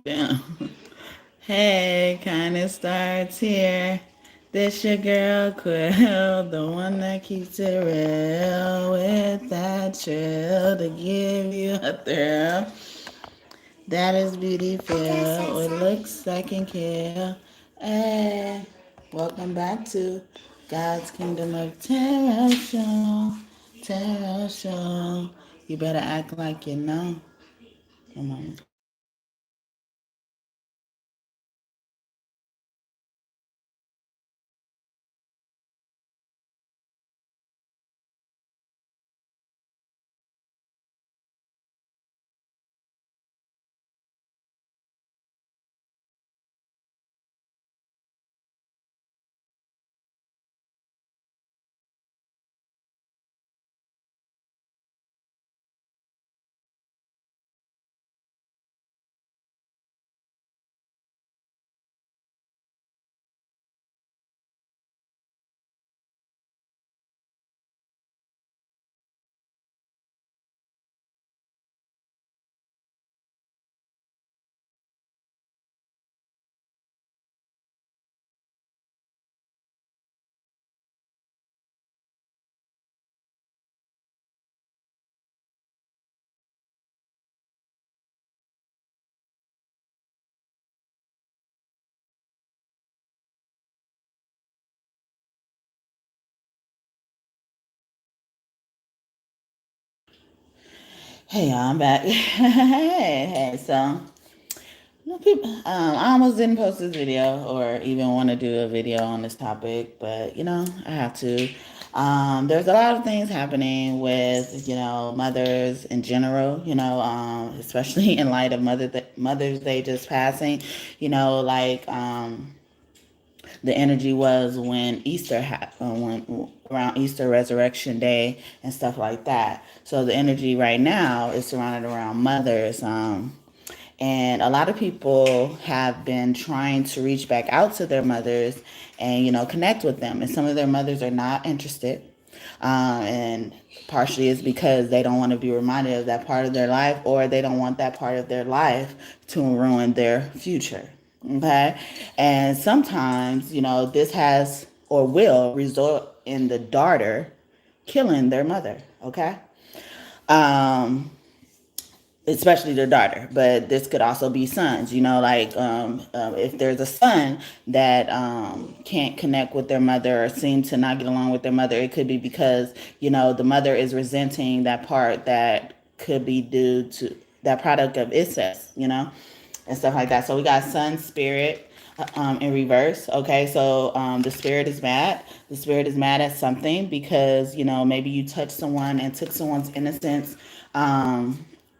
Yeah. Hey, kindness starts here. This your girl Quill, the one that keeps it real with that chill to give you a thrill. That is beautiful. It looks like and kill. Hey, welcome back to God's Kingdom of Tarot Show. Tarot Show. You better act like you know. Come on. Hey, y'all, I'm back. Hey. So, people, I almost didn't post this video or even want to do a video on this topic, but I have to. There's a lot of things happening with mothers in general. Especially in light of Mother's Day just passing. Like the energy was when when around Easter Resurrection Day and stuff like that. So the energy right now is surrounded around mothers. And a lot of people have been trying to reach back out to their mothers and connect with them, and some of their mothers are not interested. And partially it's because they don't want to be reminded of that part of their life, or they don't want that part of their life to ruin their future. Okay. And sometimes, this has or will result in the daughter killing their mother. Okay. Um, Especially their daughter, but this could also be sons. If there's a son that can't connect with their mother or seem to not get along with their mother, it could be because the mother is resenting that part that could be due to that product of incest, and stuff like that. So we got son spirit in reverse. Okay, so the spirit is mad. The spirit is mad at something because maybe you touched someone and took someone's innocence.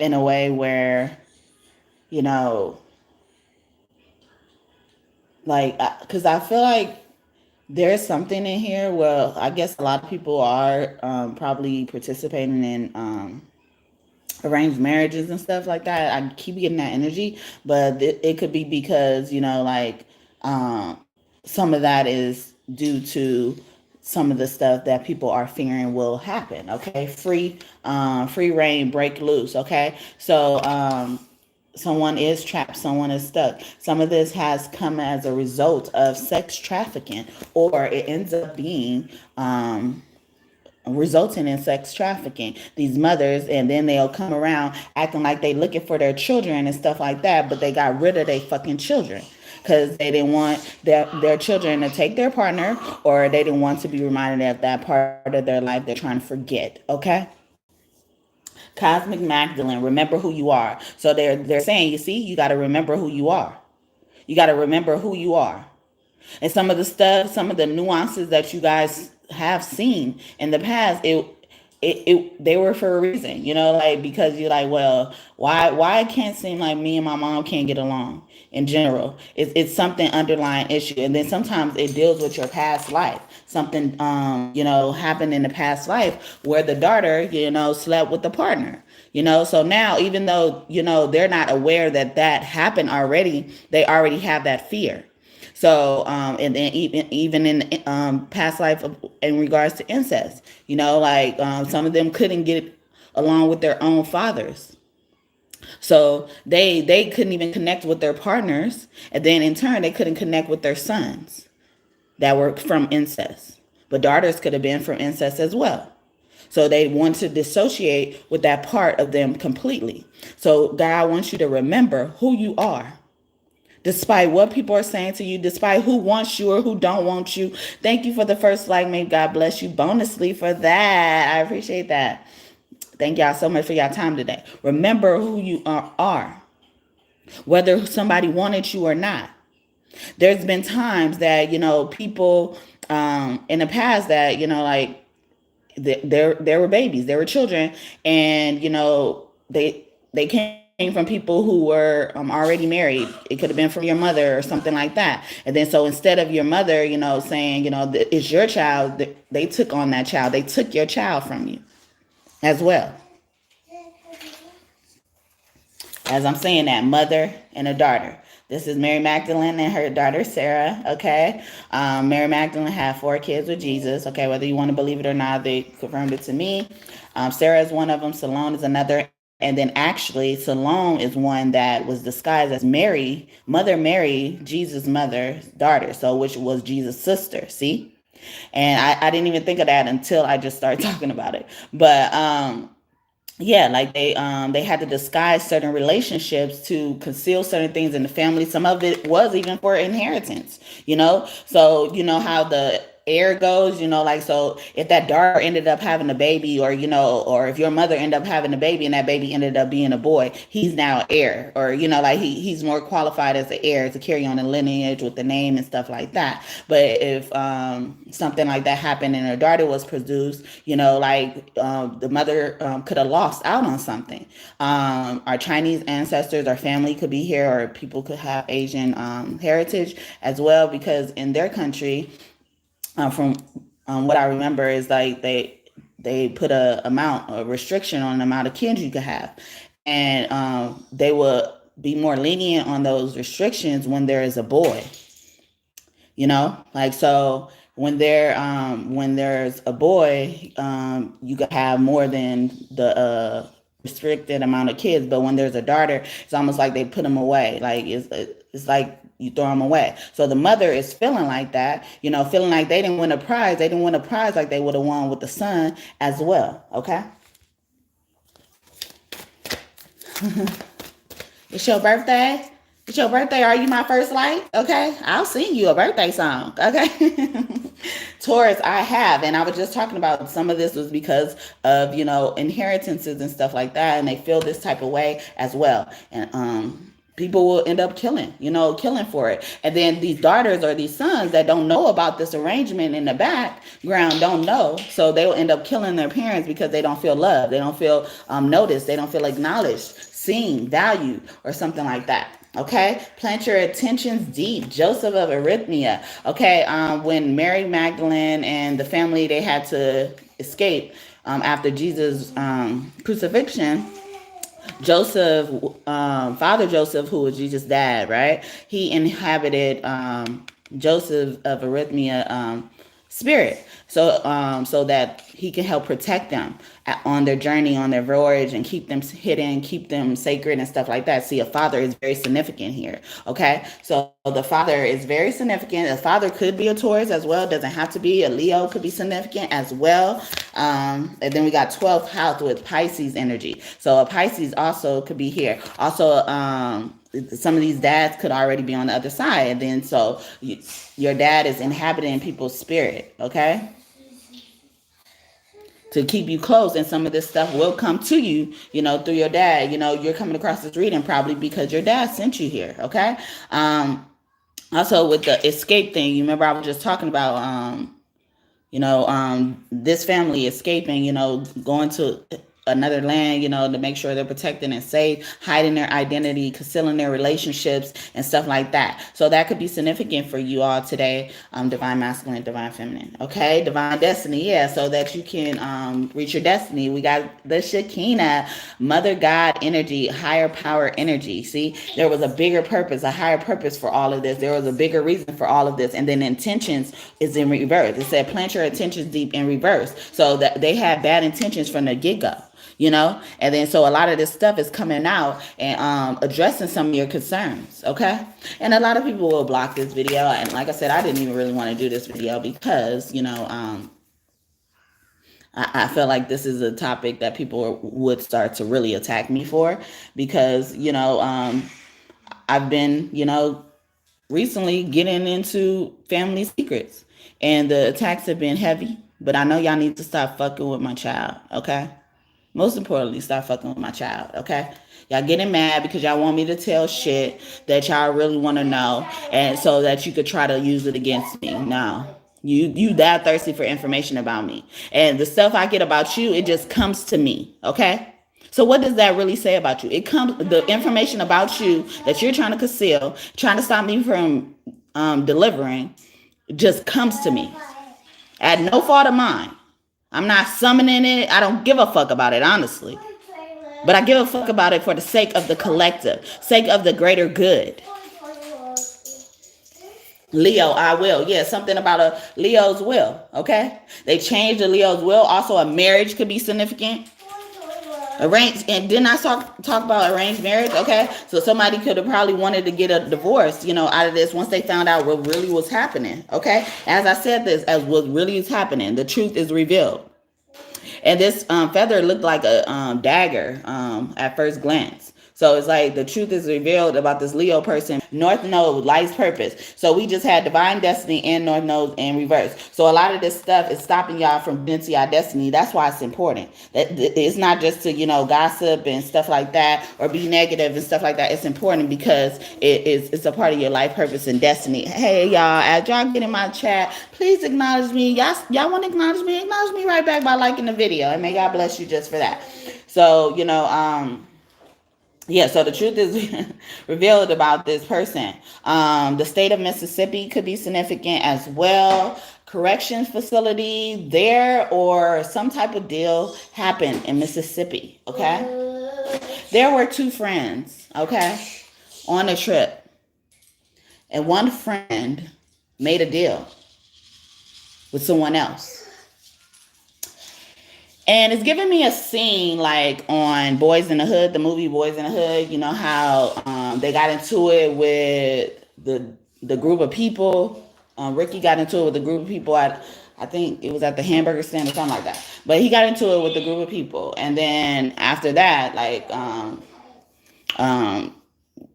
In a way where you know because I feel like there's something in here. Well, I guess a lot of people are probably participating in arranged marriages and stuff like that. I keep getting that energy, but it could be because um, some of that is due to some of the stuff that people are fearing will happen. Okay, free reign, break loose. Okay, so someone is trapped, someone is stuck. Some of this has come as a result of sex trafficking, or it ends up being resulting in sex trafficking. These mothers, and then they'll come around acting like they looking for their children and stuff like that, but they got rid of their fucking children because they didn't want their children to take their partner, or they didn't want to be reminded of that part of their life they're trying to forget. Okay. Cosmic Magdalene, remember who you are. So they're saying, you see, you got to remember who you are. You got to remember who you are. And some of the stuff, some of the nuances that you guys have seen in the past, they were for a reason, like because you're like, well, why it can't seem like me and my mom can't get along in general. It's something underlying issue, and then sometimes it deals with your past life. Something happened in the past life where the daughter slept with the partner. So now, even though they're not aware that that happened already, they already have that fear. So, and then even in past life in regards to incest, some of them couldn't get along with their own fathers. So they couldn't even connect with their partners, and then in turn they couldn't connect with their sons that were from incest. But daughters could have been from incest as well. So they want to dissociate with that part of them completely. So God wants you to remember who you are. Despite what people are saying to you, despite who wants you or who don't want you. Thank you for the first like. May God bless you bonusly for that. I appreciate that. Thank y'all so much for y'all time today. Remember who you are, whether somebody wanted you or not. There's been times that, people in the past that, like there were babies, there were children, and, they came from people who were already married. It could have been from your mother or something like that. And then so instead of your mother, saying, it's your child, they took on that child. They took your child from you as well. As I'm saying that, mother and a daughter. This is Mary Magdalene and her daughter, Sarah, okay? Mary Magdalene had 4 kids with Jesus, okay? Whether you want to believe it or not, they confirmed it to me. Sarah is one of them. Salome is another. And then actually, Salome is one that was disguised as Mary, Mother Mary, Jesus' mother's daughter, so which was Jesus' sister, see? And I didn't even think of that until I just started talking about it. But yeah, like they had to disguise certain relationships to conceal certain things in the family. Some of it was even for inheritance, So how the air goes, like, so if that daughter ended up having a baby, or or if your mother ended up having a baby and that baby ended up being a boy, he's now heir, or like he's more qualified as the heir to carry on the lineage with the name and stuff like that. But if something like that happened and her daughter was produced, the mother could have lost out on something. Our Chinese ancestors, our family could be here, or people could have Asian heritage as well, because in their country, from what I remember, is like they put a restriction on the amount of kids you could have, and they will be more lenient on those restrictions when there is a boy. Like, so when there's a boy, you could have more than the restricted amount of kids. But when there's a daughter, it's almost like they put them away. Like it's like you throw them away. So the mother is feeling like that, feeling like they didn't win a prize. They didn't win a prize like they would have won with the son as well. Okay. It's your birthday. It's your birthday. Are you my first light? Okay. I'll sing you a birthday song. Okay. Taurus, I have. And I was just talking about some of this was because of, inheritances and stuff like that. And they feel this type of way as well. And, people will end up killing for it. And then these daughters or these sons that don't know about this arrangement in the background don't know. So they will end up killing their parents because they don't feel loved. They don't feel noticed. They don't feel acknowledged, seen, valued, or something like that. Okay, plant your attentions deep. Joseph of Arimathea. Okay, when Mary Magdalene and the family, they had to escape after Jesus' crucifixion. Joseph, Father Joseph, who was Jesus' dad, right? He inhabited Joseph of Arimathea spirit, so that he can help protect them on their journey, on their voyage, and keep them hidden, keep them sacred and stuff like that. See, a father is very significant here. Okay, so the father is very significant. A father could be a Taurus as well. Doesn't have to be. A Leo could be significant as well. And then we got 12th house with Pisces energy. So a Pisces also could be here. Also, some of these dads could already be on the other side. And then so your dad is inhabiting people's spirit. Okay, to keep you close, and some of this stuff will come to you, through your dad. You're coming across this reading probably because your dad sent you here. Okay. Also with the escape thing, you remember I was just talking about, this family escaping, going to another land, to make sure they're protected and safe, hiding their identity, concealing their relationships and stuff like that. So that could be significant for you all today. Divine masculine, divine feminine. Okay. Divine destiny. Yeah. So that you can reach your destiny. We got the Shekinah, mother God energy, higher power energy. See, there was a bigger purpose, a higher purpose for all of this. There was a bigger reason for all of this. And then intentions is in reverse. It said plant your intentions deep in reverse. So that they had bad intentions from the get-go. you know? And then so a lot of this stuff is coming out and addressing some of your concerns, okay? And a lot of people will block this video. And like I said, I didn't even really want to do this video because, you know, I feel like this is a topic that people would start to really attack me for because, you know, I've been, you know, recently getting into family secrets and the attacks have been heavy, but I know y'all need to stop fucking with my child, okay? Most importantly, stop fucking with my child, okay? Y'all getting mad because y'all want me to tell shit that y'all really want to know and so that you could try to use it against me. No. You that thirsty for information about me. And the stuff I get about you, it just comes to me, okay? So what does that really say about you? It comes the information about you that you're trying to conceal, trying to stop me from delivering, just comes to me at no fault of mine. I'm not summoning it. I don't give a fuck about it, honestly. But I give a fuck about it for the sake of the collective, sake of the greater good. Leo, I will. Yeah, something about a Leo's will, okay? They changed the Leo's will. Also, a marriage could be significant. Arranged, and didn't I talk about arranged marriage? Okay, so somebody could have probably wanted to get a divorce, you know, out of this once they found out what really was happening. Okay, as I said this, as what really is happening, the truth is revealed. And this feather looked like a dagger at first glance. So it's like the truth is revealed about this Leo person. North Node, life's purpose. So we just had divine destiny and North Node in reverse. So a lot of this stuff is stopping y'all from getting to your destiny. That's why it's important. That it's not just to, you know, gossip and stuff like that or be negative and stuff like that. It's important because it's a part of your life purpose and destiny. Hey, y'all, as y'all get in my chat, please acknowledge me. Y'all want to acknowledge me? Acknowledge me right back by liking the video. And may God bless you just for that. So, you know, yeah, so the truth is revealed about this person. The state of Mississippi could be significant as well. Corrections facility there or some type of deal happened in Mississippi, okay? There were two friends, okay, on a trip. And one friend made a deal with someone else. And it's giving me a scene like on Boys in the Hood, the movie Boys in the Hood. You know how they got into it with the group of people. Ricky got into it with the group of people at, I think it was at the hamburger stand or something like that. But he got into it with the group of people. And then after that, like,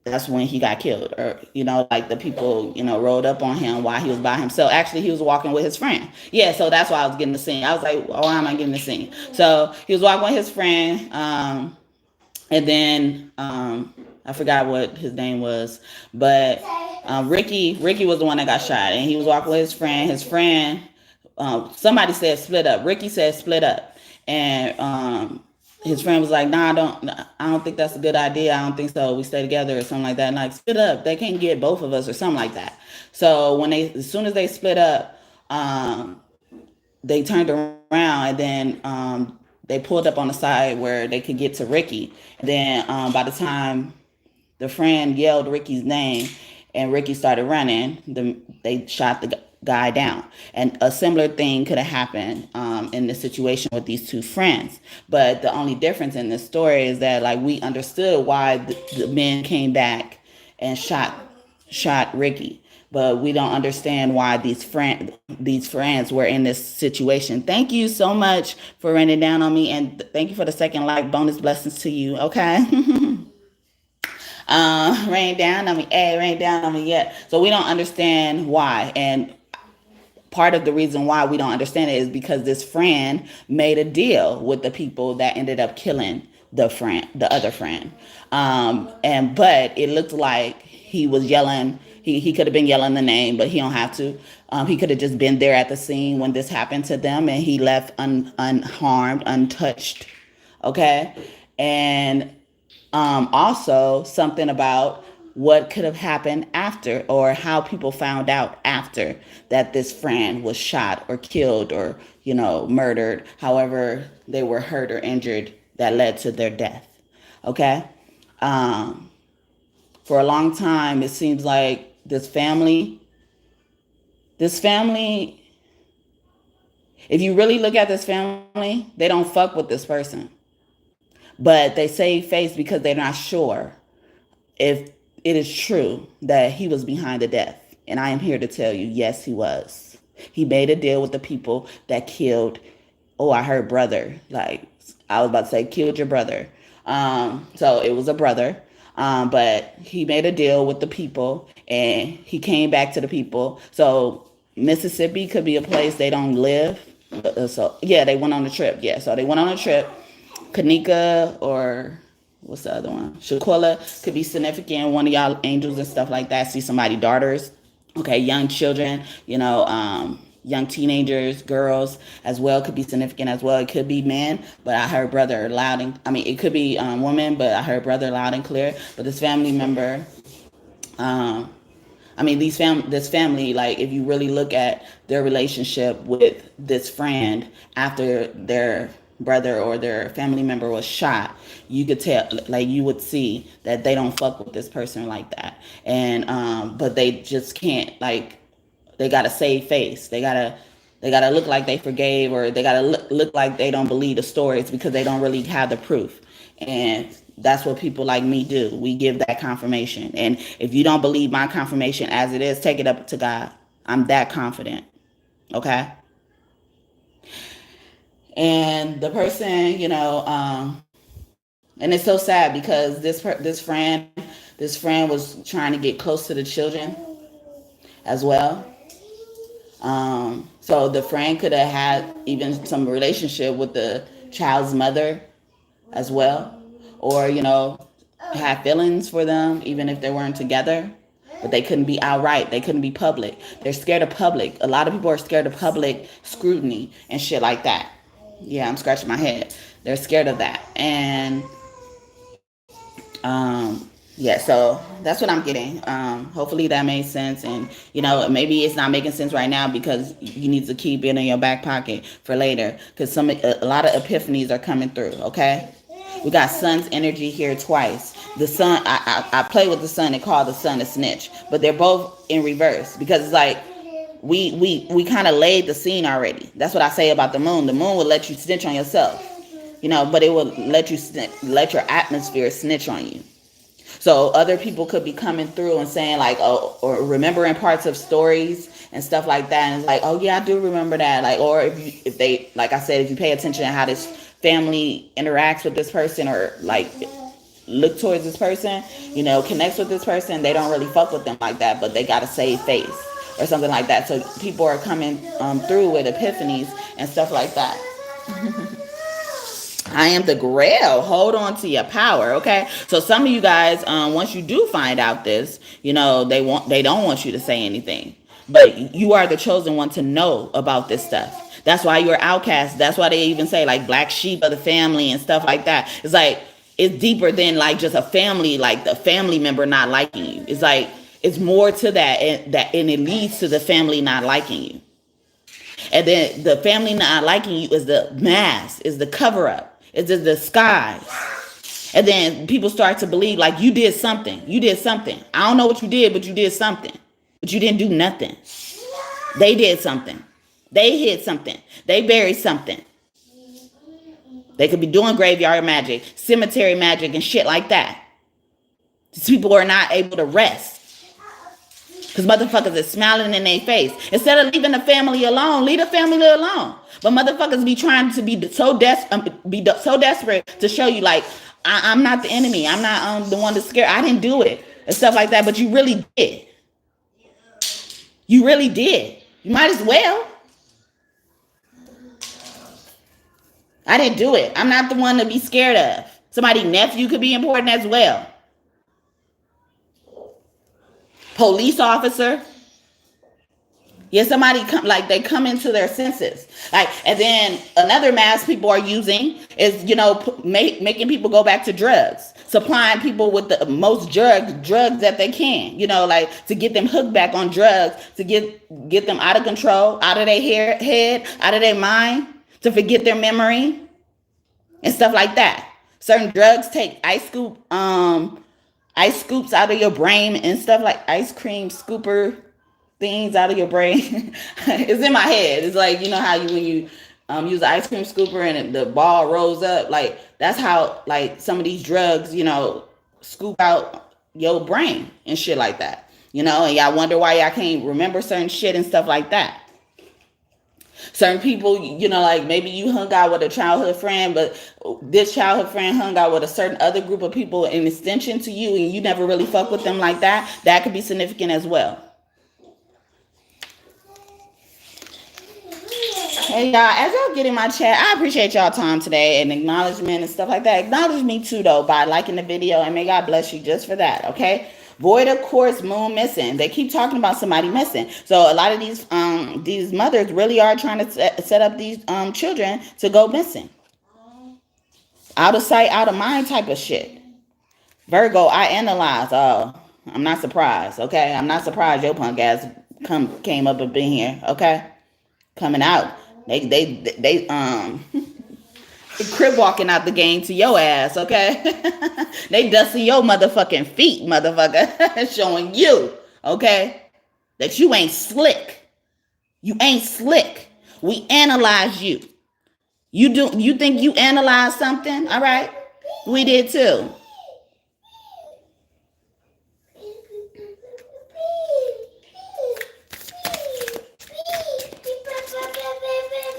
that's when he got killed, or, you know, like the people, you know, rolled up on him while he was by himself. Actually, he was walking with his friend. Yeah, so that's why I was getting the scene. I was like, oh, why am I getting the scene? So he was walking with his friend, and then I forgot what his name was, but Ricky was the one that got shot, and he was walking with his friend. His friend, somebody said split up. Ricky said split up, and his friend was like, nah, I don't think that's a good idea. I don't think so. We stay together or something like that. And like, split up. They can't get both of us or something like that. So as soon as they split up, they turned around and then they pulled up on the side where they could get to Ricky. And then by the time the friend yelled Ricky's name and Ricky started running, they shot the guy down. And a similar thing could have happened in this situation with these two friends. But the only difference in this story is that, like, we understood why the men came back and shot Ricky, but we don't understand why these friends were in this situation. Thank you so much for running down on me, and thank you for the second like. Bonus blessings to you. Okay. Rain down on me. Hey, rain down on me. Yeah. So we don't understand why, and part of the reason why we don't understand it is because this friend made a deal with the people that ended up killing the other friend. But it looked like he was yelling. He could have been yelling the name, but he don't have to. He could have just been there at the scene when this happened to them, and he left unharmed, untouched. Okay, and also something about what could have happened after, or how people found out after that this friend was shot or killed or, you know, murdered, however they were hurt or injured that led to their death. Okay. For a long time, it seems like this family, if you really look at this family, they don't fuck with this person. But they save face because they're not sure if it is true that he was behind the death. And I am here to tell you, yes, he was. He made a deal with the people that killed, oh, I heard brother. Like, I was about to say, killed your brother. So it was a brother. But he made a deal with the people and he came back to the people. So Mississippi could be a place they don't live. So yeah, they went on a trip. Yeah, so they went on a trip. Kanika or what's the other one? Shaquilla could be significant. One of y'all angels and stuff like that. See somebody daughters. Okay, young children, young teenagers, girls as well could be significant as well. It could be men, but I heard brother loud and it could be woman, but I heard brother loud and clear. But this family member, this family, like if you really look at their relationship with this friend after their brother or their family member was shot, you could tell, like you would see that they don't fuck with this person like that. And but they just can't, like, they gotta save face. They gotta look like they forgave, or they gotta look like they don't believe the stories because they don't really have the proof. And that's what people like me do. We give that confirmation. And if you don't believe my confirmation as it is, take it up to God. I'm that confident. Okay? And the person, and it's so sad because this friend was trying to get close to the children as well. So the friend could have had even some relationship with the child's mother as well, or have feelings for them even if they weren't together, but they couldn't be outright. They couldn't be public. They're scared of public. A lot of people are scared of public scrutiny and shit like that. Yeah, I'm scratching my head. They're scared of that. And yeah, so that's what I'm getting. Hopefully that made sense. And maybe it's not making sense right now because you need to keep it in your back pocket for later, because a lot of epiphanies are coming through. Okay, we got sun's energy here twice. The sun, I play with the sun and call the sun a snitch, but they're both in reverse because it's like we kind of laid the scene already. That's what I say about the moon. The moon will let you snitch on yourself, but it will let your atmosphere snitch on you. So other people could be coming through and saying like, oh, or remembering parts of stories and stuff like that. And it's like, oh yeah, I do remember that. Like, or if they, like I said, if you pay attention to how this family interacts with this person, or like look towards this person, connects with this person, they don't really fuck with them like that, but they got to save face or something like that. So people are coming through with epiphanies and stuff like that. I am the Grail. Hold on to your power, okay? So some of you guys, once you do find out this, they don't want you to say anything. But you are the chosen one to know about this stuff. That's why you're outcast. That's why they even say like black sheep of the family and stuff like that. It's like, it's deeper than like just a family, like the family member not liking you. It's like, it's more to that, and it leads to the family not liking you. And then the family not liking you is the mask, is the cover up. It's the disguise. And then people start to believe like you did something. You did something. I don't know what you did, but you did something. But you didn't do nothing. They did something. They hid something. They buried something. They could be doing graveyard magic, cemetery magic, and shit like that. These people are not able to rest. Because motherfuckers is smiling in their face. Instead of leaving the family alone, leave the family alone. But motherfuckers be trying to be so desperate to show you like, I'm not the enemy. I'm not the one that's scared. I didn't do it and stuff like that. But you really did. You really did. You might as well. I didn't do it. I'm not the one to be scared of. Somebody's nephew could be important as well. Police officer. Yeah, somebody they come into their senses. Like, and then another mask people are using is, making people go back to drugs, supplying people with the most drugs that they can, like to get them hooked back on drugs, to get them out of control, out of their head, out of their mind, to forget their memory and stuff like that. Certain drugs take ice scoops out of your brain and stuff, like ice cream scooper things out of your brain. It's in my head. It's like, how when you use an ice cream scooper and the ball rolls up. Like, that's how, like, some of these drugs, you know, scoop out your brain and shit like that. You know, and y'all wonder why y'all can't remember certain shit and stuff like that. Certain people, you know, like maybe you hung out with a childhood friend, but this childhood friend hung out with a certain other group of people in extension to you, and you never really fuck with them like that. That could be significant as well. Hey y'all, as y'all get in my chat, I appreciate y'all time today and acknowledgement and stuff like that. Acknowledge me too though by liking the video, and may God bless you just for that, okay? Void of course, moon missing. They keep talking about somebody missing. So a lot of these mothers really are trying to set up these children to go missing. Out of sight, out of mind type of shit. Virgo, I analyze. Oh, I'm not surprised, okay? I'm not surprised your punk ass came up and been here, okay? Coming out. They crib walking out the game to your ass, okay? They dusting your motherfucking feet, motherfucker. Showing you, okay, that you ain't slick. You ain't slick. We analyze you. You think you analyze something? All right. We did too.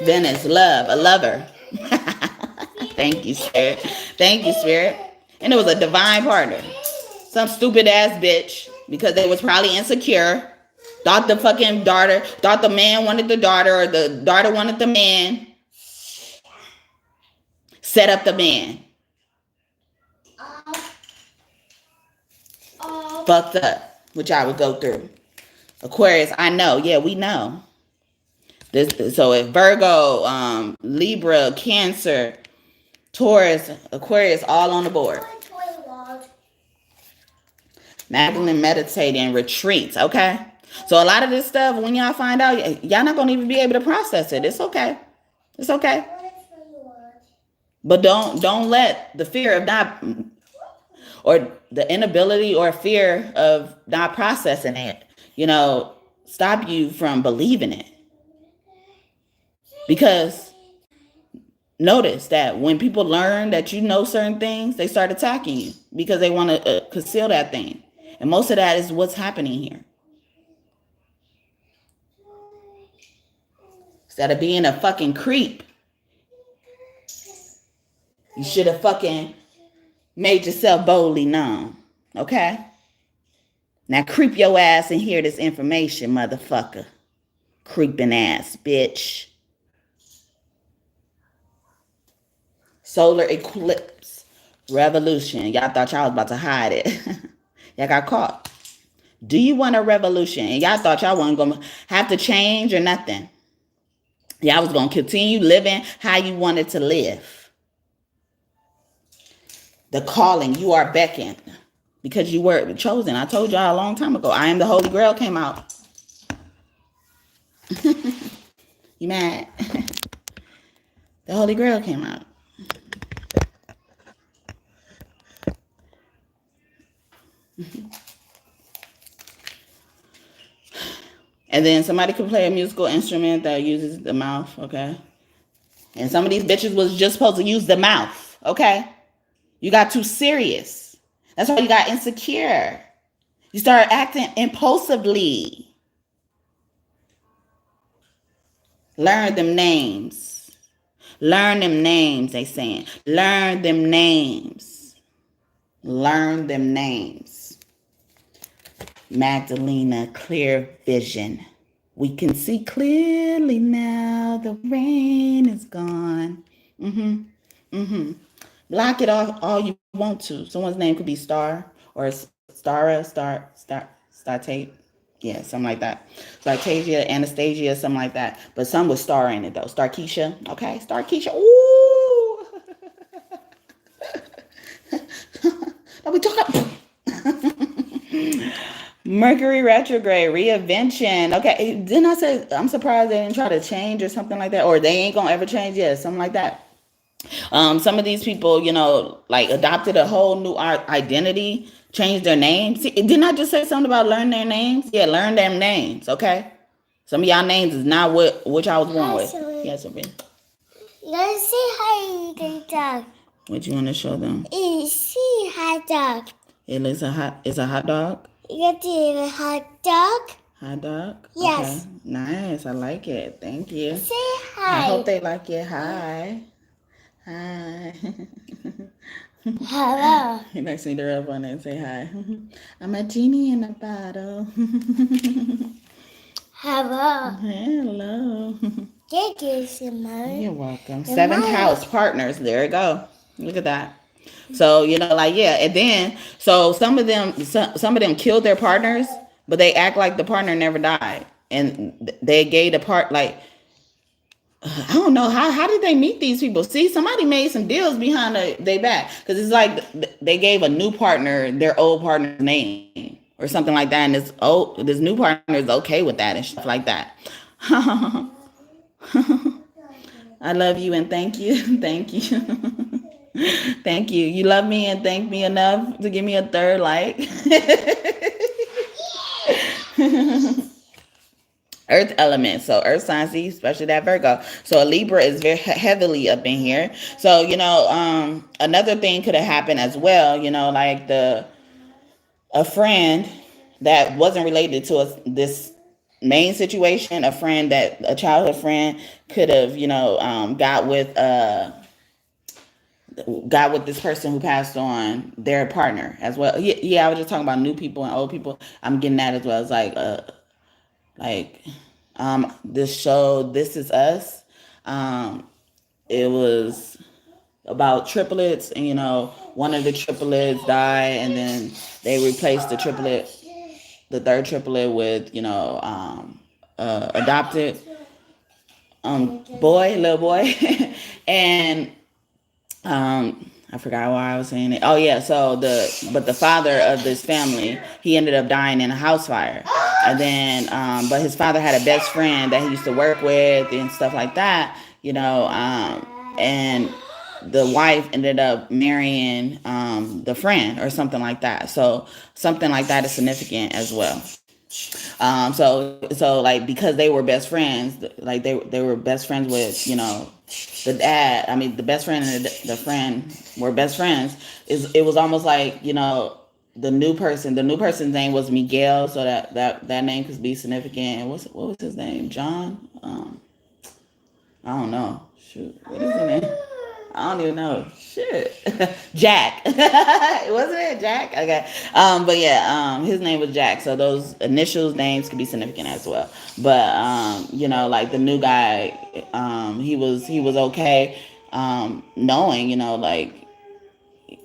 Venice, love, a lover. Thank you, Spirit. Thank you, Spirit. And it was a divine partner. Some stupid ass bitch, because they was probably insecure. Thought the fucking daughter, thought the man wanted the daughter, or the daughter wanted the man. Set up the man. Fucked up, which I would go through. Aquarius, I know. Yeah, we know. So if Virgo, Libra, Cancer, Taurus, Aquarius, all on the board. Magdalene meditating retreats, okay? So a lot of this stuff, when y'all find out, y'all not going to even be able to process it. It's okay. It's okay. But don't let the fear of not, or the inability or fear of not processing it, you know, stop you from believing it. Because notice that when people learn that you know certain things, they start attacking you because they want to conceal that thing. And most of that is what's happening here. Instead of being a fucking creep, you should have fucking made yourself boldly known. Okay? Now creep your ass and hear this information, motherfucker. Creeping ass, bitch. Solar eclipse, revolution. Y'all thought y'all was about to hide it. Y'all got caught. Do you want a revolution? And y'all thought y'all wasn't going to have to change or nothing. Y'all was going to continue living how you wanted to live. The calling, you are beckoned because you were chosen. I told y'all a long time ago. I am the Holy Grail came out. You mad? The Holy Grail came out. And then somebody could play a musical instrument that uses the mouth, okay? And some of these bitches was just supposed to use the mouth, okay? You got too serious. That's why you got insecure. You start acting impulsively. Learn them names. Learn them names, they saying. Learn them names. Learn them names. Magdalena, clear vision. We can see clearly now. The rain is gone. Block it off all you want to. Someone's name could be Star or Startate. Yeah, something like that. Startasia, Anastasia, something like that. But some with star in it though. Starkeisha. Okay, Starkeisha. Ooh. Don't be talking. Mercury retrograde, reinvention. Okay, didn't I say I'm surprised they didn't try to change or something like that? Or they ain't gonna ever change? Yeah, something like that. Some of these people, you know, like adopted a whole new identity, changed their names. See, didn't I just say something about learn their names? Yeah, learn them names, okay? Some of y'all names is not what which I was born with. Yes, Sophie. Let's see how you can talk. What you want to show them? See hot dog. It's a hot dog? You see a hot dog? Hot dog? Yes. Okay. Nice. I like it. Thank you. Say hi. I hope they like it. Hi. Hi. Hello. He likes me to rub on it and say hi. I'm a genie in a bottle. Hello. Hello. Thank you, Simone. You're welcome. Seventh house partners. There we go. Look at that. So, you know, like, yeah. And then, so some of them killed their partners, but they act like the partner never died. And they gave the part, like, I don't know. How did they meet these people? See, somebody made some deals behind their back. Because it's like they gave a new partner their old partner's name or something like that. And this new partner is okay with that and stuff like that. I love you and thank you. Thank you. Thank you. You love me and thank me enough to give me a third like. Earth element, so earth signs, especially that Virgo. So a Libra is very heavily up in here. So, you know, another thing could have happened as well, you know, like a friend that wasn't related to this main situation, a childhood friend could have, you know, got with this person who passed on, their partner as well. Yeah, I was just talking about new people and old people. I'm getting that as well. It's like this show, This Is Us. It was about triplets, and you know, one of the triplets died, and then they replaced the third triplet with, you know, adopted little boy. And I forgot why I was saying it. Oh yeah, so the father of this family, he ended up dying in a house fire. And then but his father had a best friend that he used to work with and stuff like that, you know, and the wife ended up marrying the friend or something like that. So something like that is significant as well. So like, because they were best friends, like they were best friends with, you know, the dad. I mean, the best friend and the friend were best friends. It was almost like, you know, the new person's name was Miguel, so that name could be significant. And what was his name? John? I don't know. Shoot, what is his name? I don't even know. Shit. Jack. Wasn't it Jack? Okay. But yeah, his name was Jack. So those initials names could be significant as well. But you know, like the new guy, he was okay, knowing, you know, like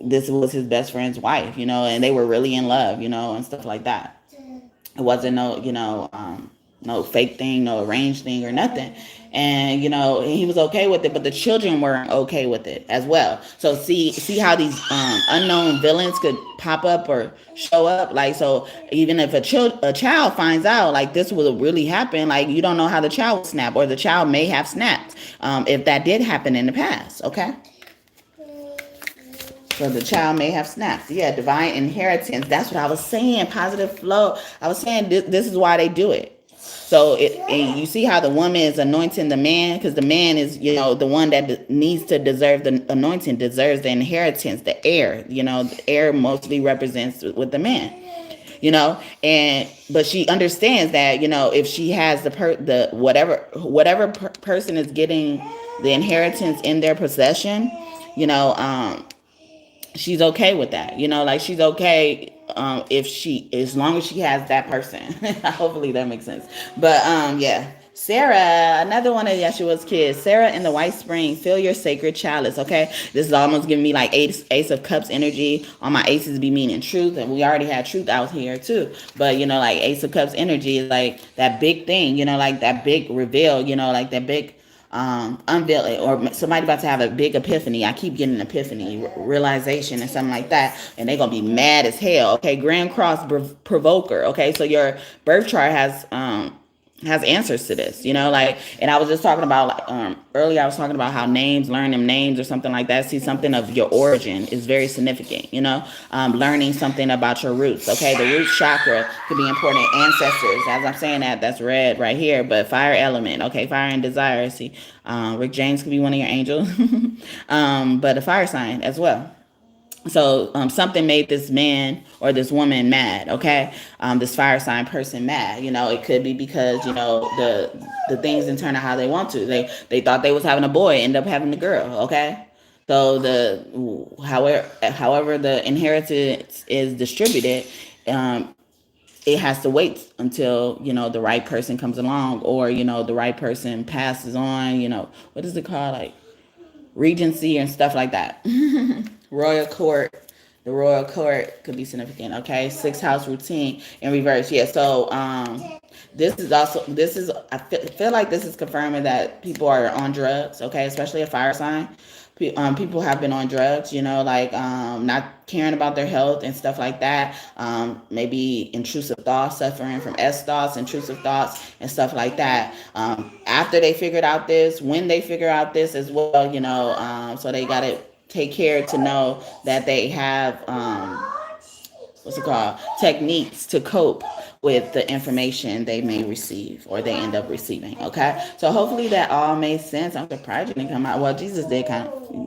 this was his best friend's wife, you know, and they were really in love, you know, and stuff like that. It wasn't no, you know, no fake thing, no arranged thing or nothing. And, you know, he was okay with it, but the children weren't okay with it as well. So see how these unknown villains could pop up or show up. Like, so even if a child finds out, like, this will really happen, like, you don't know how the child will snap, or the child may have snapped if that did happen in the past, okay? So the child may have snapped. Yeah, divine inheritance. That's what I was saying. Positive flow. I was saying this is why they do it. So and you see how the woman is anointing the man, because the man is, you know, the one that needs to deserve the anointing, deserves the inheritance, the heir. You know, the heir mostly represents with the man. You know, but she understands that, you know, if she has whatever person is getting the inheritance in their possession, you know, she's okay with that, you know, like she's okay as long as she has that person. Hopefully that makes sense. But yeah, Sarah, another one of Yeshua's kids, Sarah in the White Spring, fill your sacred chalice. Okay, this is almost giving me like ace of cups energy. All my aces be meaning truth, and we already had truth out here too. But you know, like ace of cups energy is like that big thing, you know, like that big reveal, you know, like that big unveil it, or somebody about to have a big epiphany. I keep getting an epiphany, realization, and something like that, and they're gonna be mad as hell. Okay, Grand Cross provoker. Okay, so your birth chart has has answers to this, like, and I was just talking about, like, earlier I was talking about how learn them names or something like that. See, something of your origin is very significant, learning something about your roots. Okay, the root chakra could be important. Ancestors, as I'm saying that's red right here, but fire element, okay, fire and desire. See, Rick James could be one of your angels, but a fire sign as well. So something made this man or this woman mad, okay? This fire sign person mad. It could be because the things didn't turn out how they want to. They thought they was having a boy, end up having a girl, okay? So however the inheritance is distributed, it has to wait until the right person comes along, or the right person passes on. What is it called, like regency and stuff like that. Royal court. The royal court could be significant. Okay, sixth house routine in reverse. Yeah. So I feel like this is confirming that people are on drugs. Okay, especially a fire sign. People have been on drugs, like not caring about their health and stuff like that. Maybe intrusive thoughts, suffering from S thoughts, intrusive thoughts, and stuff like that. After they figured out this, when they figure out this as well, so they got to take care to know that they have techniques to cope with the information they may receive or they end up receiving. Okay, so hopefully that all made sense. I'm surprised you didn't come out. Well, Jesus did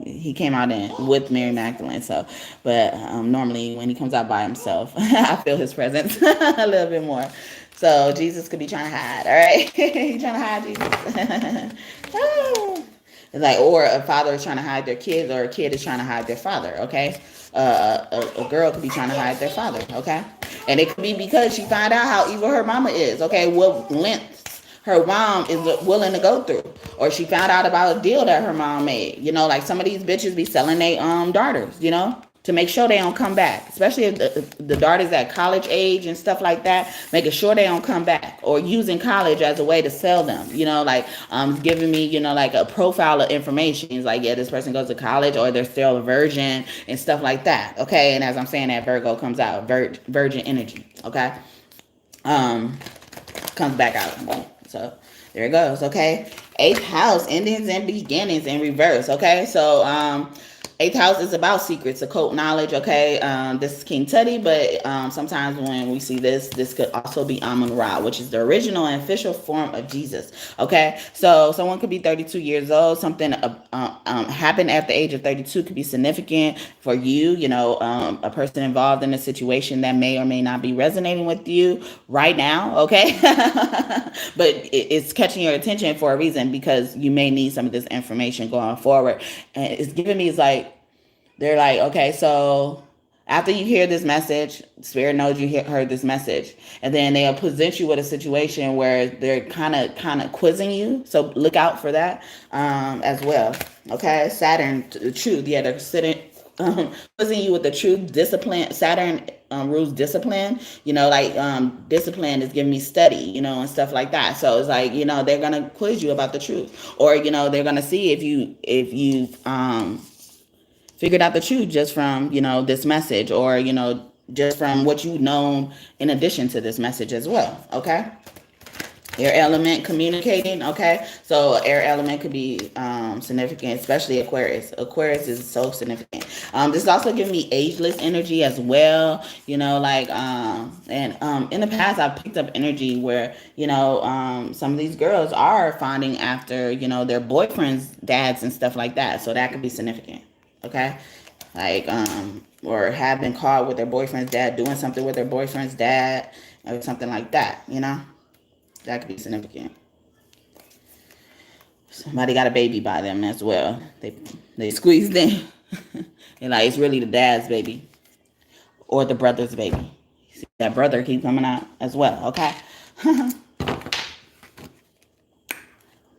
he came out with Mary Magdalene. So, but normally when he comes out by himself, I feel his presence a little bit more. So Jesus could be trying to hide. All right, he's trying to hide Jesus. It's like, or a father is trying to hide their kids, or a kid is trying to hide their father. Okay, a girl could be trying to hide their father. Okay, and it could be because she found out how evil her mama is. Okay, what lengths her mom is willing to go through, or she found out about a deal that her mom made. Like some of these bitches be selling their daughters. To make sure they don't come back, especially if the daughter's at college age and stuff like that, making sure they don't come back, or using college as a way to sell them, like giving me, like a profile of information. It's like, yeah, this person goes to college, or they're still a virgin and stuff like that. Okay, and as I'm saying that, Virgo comes out, virgin energy. Okay, comes back out. So there it goes. Okay, 8th house, endings and beginnings in reverse. Okay, so 8th house is about secrets, occult knowledge. Okay, this is King Tutty, but sometimes when we see this could also be Amun-Ra, which is the original and official form of Jesus. Okay, so someone could be 32 years old. Something happened at the age of 32 could be significant for you. A person involved in a situation that may or may not be resonating with you right now. Okay, but it's catching your attention for a reason, because you may need some of this information going forward. And it's giving me, it's like, they're like, okay, so after you hear this message, Spirit knows you heard this message, and then they'll present you with a situation where they're kind of quizzing you. So look out for that as well. Okay, Saturn, the truth. Yeah, they're sitting quizzing you with the truth. Discipline. Saturn rules discipline. Discipline is giving me study, and stuff like that. So it's like, they're gonna quiz you about the truth, or they're gonna see if you figured out the truth just from this message, or just from what you've known in addition to this message as well. Okay, air element communicating. Okay, so air element could be significant, especially Aquarius is so significant. This is also giving me ageless energy as well. In the past I've picked up energy where some of these girls are finding after their boyfriends, dads, and stuff like that. So that could be significant. Okay, like or have been caught with their boyfriend's dad doing something with their boyfriend's dad, or something like that. That could be significant. Somebody got a baby by them as well. They squeezed in, and like it's really the dad's baby or the brother's baby. See, that brother keeps coming out as well. Okay.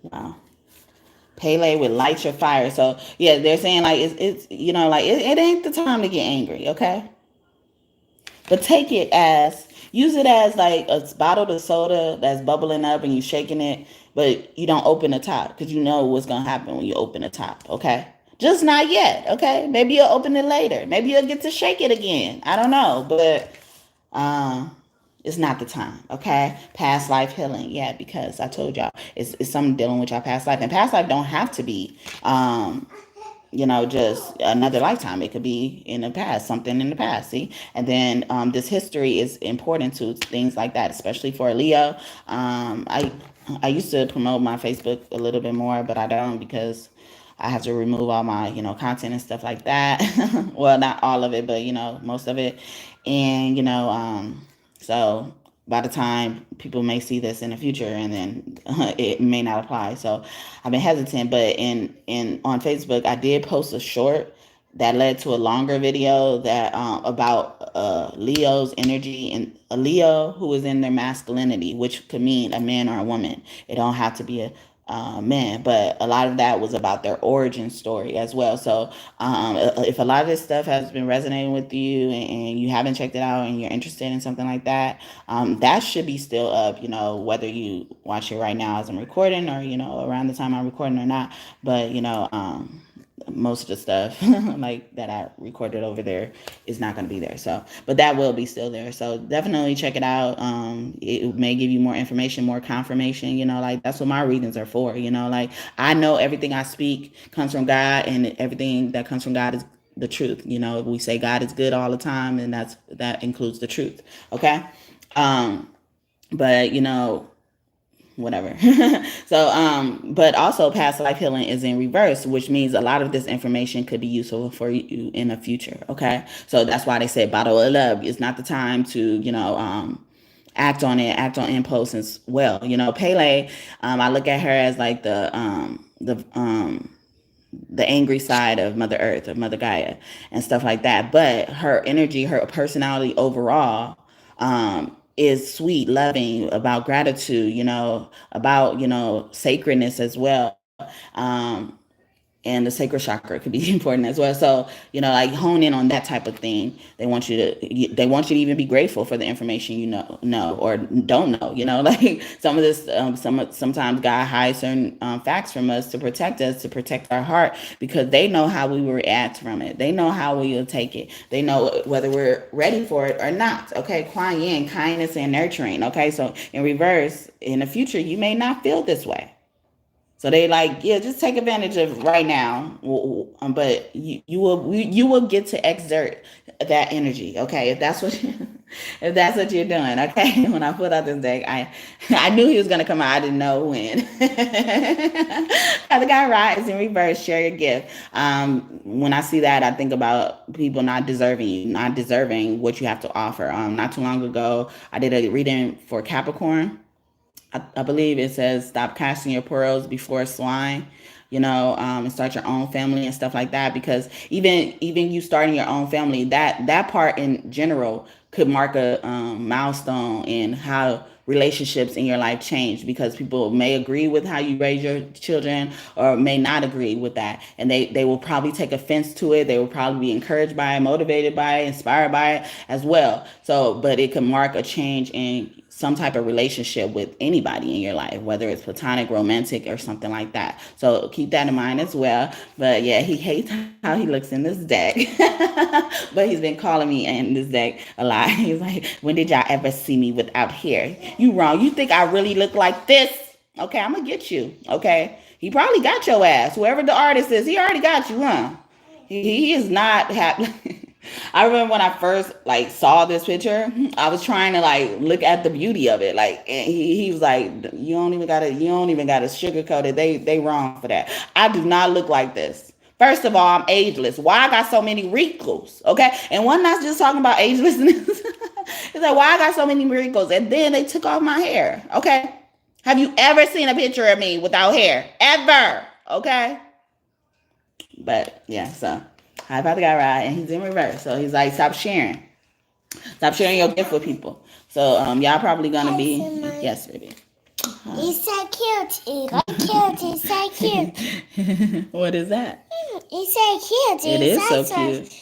Wow. Pele would light your fire. So yeah, they're saying like it's it ain't the time to get angry, okay? But use it as like a bottle of soda that's bubbling up and you shaking it, but you don't open the top, because you know what's gonna happen when you open the top, okay? Just not yet, okay? Maybe you'll open it later. Maybe you'll get to shake it again. I don't know, but it's not the time. Okay, past life healing, yeah, because I told y'all it's something dealing with y'all past life, and past life don't have to be just another lifetime. It could be in the past, something in the past. See, and then this history is important to things like that, especially for a Leo. I used to promote my Facebook a little bit more, but I don't because I have to remove all my content and stuff like that. Well, not all of it, but most of it, and so by the time people may see this in the future, and then it may not apply. So I've been hesitant, but in on Facebook, I did post a short that led to a longer video that about Leo's energy, and a Leo who is in their masculinity, which could mean a man or a woman. It don't have to be a man, but a lot of that was about their origin story as well. So if a lot of this stuff has been resonating with you, and you haven't checked it out and you're interested in something like that, that should be still up, whether you watch it right now as I'm recording, or around the time I'm recording or not. But most of the stuff like that I recorded over there is not going to be there. So, but that will be still there. So definitely check it out. It may give you more information, more confirmation, like that's what my readings are for, like I know everything I speak comes from God, and everything that comes from God is the truth. We say God is good all the time, and that includes the truth. Okay. But whatever. So but also past life healing is in reverse, which means a lot of this information could be useful for you in the future. Okay, so that's why they say bottle it up. It's not the time to act on it, act on impulse as well. Pele, I look at her as like the angry side of Mother Earth, of Mother Gaia, and stuff like that. But her energy, her personality overall, is sweet, loving, about gratitude, about sacredness as well. And the sacral chakra could be important as well. So like hone in on that type of thing. They want you to even be grateful for the information know or don't know. Like some of this, sometimes God hides certain facts from us to protect us, to protect our heart, because they know how we will react from it. They know how we will take it. They know whether we're ready for it or not. Okay, Kuan Yin, kindness and nurturing. Okay, so in reverse, in the future, you may not feel this way. So they like, yeah, just take advantage of right now, but you will get to exert that energy, okay? If that's what if that's what you're doing, okay? When I put out this deck, I knew he was gonna come out. I didn't know when. The guy rise in reverse. Share your gift. When I see that, I think about people not deserving you, not deserving what you have to offer. Not too long ago, I did a reading for Capricorn. I believe it says stop casting your pearls before swine, and start your own family and stuff like that. Because even you starting your own family, that part in general could mark a milestone in how relationships in your life change, because people may agree with how you raise your children or may not agree with that, and they will probably take offense to it. They will probably be encouraged by it, motivated by it, inspired by it as well. So but it can mark a change in some type of relationship with anybody in your life, whether it's platonic, romantic, or something like that. So keep that in mind as well. But yeah, he hates how he looks in this deck. But he's been calling me in this deck a lot. He's like, when did y'all ever see me without hair? You wrong. You think I really look like this? Okay, I'm gonna get you. Okay. He probably got your ass. Whoever the artist is, he already got you, huh? He is not happy. I remember when I first saw this picture, I was trying to look at the beauty of it. And he was like, you don't even gotta sugarcoat it. They wrong for that. I do not look like this. First of all, I'm ageless. Why I got so many wrinkles? Okay. And one not just talking about agelessness. It's like, why I got so many wrinkles? And then they took off my hair. Okay. Have you ever seen a picture of me without hair? Ever? Okay. But yeah, so I about the guy right, and he's in reverse. So he's like, stop sharing your gift with people. So y'all probably gonna be yes, baby. He's so cute. He's so cute. What is that? He's so cute. It is so cute.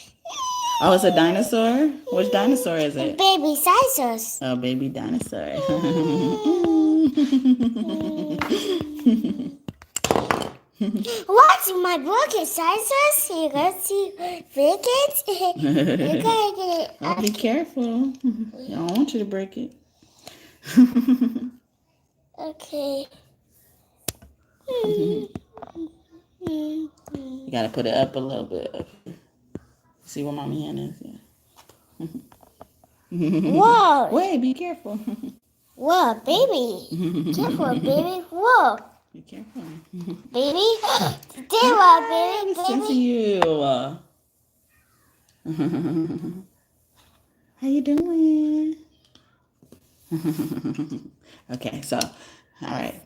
Oh, it's a dinosaur? Which dinosaur is it? Baby dinosaurs. Oh, baby dinosaur. What's my book is dinosaurs? You gonna see break it? Oh, be careful. I don't want you to break it. Okay. You gotta put it up a little bit. See where mommy hand is? Yeah. Whoa. Wait, be careful. Whoa, baby. Careful, baby. Whoa. Be careful. Baby. Whoa, baby. Listen to Baby. you. How you doing? Okay, so, all right.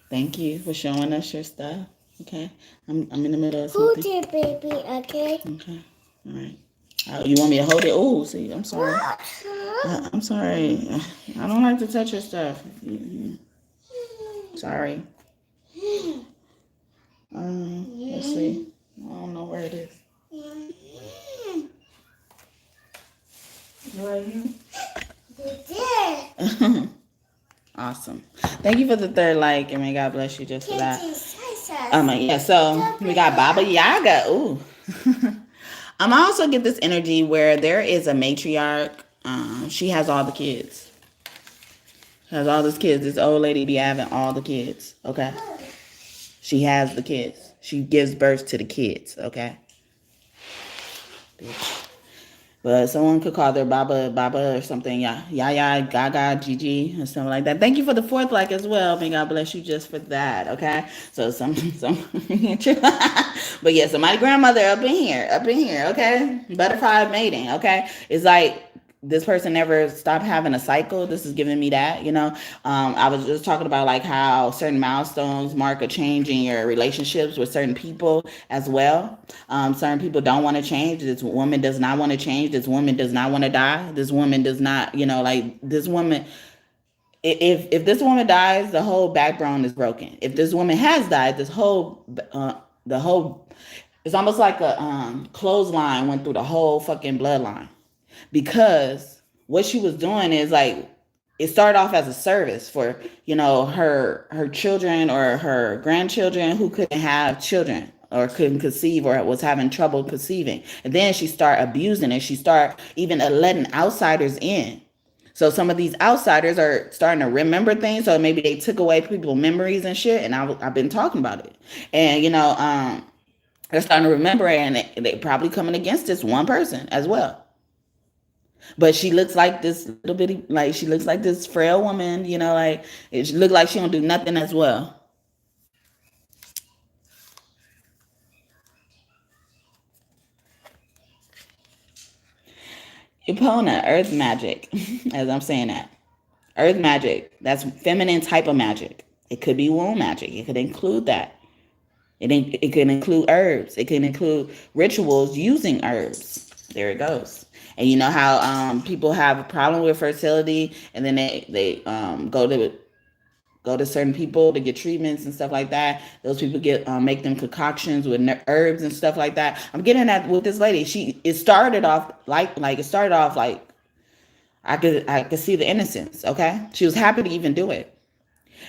Thank you for showing us your stuff. Okay, I'm in the middle of Hold something. it, baby. Okay. Okay, all right. You want me to hold it? Oh, see, I'm sorry. I'm sorry. I don't like to touch your stuff. Sorry. Let's see. I don't know where it is. Right here. Awesome. Thank you for the third like, and may God bless you just for that. Yeah. So we got Baba Yaga. Ooh. I also get this energy where there is a matriarch. She has all the kids. Has all these kids. This old lady be having all the kids. Okay. She has the kids. She gives birth to the kids. Okay. But someone could call her Baba or something. Yaya, Gaga, Gigi, or something like that. Thank you for the fourth like as well. May God bless you just for that. Okay. So some but yeah, so my grandmother up in here. Okay. Butterfly mating. Okay. It's like this person never stopped having a cycle. This is giving me that, I was just talking about like how certain milestones mark a change in your relationships with certain people as well. Certain people don't want to change. This woman does not want to change. This woman does not want to die. This woman does not, like this woman. If this woman dies, the whole backbone is broken. If this woman has died, the whole, it's almost like a clothesline went through the whole fucking bloodline. Because what she was doing is like it started off as a service for her children or her grandchildren who couldn't have children or couldn't conceive or was having trouble conceiving, and then she started abusing it. She started even letting outsiders in. So some of these outsiders are starting to remember things. So maybe they took away people's memories and shit. And I've been talking about it, and they're starting to remember it, and they probably coming against this one person as well. But she looks like this little bitty, like she looks like this frail woman, like it look like she don't do nothing as well. Epona, earth magic, as I'm saying that. Earth magic, that's feminine type of magic. It could be womb magic. It could include that. It can include herbs. It can include rituals using herbs. There it goes. And you know how people have a problem with fertility, and then they go to certain people to get treatments and stuff like that. Those people make them concoctions with herbs and stuff like that. I'm getting at with this lady. It started off like I could see the innocence. Okay, she was happy to even do it.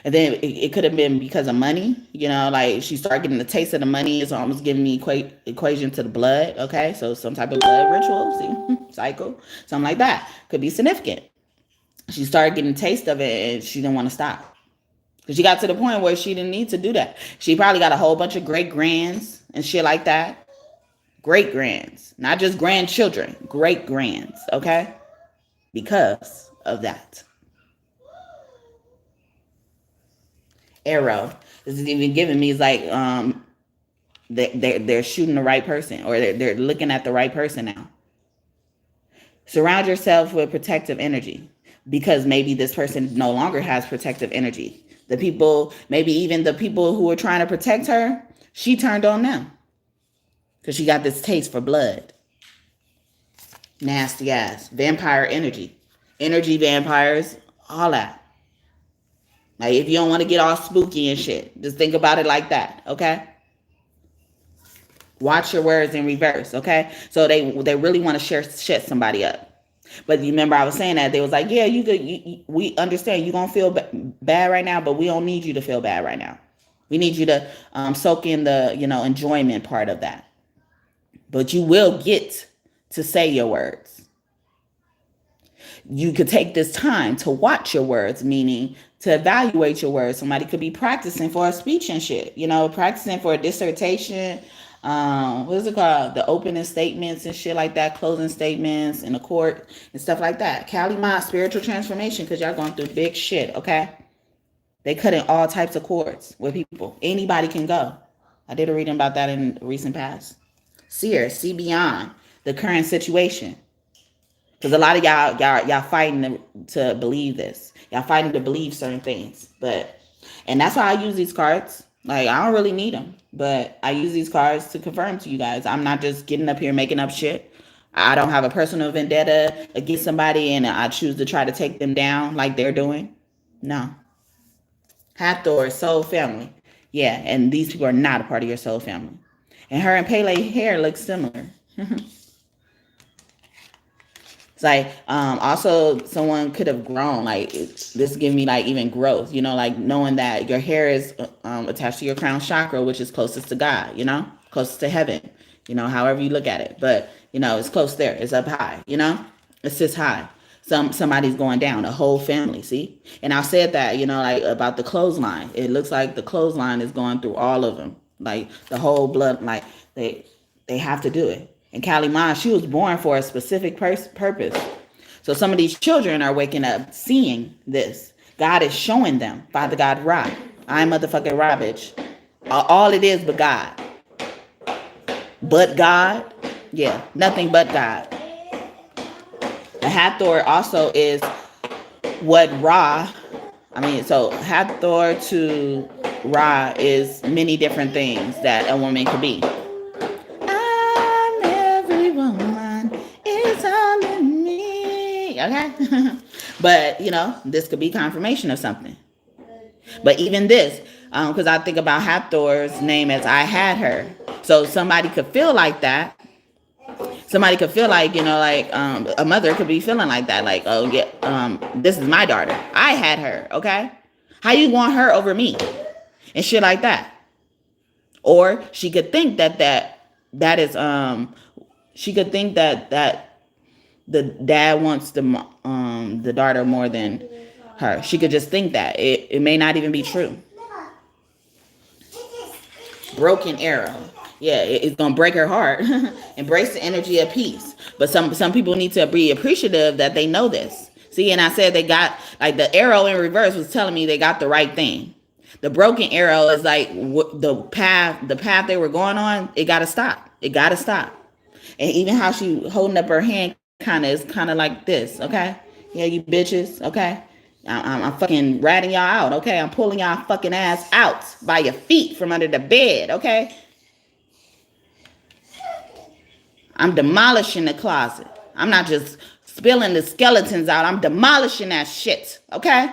And then it could have been because of money, like she started getting the taste of the money. It's almost giving me equation to the blood. Okay, so some type of blood ritual, cycle, something like that could be significant. She started getting a taste of it, and she didn't want to stop because she got to the point where she didn't need to do that. She probably got a whole bunch of great grands and shit like that. Great grands, not just grandchildren, great grands. Okay, because of that. Arrow. This is even giving me is like they're shooting the right person, or they're looking at the right person now. Surround yourself with protective energy, because maybe this person no longer has protective energy. Maybe even the people who were trying to protect her, she turned on them because she got this taste for blood. Nasty ass vampire energy vampires, all that. Like, if you don't want to get all spooky and shit, just think about it like that, okay? Watch your words in reverse, okay? So they really want to shut somebody up. But you remember I was saying that they was like, yeah, we understand you're going to feel bad right now, but we don't need you to feel bad right now. We need you to soak in the, enjoyment part of that. But you will get to say your words. you could take this time to watch your words, meaning to evaluate your words. Somebody could be practicing for a speech and shit, practicing for a dissertation. What is it called? The opening statements and shit like that, closing statements in the court and stuff like that. Cali Mind, spiritual transformation, because y'all going through big shit, okay? They cut in all types of cords with people. Anybody can go. I did a reading about that in the recent past. See beyond the current situation. Because a lot of y'all fighting to believe this. Y'all fighting to believe certain things. And that's why I use these cards. Like, I don't really need them. But I use these cards to confirm to you guys. I'm not just getting up here making up shit. I don't have a personal vendetta against somebody and I choose to try to take them down like they're doing. No. Habthor, soul family. Yeah, and these people are not a part of your soul family. And her and Pele hair looks similar. It's like, also someone could have grown. Like, this give me like even growth, like knowing that your hair is attached to your crown chakra, which is closest to God, closest to heaven, however you look at it. But, it's close there. It's up high, it sits high. Somebody's going down, a whole family, see? And I said that, like about the clothesline. It looks like the clothesline is going through all of them. Like the whole blood, like they have to do it. And Kali Ma, she was born for a specific purpose. So some of these children are waking up seeing this. God is showing them, Father God Ra. I'm motherfucking Ra, bitch. All it is but God. But God? Yeah, nothing but God. The Habthor also is what Ra, so Habthor to Ra is many different things that a woman could be. I'm every woman, it's all in me, okay? But, this could be confirmation of something. But even this, because I think about Habthor's name as I had her. So somebody could feel like that. Somebody could feel like, a mother could be feeling like that. Like, oh, yeah, this is my daughter. I had her, okay? How you want her over me? And shit like that. Or she could think that is, she could think that the dad wants the daughter more than her. She could just think that. It may not even be true. Broken arrow. Yeah, it's gonna break her heart. Embrace the energy of peace. But some people need to be appreciative that they know this. See, and I said they got, like, the arrow in reverse was telling me they got the right thing. The broken arrow is like the path they were going on. It gotta stop. It gotta stop. And even how she holding up her hand is kind of like this. Okay, yeah, you bitches. Okay. I'm fucking ratting y'all out, okay? I'm pulling y'all fucking ass out by your feet from under the bed, okay? I'm demolishing the closet. I'm not just spilling the skeletons out. I'm demolishing that shit, okay?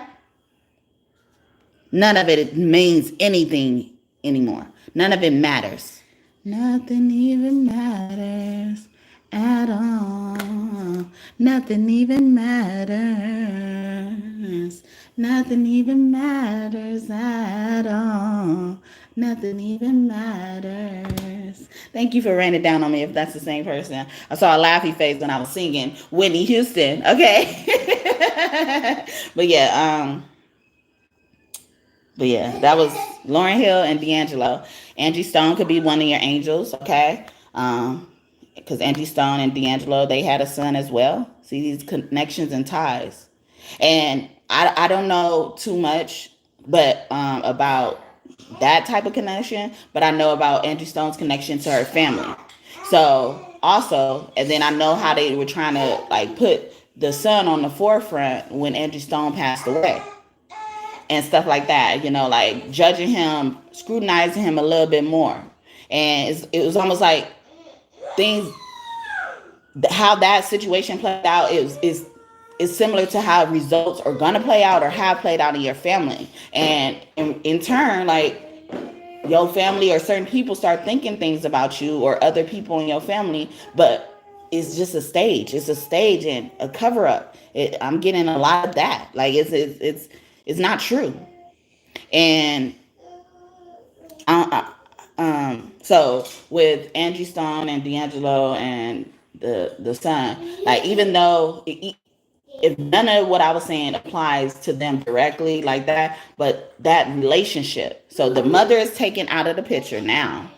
None of it means anything anymore. None of it matters. Nothing even matters at all. Nothing even matters. Nothing even matters at all. Nothing even matters. Thank you for raining down on me if that's the same person. I saw a laughy face when I was singing Whitney Houston. Okay. But yeah, that was Lauryn Hill and D'Angelo. Angie Stone could be one of your angels, okay? Because Angie Stone and D'Angelo, they had a son as well. See these connections and ties. And I don't know too much but about that type of connection, but I know about Angie Stone's connection to her family. So also, and then I know how they were trying to like put the son on the forefront when Angie Stone passed away. And stuff like that, like judging him, scrutinizing him a little bit more. And it was almost like things, how that situation played out is similar to how results are going to play out or have played out in your family. And in turn, like your family or certain people start thinking things about you or other people in your family, but it's just a stage. It's a stage and a cover up. I'm getting a lot of that. Like it's not true. And so with Angie Stone and D'Angelo and the son, like even though if none of what I was saying applies to them directly like that, but that relationship. So the mother is taken out of the picture now.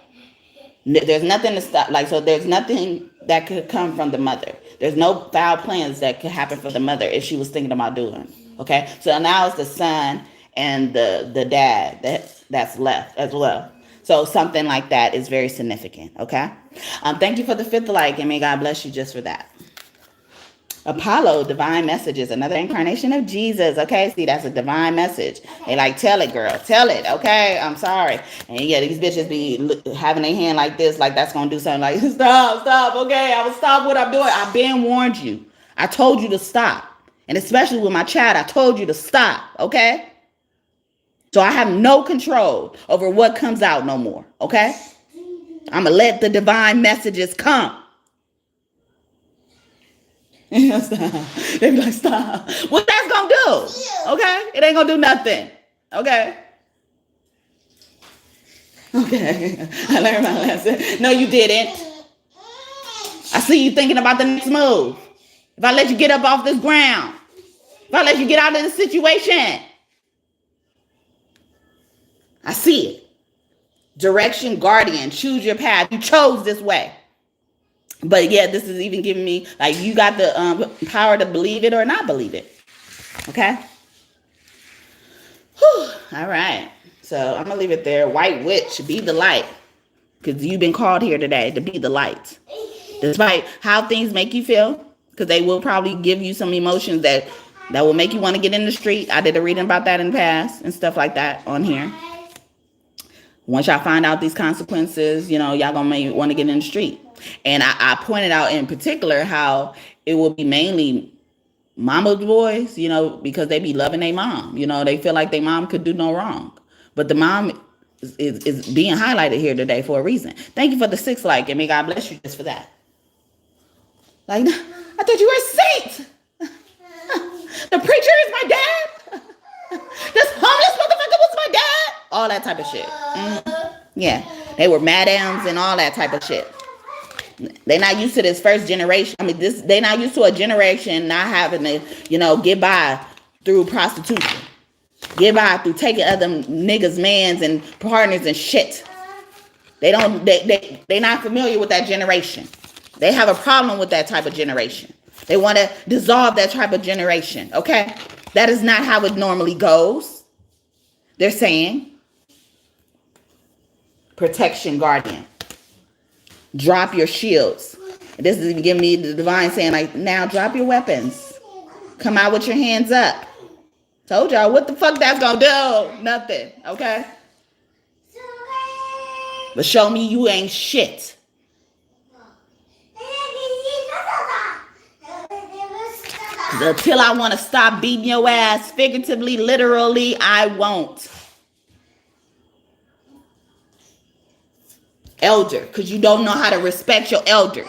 There's nothing to stop. Like, so there's nothing that could come from the mother. There's no foul plans that could happen for the mother if she was thinking about doing. Okay. So now it's the son and the dad that's left as well. So something like that is very significant. Okay. Thank you for the 5th like, and may God bless you just for that. Apollo, divine messages, another incarnation of Jesus. Okay, see, that's a divine message. They like, tell it, girl, tell it. Okay, I'm sorry. And yeah, these bitches be having their hand like this, like that's gonna do something. Like, stop. Okay, I will stop what I'm doing. I've been warned you. I told you to stop, and especially with my child, I told you to stop. Okay, so I have no control over what comes out no more. Okay, I'm gonna let the divine messages come. Stop. They be like, stop. What that's gonna do? Okay, it ain't gonna do nothing. Okay. I learned my lesson. No, you didn't. I see you thinking about the next move. If I let you get up off this ground, if I let you get out of this situation, I see it. Direction, guardian, choose your path. You chose this way. But yeah, this is even giving me, like, you got the power to believe it or not believe it. Okay? Whew. All right. So I'm going to leave it there. White witch, be the light. Because you've been called here today to be the light. Despite how things make you feel. Because they will probably give you some emotions that will make you want to get in the street. I did a reading about that in the past and stuff like that on here. Once y'all find out these consequences, you know, y'all gonna may want to get in the street. And I pointed out in particular how it will be mainly mama's boys, you know, because they be loving their mom. You know, they feel like their mom could do no wrong. But the mom is being highlighted here today for a reason. Thank you for the 6 like, and may God bless you just for that. Like, I thought you were a saint. The preacher is my dad. This homeless motherfucker was my dad. All that type of shit. Yeah. They were madams and all that type of shit. They're not used to this first generation. I mean, they're not used to a generation not having to, you know, get by through prostitution. Get by through taking other niggas' mans and partners and shit. They're not familiar with that generation. They have a problem with that type of generation. They want to dissolve that type of generation. Okay? That is not how it normally goes. They're saying protection, guardian. Drop your shields. This is giving me the divine saying, like, now drop your weapons. Come out with your hands up. Told y'all what the fuck that's gonna do. Nothing. Okay? But show me you ain't shit. Until I want to stop beating your ass, figuratively, literally, I won't. Elder, because you don't know how to respect your elders.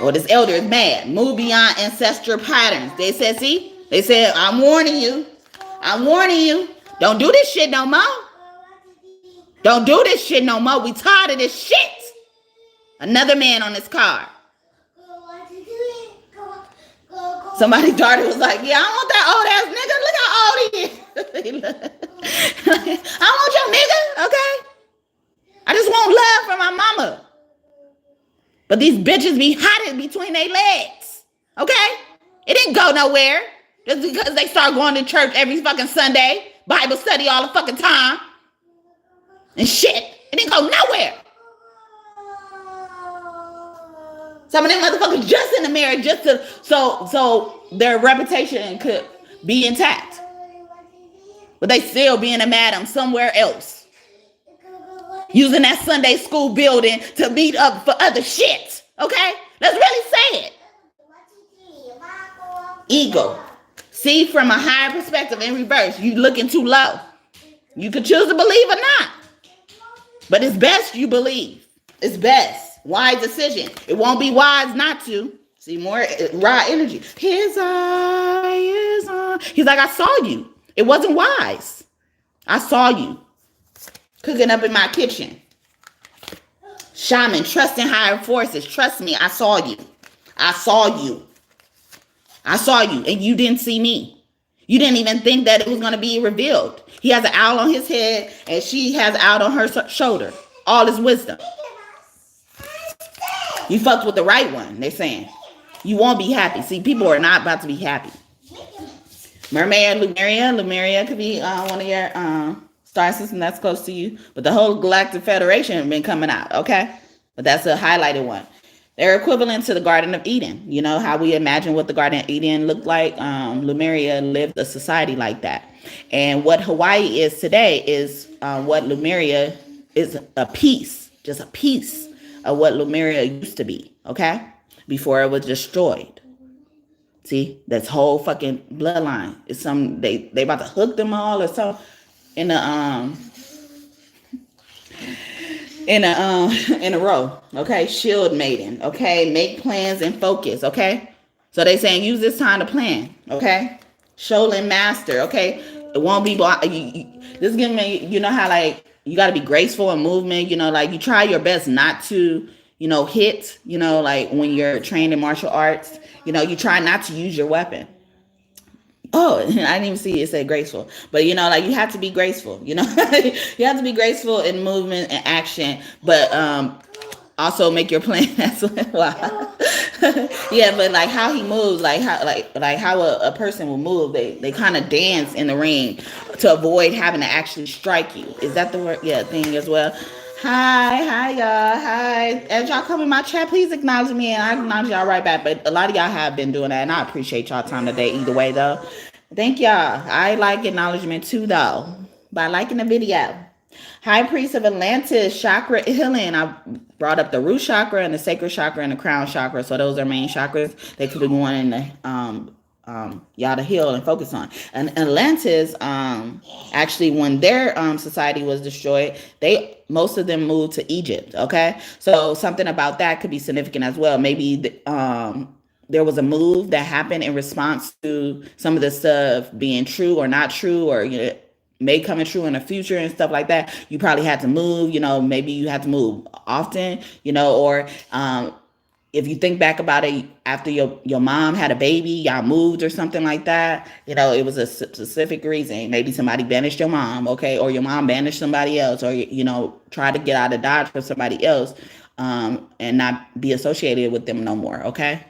Or this elder is mad. Move beyond ancestral patterns. They said, see? They said, I'm warning you. I'm warning you. Don't do this shit no more. Don't do this shit no more. We tired of this shit. Another man on this card. Somebody's daughter was like, yeah, I want that old ass nigga. Look how old he is. I want your nigga, okay? I just want love from my mama. But these bitches be hiding between their legs, okay? It didn't go nowhere just because they start going to church every fucking Sunday, Bible study all the fucking time, and shit. It didn't go nowhere. Some of them motherfuckers just in the marriage just to so their reputation could be intact. But they still being a madam somewhere else. Using that Sunday school building to meet up for other shit. Okay? Let's really say it. Ego. See from a higher perspective in reverse. You looking too low. You could choose to believe or not. But it's best you believe. It's best. Wise decision. It won't be wise not to. See, more raw energy. His eye. He's like, I saw you. It wasn't wise. I saw you. Cooking up in my kitchen. Shaman, trust in higher forces. Trust me, I saw you. I saw you. I saw you and you didn't see me. You didn't even think that it was going to be revealed. He has an owl on his head and she has an owl on her shoulder. All his wisdom. You fucked with the right one, they're saying. You won't be happy. See, people are not about to be happy. Mermaid, Lemuria could be one of your star system that's close to you. But the whole Galactic Federation has been coming out, okay? But that's a highlighted one. They're equivalent to the Garden of Eden. You know how we imagine what the Garden of Eden looked like? Lemuria lived a society like that. And what Hawaii is today is what Lemuria is, a piece, just a piece of what Lemuria used to be, okay? Before it was destroyed. See, this whole fucking bloodline is some, they about to hook them all or something in a row, okay? Shield maiden, okay? Make plans and focus, okay? So they saying use this time to plan, okay? Shoaling master, okay? It won't be this giving me, you know how like you got to be graceful in movement, you know, like you try your best not to, you know, hit, you know, like when you're trained in martial arts, you know, you try not to use your weapon. Oh, I didn't even see it say graceful, but you know, like you have to be graceful, you know, you have to be graceful in movement and action, but also make your plan as well. Yeah, but like how he moves, like how a person will move, they kind of dance in the ring to avoid having to actually strike you. Is that the word? Yeah, thing as well. Hi y'all. Hi. As y'all come in my chat, please acknowledge me and I acknowledge y'all right back. But a lot of y'all have been doing that and I appreciate y'all time today either way though. Thank y'all. I like acknowledgement too though. By liking the video. High Priest of Atlantis, chakra healing. I brought up the root chakra and the sacral chakra and the crown chakra. So those are main chakras. They could be one in the y'all to heal and focus on. And Atlantis, actually, when their society was destroyed, most of them moved to Egypt. Okay, so something about that could be significant as well. Maybe there was a move that happened in response to some of the stuff being true or not true, or you know, may come true in the future and stuff like that. You probably had to move. You know, maybe you had to move often. You know, or if you think back about it, after your mom had a baby, y'all moved or something like that, you know, it was a specific reason. Maybe somebody banished your mom, okay, or your mom banished somebody else, or, you know, try to get out of Dodge for somebody else and not be associated with them no more, okay?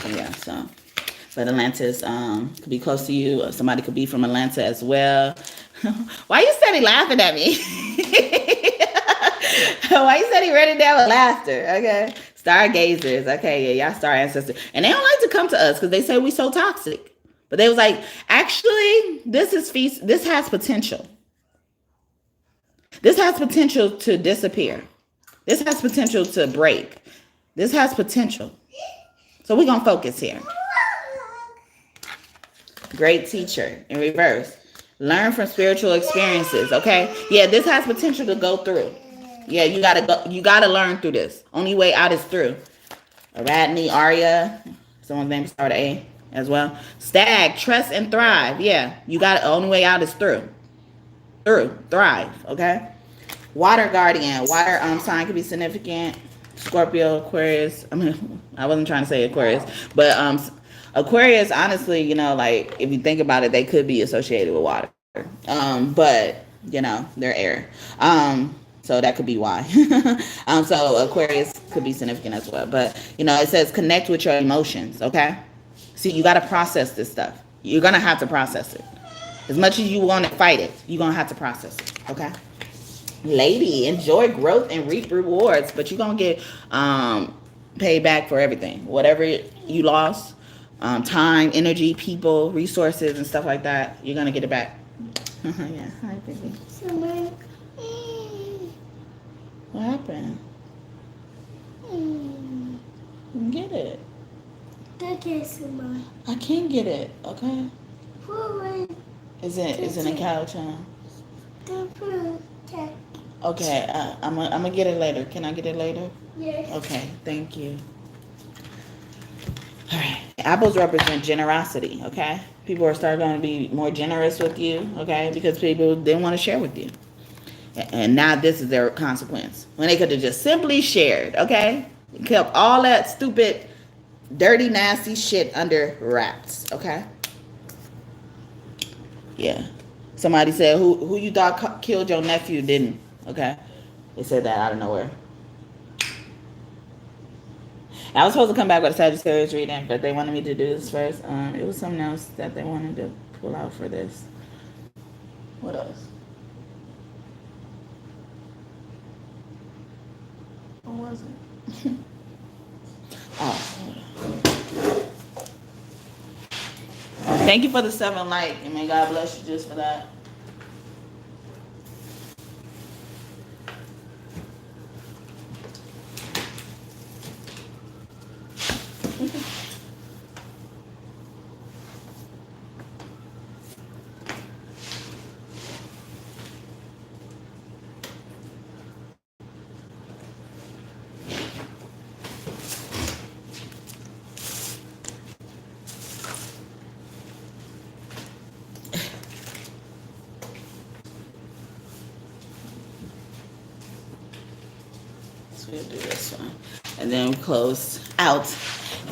Yeah, so, but Atlantis could be close to you. Somebody could be from Atlanta as well. Why you steady laughing at me? Why you said he read it down with laughter? Okay. Stargazers. Okay, yeah, y'all star ancestors. And they don't like to come to us because they say we so toxic. But they was like, actually, this has potential. This has potential to disappear. This has potential to break. This has potential. So we're gonna focus here. Great teacher in reverse. Learn from spiritual experiences, okay? Yeah, this has potential to go through. Yeah, you gotta learn through this. Only way out is through. Aradney, Arya, someone's name started A as well. Stag, trust and thrive. Yeah, only way out is through. Thrive, okay? Water guardian, water sign could be significant. Scorpio, Aquarius. I mean, I wasn't trying to say Aquarius, but Aquarius, honestly, you know, like if you think about it, they could be associated with water. But you know, they're air. So that could be why. So Aquarius could be significant as well. But, you know, it says connect with your emotions, okay? See, you got to process this stuff. You're going to have to process it. As much as you want to fight it, you're going to have to process it, okay? Lady, enjoy growth and reap rewards, but you're going to get paid back for everything. Whatever you lost, time, energy, people, resources, and stuff like that, you're going to get it back. Yeah, hi, baby. What happened? Get it. I can't get it, okay? Is it in a couch, huh? Okay, I'm gonna get it later. Can I get it later? Yes. Okay, thank you. All right. Apples represent generosity, okay? People are starting to be more generous with you, okay? Because people didn't want to share with you. And now this is their consequence. When they could have just simply shared, okay? Kept all that stupid dirty, nasty shit under wraps. Okay. Yeah. Somebody said, who you thought killed your nephew didn't. Okay. They said that out of nowhere. I was supposed to come back with a Sagittarius reading, but they wanted me to do this first. It was something else that they wanted to pull out for this. What else? What was it? Oh. Thank you for the 7 like, and may God bless you just for that. We'll do this one. And then we close out.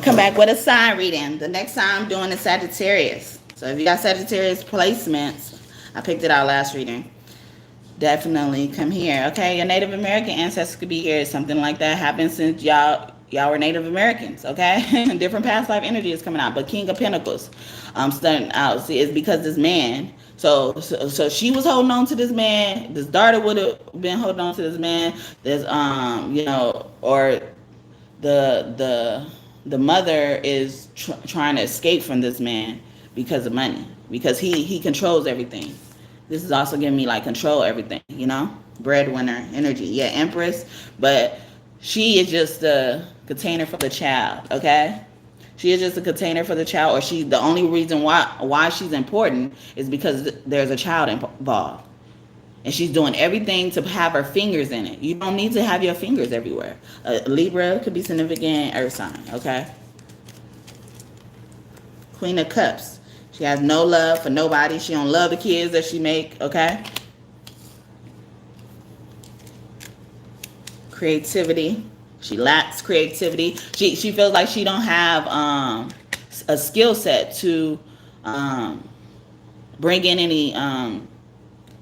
Come back with a sign reading. The next time I'm doing is Sagittarius. So if you got Sagittarius placements, I picked it out last reading. Definitely come here. Okay, your Native American ancestors could be here. Something like that happened since y'all were Native Americans. Okay, different past life energy is coming out. But King of Pentacles, starting out. See, it's because this man. So she was holding on to this man. This daughter would have been holding on to this man. There's or the mother is trying to escape from this man because of money, because he controls everything. This is also giving me like control everything, breadwinner energy. Yeah, Empress, but she is just a container for the child. Okay. She is just a container for the child, or the only reason why she's important is because there's a child involved. And she's doing everything to have her fingers in it. You don't need to have your fingers everywhere. Libra could be significant earth sign, okay? Queen of Cups. She has no love for nobody. She don't love the kids that she make, okay? Creativity. She lacks creativity. She feels like she don't have a skill set to bring in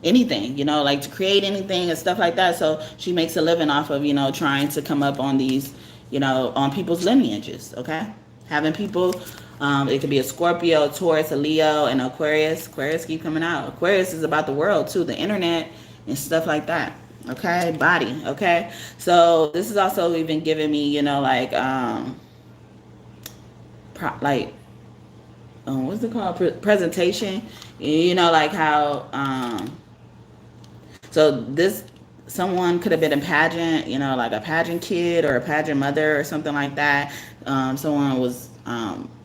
anything, like to create anything and stuff like that. So she makes a living off of, trying to come up on these, on people's lineages, okay? Having people, it could be a Scorpio, a Taurus, a Leo, and Aquarius. Aquarius keep coming out. Aquarius is about the world too, the internet and stuff like that. Okay, body. Okay, so this is also even giving me, what's it called? Presentation. Like how so this someone could have been a pageant, like a pageant kid or a pageant mother or something like that. Someone was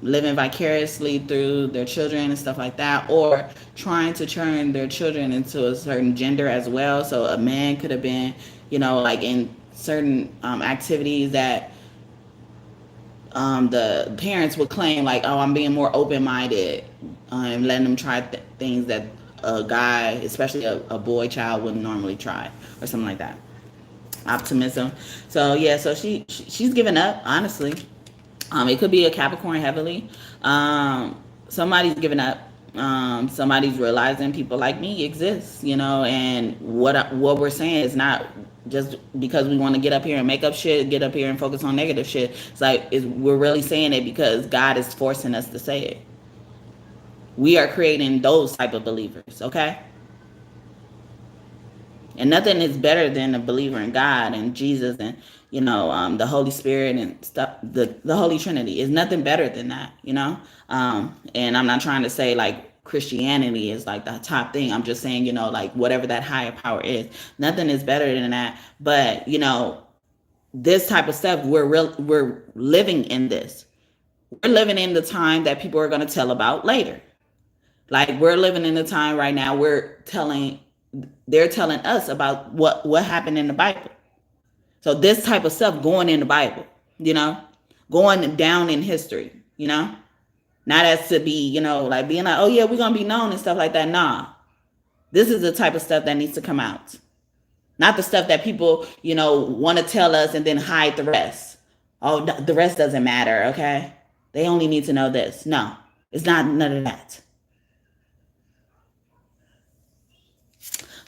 living vicariously through their children and stuff like that, or trying to turn their children into a certain gender as well. So a man could have been, like in certain activities that the parents would claim, like, oh, I'm being more open-minded, and letting them try things that a guy, especially a boy child, wouldn't normally try, or something like that. Optimism. So yeah, so she's giving up, honestly. It could be a Capricorn heavily. Somebody's giving up. Somebody's realizing people like me exist, and what we're saying is not just because we want to get up here and make up shit, get up here and focus on negative shit. It's like we're really saying it because God is forcing us to say it. We are creating those type of believers, okay? And nothing is better than a believer in God and Jesus and, the Holy Spirit and stuff. The Holy Trinity is nothing better than that, And I'm not trying to say like Christianity is like the top thing. I'm just saying, like whatever that higher power is, nothing is better than that. But, this type of stuff, we're living in this. We're living in the time that people are going to tell about later. Like we're living in the time right now. They're telling us about what happened in the Bible. So this type of stuff going in the Bible, going down in history, not as to be, like being like, oh yeah, we're going to be known and stuff like that. Nah, this is the type of stuff that needs to come out. Not the stuff that people, want to tell us and then hide the rest. Oh, the rest doesn't matter. Okay. They only need to know this. No, it's not none of that.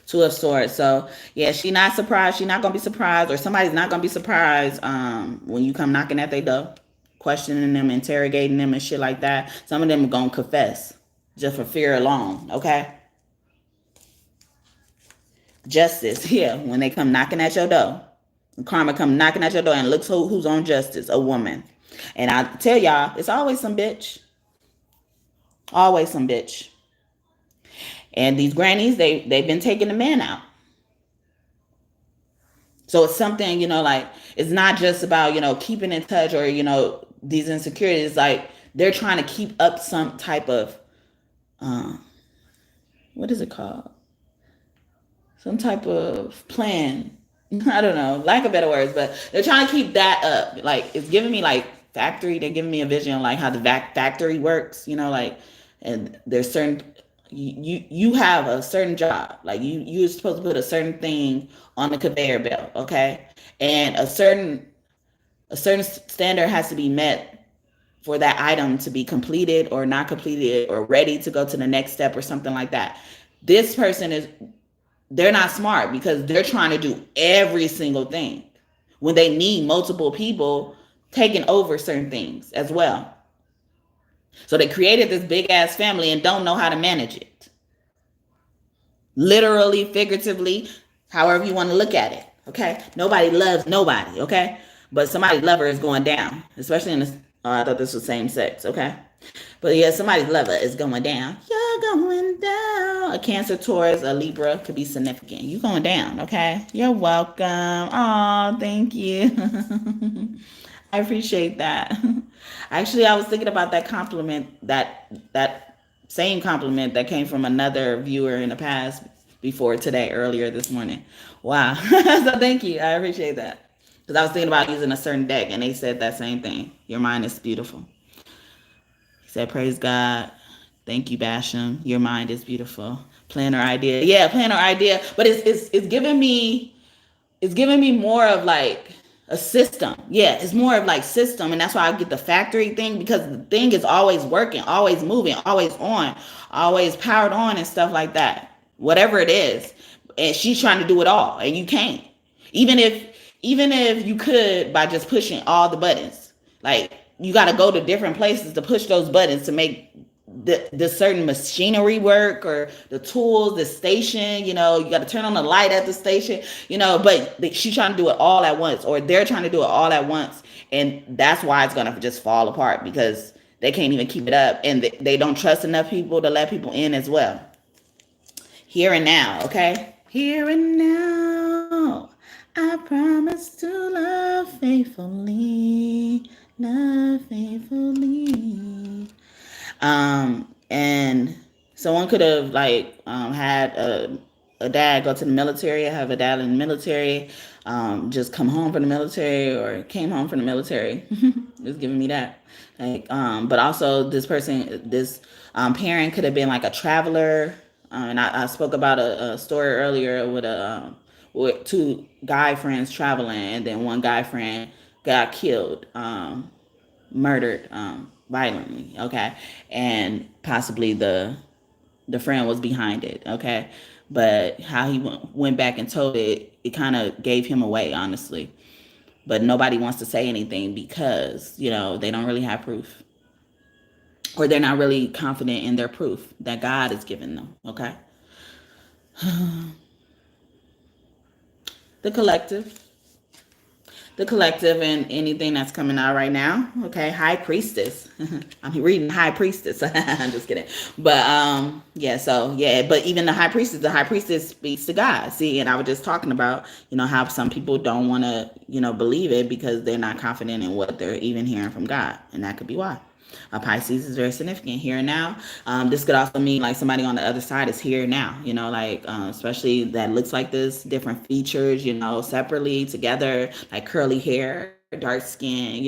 Two of Swords. So yeah, she not surprised. She not gonna be surprised, or somebody's not gonna be surprised when you come knocking at their door, questioning them, interrogating them, and shit like that. Some of them are gonna confess just for fear alone. Okay. Justice. Yeah, when they come knocking at your door, karma come knocking at your door, and looks who's on justice. A woman. And I tell y'all, it's always some bitch. Always some bitch. And these grannies, they've been taking the man out. So it's something, like, it's not just about, keeping in touch or, these insecurities. Like, they're trying to keep up some type of, what is it called? Some type of plan. I don't know, lack of better words, but they're trying to keep that up. Like, it's giving me like factory. They're giving me a vision of like how the factory works, like, and there's certain, you have a certain job. Like you're supposed to put a certain thing on the conveyor belt, okay? And a certain standard has to be met for that item to be completed or not completed or ready to go to the next step or something like that. This person they're not smart because they're trying to do every single thing when they need multiple people taking over certain things as well. So they created this big ass family and don't know how to manage it. Literally, figuratively, however you want to look at it. Okay. Nobody loves nobody. Okay. But somebody's lover is going down, especially in this. I thought this was same sex. Okay. But yeah, somebody's lover is going down. You're going down. A Cancer, Taurus, a Libra could be significant. You going down, okay? You're welcome. Oh, thank you. I appreciate that. Actually, I was thinking about that compliment, that same compliment that came from another viewer in the past before today, earlier this morning. Wow. So thank you. I appreciate that. Because I was thinking about using a certain deck and they said that same thing. Your mind is beautiful. He said, praise God. Thank you, Basham. Your mind is beautiful. Plan or idea. Yeah, plan or idea. But it's giving me more of like a system. Yeah, it's more of like system. And that's why I get the factory thing, because the thing is always working, always moving, always on, always powered on and stuff like that. Whatever it is. And she's trying to do it all. And you can't. Even if you could by just pushing all the buttons. Like, you got to go to different places to push those buttons to make the certain machinery work, or the tools, the station, you got to turn on the light at the station, but she's trying to do it all at once, or they're trying to do it all at once. And that's why it's going to just fall apart, because they can't even keep it up, and they don't trust enough people to let people in as well. Here and now, okay? Here and now, I promise to love faithfully. Love faithfully. And someone could have had a dad go to the military, have a dad in the military, just come home from the military, or came home from the military. It's giving me that. But also this parent could have been like a traveler. And I spoke about a story earlier with two guy friends traveling, and then one guy friend got killed, murdered violently, okay? And possibly the friend was behind it, okay? But how he went back and told it kind of gave him away, honestly. But nobody wants to say anything because, they don't really have proof. Or they're not really confident in their proof that God is giving them, okay? The collective and anything that's coming out right now, okay? High Priestess. I'm reading High Priestess. I'm just kidding. But but even the High Priestess speaks to God. See, and I was just talking about, how some people don't want to, believe it because they're not confident in what they're even hearing from God. And that could be why. Pisces is very significant here and now. This could also mean like somebody on the other side is here now, especially that looks like this, different features, separately, together, like curly hair, dark skin,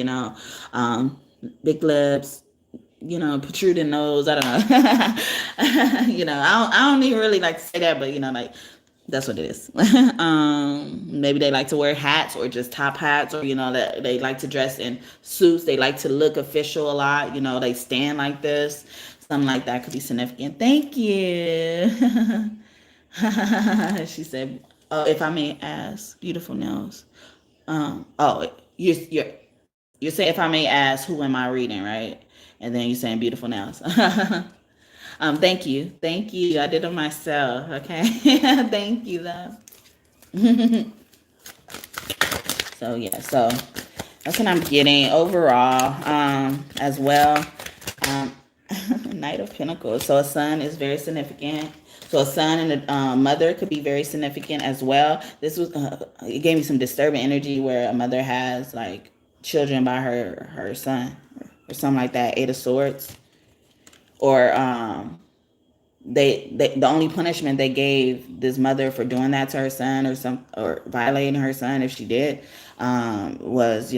big lips, protruding nose. I don't know. I don't even really like to say that, but That's what it is. Maybe they like to wear hats or just top hats, or that they like to dress in suits. They like to look official a lot. They stand like this. Something like that could be significant. Thank you. She said, "Oh, if I may ask, beautiful nails." Oh, you're saying, if I may ask, who am I reading, right? And then you're saying beautiful nails. Thank you. I did it myself. Okay, thank you, love. So yeah, so that's what I'm getting overall, as well. Um, Knight of Pentacles. So a son is very significant. So a son and a mother could be very significant as well. This was it gave me some disturbing energy where a mother has like children by her son or something like that. Eight of Swords, or the only punishment they gave this mother for doing that to her son, or violating her son if she did, was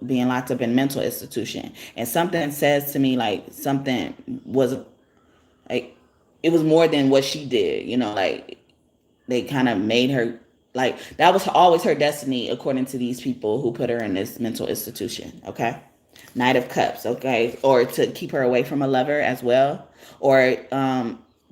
being locked up in mental institution. And something says to me like something was like it was more than what she did. Like they kind of made her, like that was always her destiny according to these people who put her in this mental institution. Okay. Knight of Cups. Okay. Or to keep her away from a lover as well, or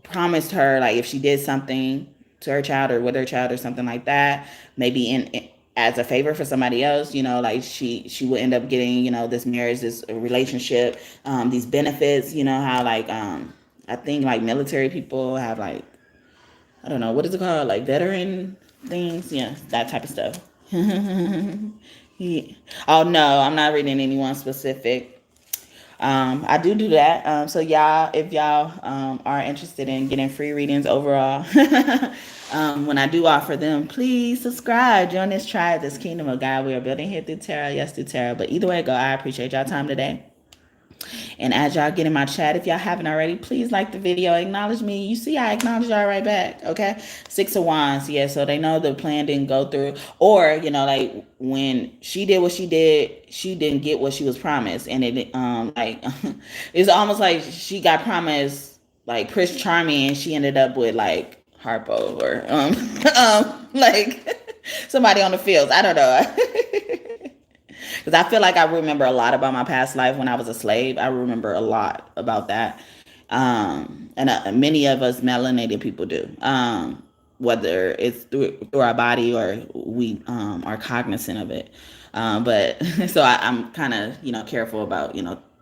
promised her like if she did something to her child or with her child or something like that, maybe as a favor for somebody else, like she would end up getting this marriage, this relationship, these benefits. How like I think like military people have like, I don't know, what is it called, like veteran things, yeah, that type of stuff. Yeah. Oh no, I'm not reading anyone specific. I do that. So y'all, if y'all are interested in getting free readings overall, when I do offer them, please subscribe. Join this tribe, this kingdom of God we are building here through tarot. Yes, through tarot. But either way, go. I appreciate y'all time today. And as y'all get in my chat, if y'all haven't already, please like the video, acknowledge me. You see, I acknowledge y'all right back. Okay. Six of Wands. Yeah. So they know the plan didn't go through, or, like when she did what she did, she didn't get what she was promised. And it, like, it's almost like she got promised like Prince Charming and she ended up with like Harpo or, like somebody on the fields. I don't know. Because I feel like I remember a lot about my past life when I was a slave. I remember a lot about that. And many of us melanated people do. Whether it's through our body or we are cognizant of it. But so I'm kind of, careful about,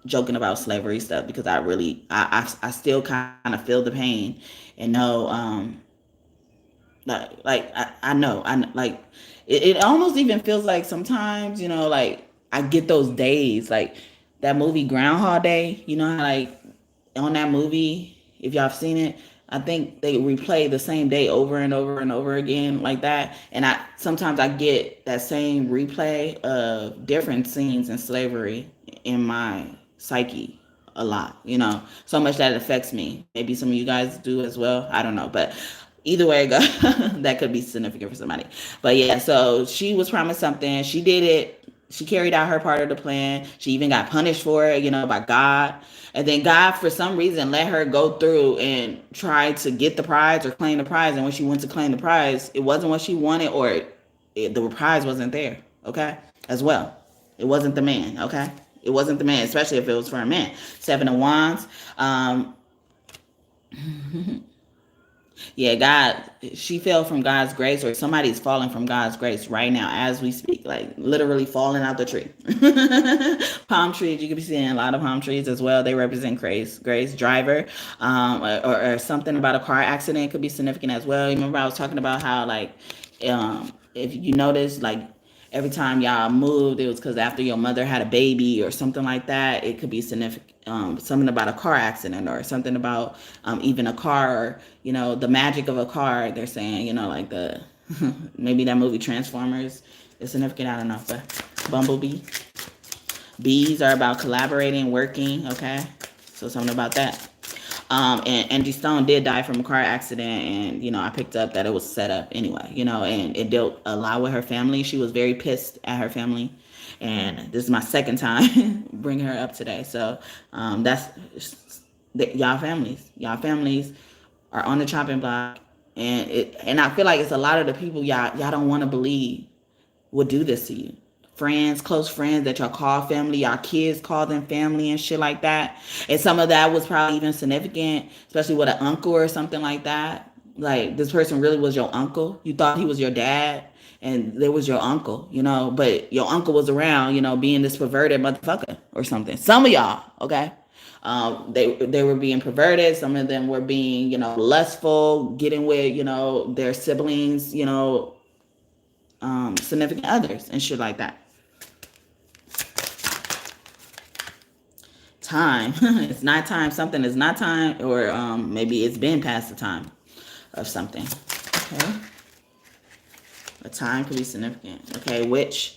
joking about slavery stuff, because I still kind of feel the pain and know, I know, like it almost even feels like sometimes, like I get those days, like that movie Groundhog Day, how like on that movie, if y'all have seen it, I think they replay the same day over and over and over again like that. And sometimes I get that same replay of different scenes in slavery in my psyche a lot, so much that it affects me. Maybe some of you guys do as well. I don't know, but either way it goes, that could be significant for somebody. But yeah, so she was promised something. She did it. She carried out her part of the plan. She even got punished for it, by God. And then God, for some reason, let her go through and try to get the prize or claim the prize. And when she went to claim the prize, it wasn't what she wanted, or the prize wasn't there, okay, as well. It wasn't the man, okay? It wasn't the man, especially if it was for a man. Seven of Wands. Yeah, God, she fell from God's grace, or somebody's falling from God's grace right now as we speak, like literally falling out the tree. Palm trees, you could be seeing a lot of palm trees as well. They represent grace. Driver, or something about a car accident could be significant as well. Remember I was talking about how like, if you notice, like every time y'all moved, it was because after your mother had a baby or something like that. It could be significant. Something about a car accident, or something about even a car, or, the magic of a car. They're saying, like the maybe that movie Transformers is significant. I don't know, but Bumblebee. Bees are about collaborating, working. Okay, so something about that. And Angie Stone did die from a car accident, and I picked up that it was set up anyway, and it dealt a lot with her family. She was very pissed at her family, and this is my second time bringing her up today. So that's y'all families are on the chopping block, And I feel like it's a lot of the people y'all don't want to believe would do this to you. Friends, close friends that y'all call family, y'all kids call them family and shit like that. And some of that was probably even significant, especially with an uncle or something like that. Like this person really was your uncle. You thought he was your dad and there was your uncle, but your uncle was around, being this perverted motherfucker or something. Some of y'all, okay? They were being perverted. Some of them were being, lustful, getting with, their siblings, significant others and shit like that. Time. It's not time. Something is not time, or maybe it's been past the time of something. Okay. A time could be significant. Okay. Which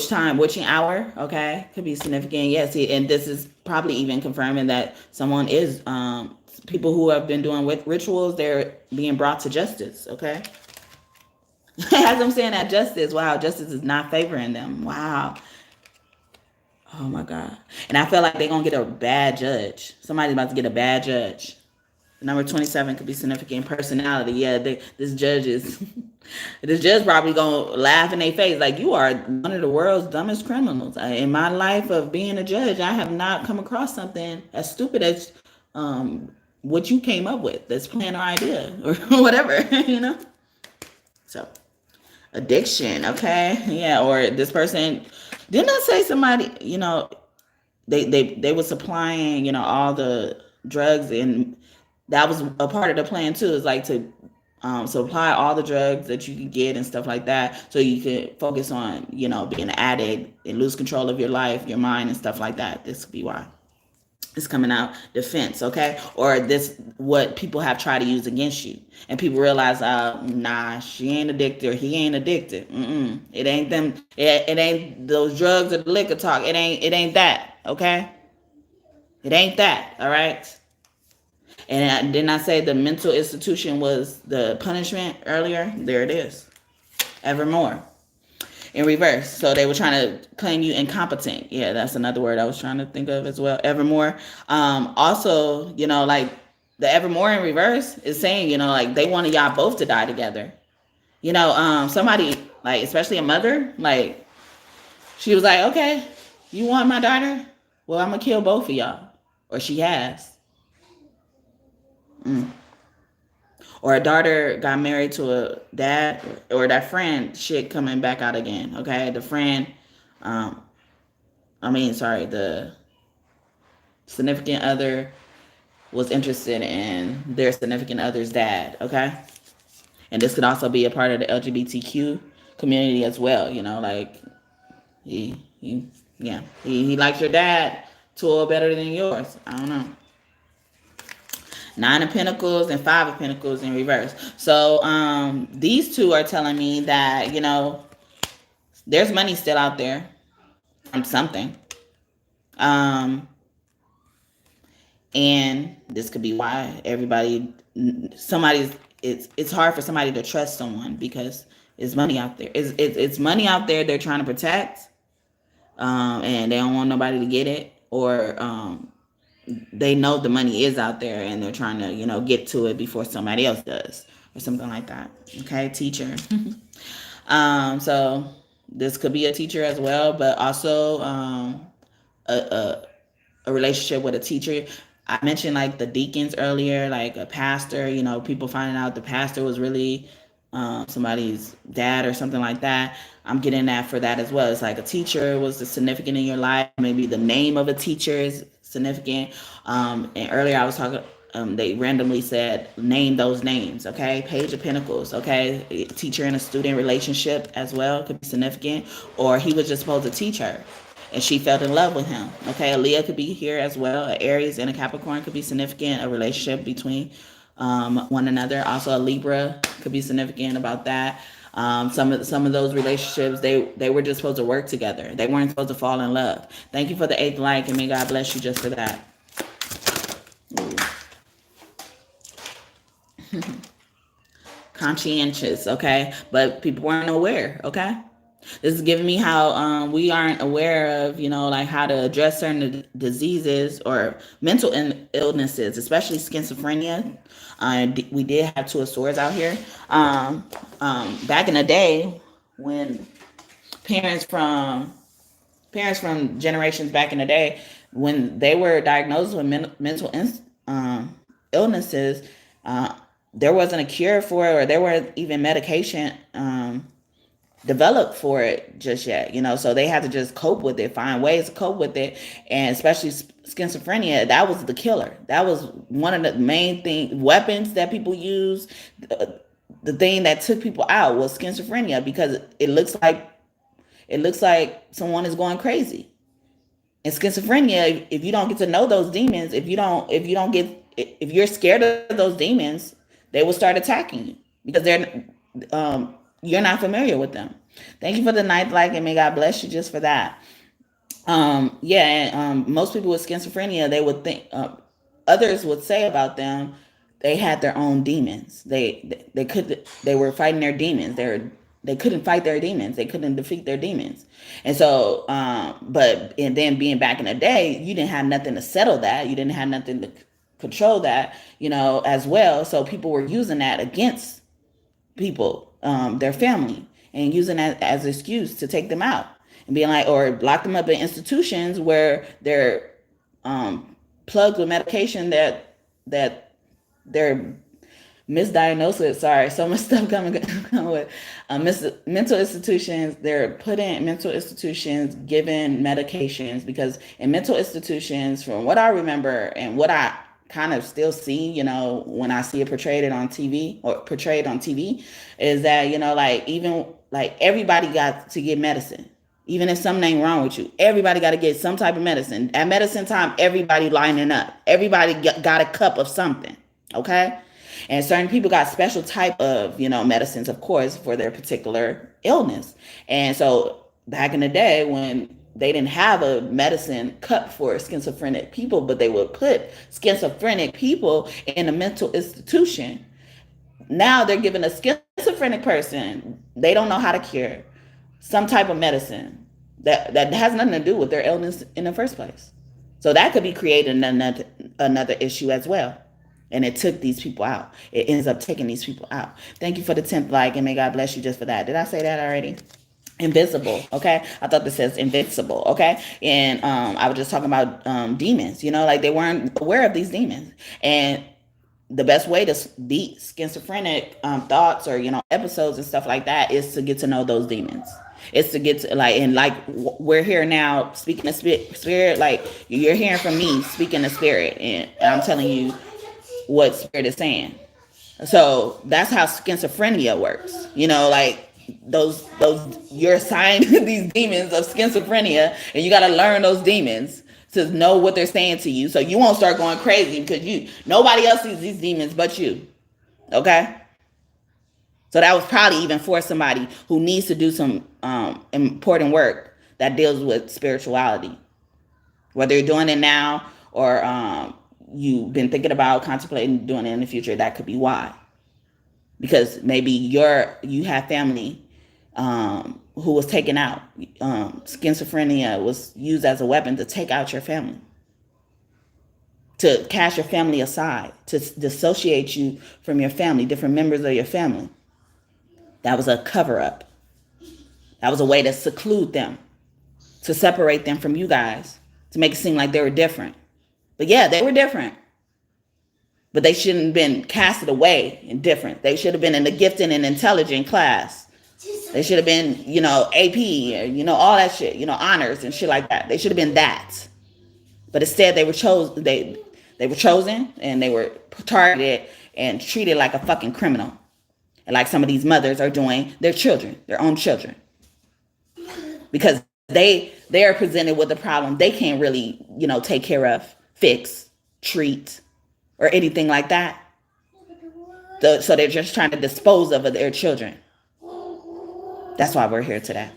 time, which hour, okay, could be significant. Yes, and this is probably even confirming that someone is, people who have been doing rituals, they're being brought to justice, okay? As I'm saying that justice, wow, justice is not favoring them. Wow. Oh my God. And I feel like they're going to get a bad judge. Somebody's about to get a bad judge. Number 27 could be significant personality. Yeah, this judge is, this judge probably going to laugh in their face like, you are one of the world's dumbest criminals. In my life of being a judge, I have not come across something as stupid as what you came up with, this plan or idea or whatever, So, addiction, okay? Yeah, or this person, didn't I say somebody, they were supplying, all the drugs, and that was a part of the plan too, is like to supply all the drugs that you can get and stuff like that, so you could focus on, being an addict and lose control of your life, your mind, and stuff like that. This could be why it's coming out. Defense, okay? Or this, what people have tried to use against you, and people realize, nah, she ain't addicted, or he ain't addicted. It ain't them. It ain't those drugs or the liquor talk. It ain't that, okay? It ain't that, all right? And didn't I say the mental institution was the punishment earlier? There it is. Evermore. In reverse. So they were trying to claim you incompetent. Yeah, that's another word I was trying to think of as well. Evermore. Also, like the evermore in reverse is saying, like they wanted y'all both to die together. Somebody, like, especially a mother, like, she was like, okay, you want my daughter? Well, I'm going to kill both of y'all. Or she has. Or a daughter got married to a dad, or that friend shit coming back out again. Okay, the friend, the significant other was interested in their significant other's dad. Okay, and this could also be a part of the LGBTQ community as well. Like he likes your dad tool better than yours. I don't know. 9 of Pentacles and 5 of Pentacles in reverse. So these two are telling me that, there's money still out there from something. And this could be why it's hard for somebody to trust someone, because it's money out there. It's money out there they're trying to protect, and they don't want nobody to get it, or they know the money is out there and they're trying to, get to it before somebody else does, or something like that. Okay, teacher. So this could be a teacher as well, but also a relationship with a teacher. I mentioned like the deacons earlier, like a pastor, people finding out the pastor was really somebody's dad or something like that. I'm getting that for that as well. It's like a teacher was significant in your life. Maybe the name of a teacher is significant. And earlier I was talking, they randomly said, name those names, okay? Page of Pentacles, okay? Teacher and a student relationship as well could be significant. Or he was just supposed to teach her, and she fell in love with him, okay? A Leo could be here as well. An Aries and a Capricorn could be significant. A relationship between one another. Also a Libra could be significant about that. Some of those relationships, they were just supposed to work together. They weren't supposed to fall in love. Thank you for the 8th like, and may God bless you just for that. Conscientious, okay? But people weren't aware, okay? This is giving me how we aren't aware of, like how to address certain diseases or mental illnesses, especially schizophrenia. We did have two of swords out here. Back in the day, when parents from generations back in the day, when they were diagnosed with mental illnesses, there wasn't a cure for it, or there weren't even medication developed for it just yet, so they had to just cope with it, find ways to cope with it. And especially schizophrenia, that was the killer. That was one of the main weapons that people use. The thing that took people out was schizophrenia, because it looks like someone is going crazy. And schizophrenia, if you don't get to know those demons, if you're scared of those demons, they will start attacking you, because you're not familiar with them. Thank you for the ninth like, and may God bless you just for that. Most people with schizophrenia, they would think, others would say about them, they had their own demons. They were fighting their demons. They couldn't fight their demons. They couldn't defeat their demons. And so, and then being back in the day, you didn't have nothing to settle that. You didn't have nothing to control that, as well. So people were using that against people, their family, and using that as an excuse to take them out and being like, or lock them up in institutions where they're plugged with medication that they're misdiagnosed with. Sorry, so much stuff coming with mental institutions. They're put in mental institutions, given medications, because in mental institutions, from what I remember and what I kind of still see, when I see it portrayed on TV, is that, even everybody got to get medicine. Even if something ain't wrong with you, everybody got to get some type of medicine. At medicine time, everybody lining up. Everybody got a cup of something, okay? And certain people got special type of, medicines, of course, for their particular illness. And so back in the day, when they didn't have a medicine cup for schizophrenic people, but they would put schizophrenic people in a mental institution. Now they're giving a schizophrenic person, they don't know how to cure, some type of medicine that has nothing to do with their illness in the first place. So that could be creating another issue as well. And it took these people out. It ends up taking these people out. Thank you for the 10th like, and may God bless you just for that. Did I say that already? Invincible, okay? I thought this says invincible, okay? And I was just talking about demons, they weren't aware of these demons. And the best way to beat schizophrenic thoughts or, episodes and stuff like that is to get to know those demons. It's to get to we're here now speaking of spirit, you're hearing from me speaking of spirit, and I'm telling you what spirit is saying. So that's how schizophrenia works. Those you're assigned these demons of schizophrenia, and you got to learn those demons to know what they're saying to you, so you won't start going crazy, because nobody else sees these demons but you. Okay? So that was probably even for somebody who needs to do some important work that deals with spirituality. Whether you're doing it now or you've been thinking about contemplating doing it in the future, that could be why. Because maybe you have family who was taken out. Schizophrenia was used as a weapon to take out your family, to cast your family aside, to dissociate you from your family, different members of your family. That was a cover-up. That was a way to seclude them, to separate them from you guys, to make it seem like they were different. But yeah, they were different. But they shouldn't have been casted away and different. They should have been in the gifted and intelligent class. They should have been, AP, or, all that shit, honors and shit like that. They should have been that. But instead, they were chosen. They were chosen, and they were targeted and treated like a fucking criminal. And like some of these mothers are doing their children, their own children. Because they are presented with a problem they can't really, take care of, fix, treat, or anything like that. So they're just trying to dispose of their children. That's why we're here today.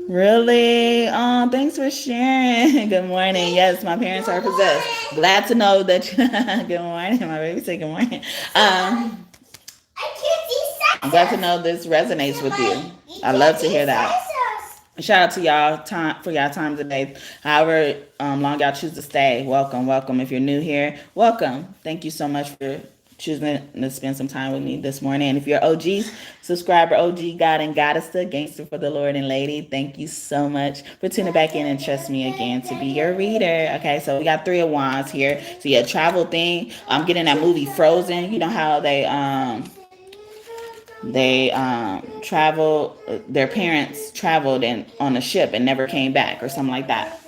Really? Oh, thanks for sharing. Good morning. Yes, my parents are possessed. Glad to know that. Good morning. My baby said good morning. I'm glad to know this resonates with you. I love to hear that. Shout out to y'all for y'all time today. However long y'all choose to stay. Welcome. If you're new here, welcome. Thank you so much for choosing to spend some time with me this morning. And if you're OG subscriber, OG God and Goddess, the gangster for the Lord and Lady, thank you so much for tuning back in and trust me again to be your reader. Okay, so we got 3 of Wands here. So yeah, travel thing. I'm getting that movie Frozen. You know how they travel, their parents traveled on a ship and never came back or something like that.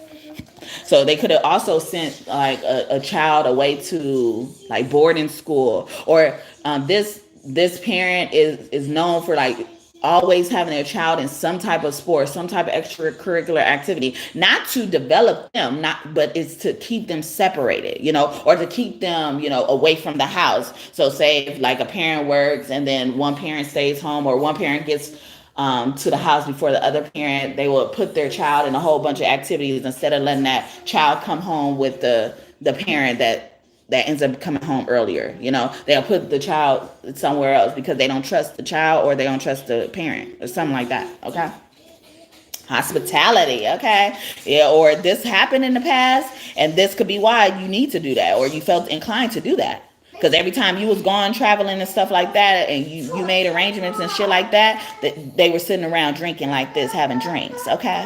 So they could have also sent like a child away to like boarding school, or this parent is known for like always having their child in some type of sport, some type of extracurricular activity, not to develop them, but it's to keep them separated, or to keep them, away from the house. So say if like a parent works and then one parent stays home, or one parent gets to the house before the other parent, they will put their child in a whole bunch of activities instead of letting that child come home with the parent that ends up coming home earlier. They'll put the child somewhere else because they don't trust the child, or they don't trust the parent, or something like that. Okay. Hospitality. Okay. Yeah. Or this happened in the past, and this could be why you need to do that, or you felt inclined to do that. Because every time you was gone traveling and stuff like that, and you made arrangements and shit like that, they were sitting around drinking like this, having drinks, okay?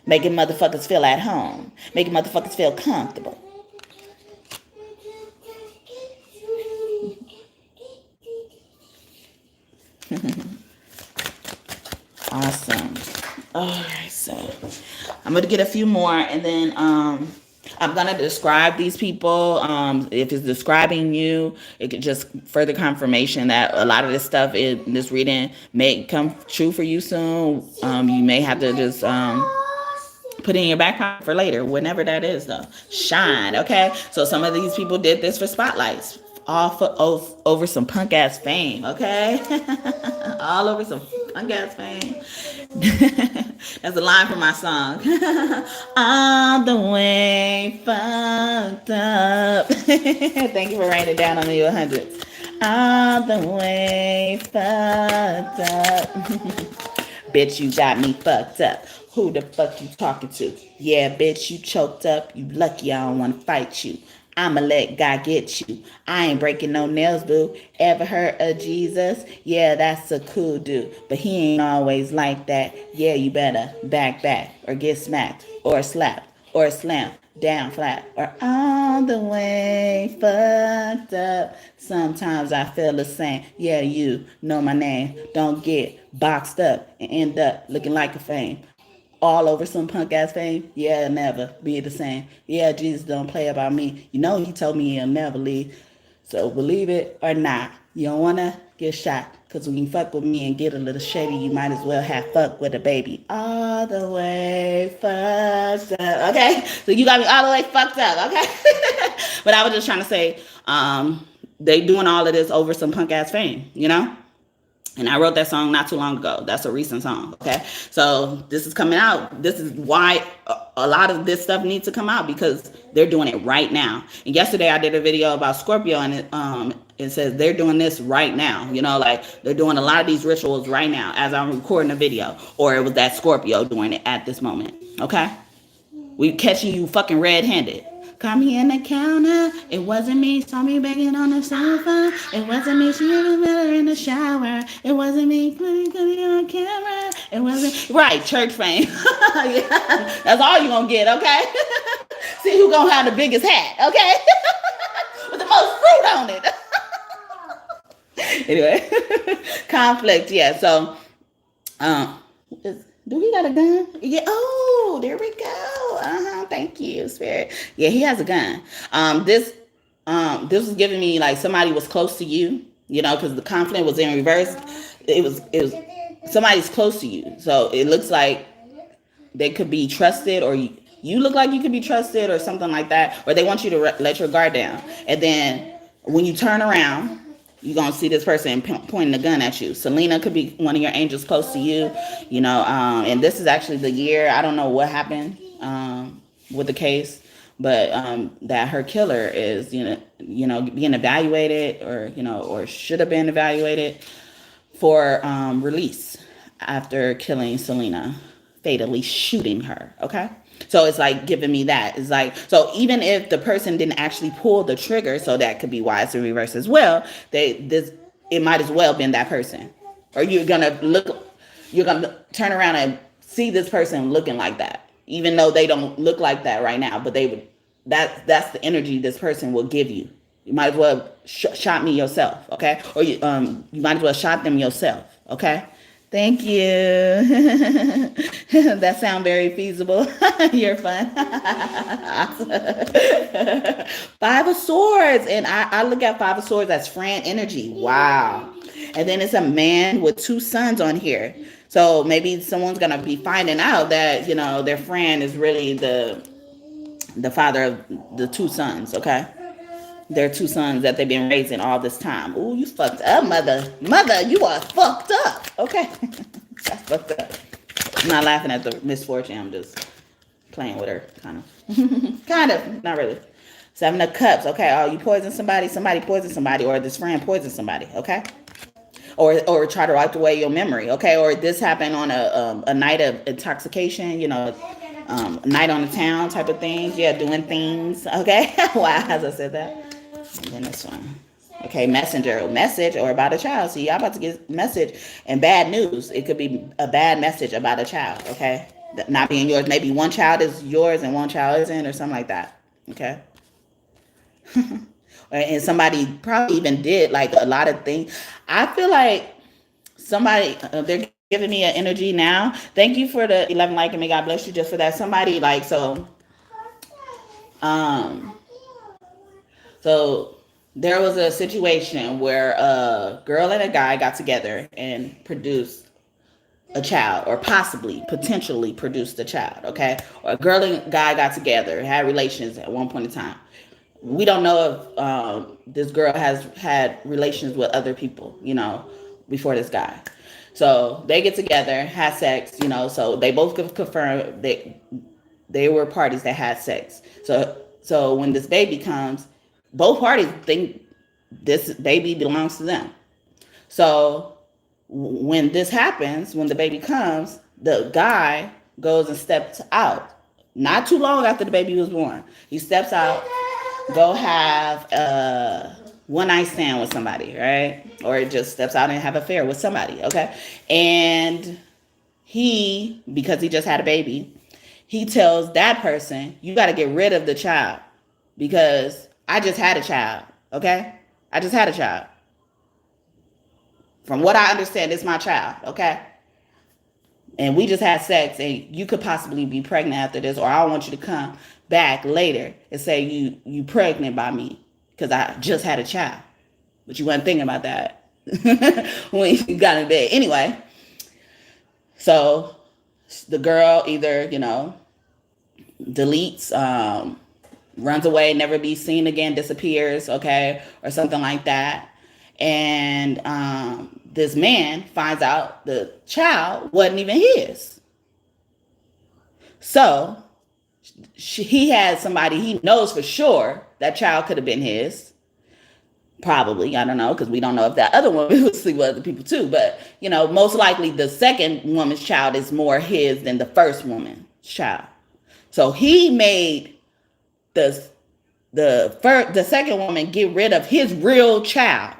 Making motherfuckers feel at home. Making motherfuckers feel comfortable. Awesome. All right, so I'm going to get a few more, and then I'm going to describe these people. If it's describing you, it could just further confirmation that a lot of this stuff in this reading may come true for you soon. You may have to just put it in your back pocket for later, whenever that is, though. Shine, okay? So some of these people did this for spotlights. All over some punk ass fame, okay? All over some punk ass fame. That's a line from my song. All the way fucked up. Thank you for writing it down on the 100s. All the way fucked up. Bitch, you got me fucked up. Who the fuck you talking to? Yeah, bitch, you choked up. You lucky I don't want to fight you. I'ma let God get you. I ain't breaking no nails, boo. Ever heard of Jesus? Yeah, that's a cool dude. But he ain't always like that. Yeah, you better back, or get smacked, or slapped, or slammed down flat, or all the way fucked up. Sometimes I feel the same. Yeah, you know my name. Don't get boxed up and end up looking like a fame. All over some punk ass fame. Yeah, never be the same. Yeah, Jesus don't play about me. You know he told me he'll never leave. So believe it or not, you don't wanna get shot. Cause when you fuck with me and get a little shady, you might as well have fuck with a baby. All the way fucked up. Okay? So you got me all the way fucked up, okay? But I was just trying to say, they doing all of this over some punk ass fame, And I wrote that song not too long ago. That's a recent song, okay? So this is coming out. This is why a lot of this stuff needs to come out, because they're doing it right now. And yesterday I did a video about Scorpio, and it says they're doing this right now. Like they're doing a lot of these rituals right now as I'm recording a video. Or it was that Scorpio doing it at this moment, okay? We catching you fucking red-handed. Caught me in the counter. It wasn't me. Saw me begging on the sofa. It wasn't me. She was better in the shower. It wasn't me. Putting on camera. It wasn't right. Church fame. Yeah, that's all you gonna get. Okay. See who gonna have the biggest hat. Okay. With the most fruit on it. Anyway, conflict. Yeah. So, do he got a gun? Yeah. Oh, there we go. Thank you, Spirit. Yeah, he has a gun. This was giving me like somebody was close to you, because the conflict was in reverse. It was somebody's close to you. So it looks like they could be trusted, or you look like you could be trusted, or something like that. Or they want you to let your guard down. And then when you turn around, you're going to see this person pointing a gun at you. Selena could be one of your angels close to you, and this is actually the year. I don't know what happened with the case, but that her killer is, being evaluated, or should have been evaluated. for release after killing Selena, fatally shooting her. Okay. So it's like giving me that. It's like, so even if the person didn't actually pull the trigger, so that could be why it's in reverse as well, it might as well been that person. Or you're gonna turn around and see this person looking like that. Even though they don't look like that right now, but they would, that's the energy this person will give you. You might as well shot me yourself, okay? Or you might as well shot them yourself, okay? Thank you. That sounds very feasible. You're fun. Five of Swords. And I look at Five of Swords as friend energy. Wow. And then it's a man with two sons on here. So maybe someone's going to be finding out that, their friend is really the father of the two sons, okay? Their two sons that they've been raising all this time. Ooh, you fucked up, mother. Mother, you are fucked up. Okay. That's fucked up. I'm not laughing at the misfortune. I'm just playing with her, kind of. Kind of, not really. Seven of Cups. Okay, oh, you poison somebody poisoned somebody, or this friend poisoned somebody, okay? Or try to wipe away your memory, okay? Or this happened on a night of intoxication, night on the town type of things. Yeah, doing things, okay? Wow, as I said that. And then this one. Okay, message or about a child. See, y'all about to get message and bad news. It could be a bad message about a child, okay? Not being yours. Maybe one child is yours and one child isn't, or something like that, okay? And somebody probably even did like a lot of things. I feel like somebody, they're giving me an energy now. Thank you for the 11 like, and may God bless you just for that. Somebody like, so there was a situation where a girl and a guy got together and produced a child, or potentially produced a child, okay? Or a girl and guy got together, had relations at one point in time. We don't know if this girl has had relations with other people, before this guy. So they get together, had sex, so they both confirm they were parties that had sex. So when this baby comes, both parties think this baby belongs to them. So when this happens, when the baby comes, the guy goes and steps out. Not too long after the baby was born. He steps out, go have a one night stand with somebody, right? Or just steps out and have an affair with somebody, okay? And because he just had a baby, he tells that person, you got to get rid of the child because I just had a child, okay? I just had a child. From what I understand, it's my child, okay? And we just had sex, and you could possibly be pregnant after this, or I want you to come back later and say you pregnant by me because I just had a child. But you weren't thinking about that when you got in bed. Anyway, so the girl either, deletes, runs away, never be seen again, disappears, okay, or something like that. And this man finds out the child wasn't even his. So he had somebody he knows for sure that child could have been his. Probably, I don't know, because we don't know if that other woman was sleep with other people too. But, most likely the second woman's child is more his than the first woman's child. So he made the second woman get rid of his real child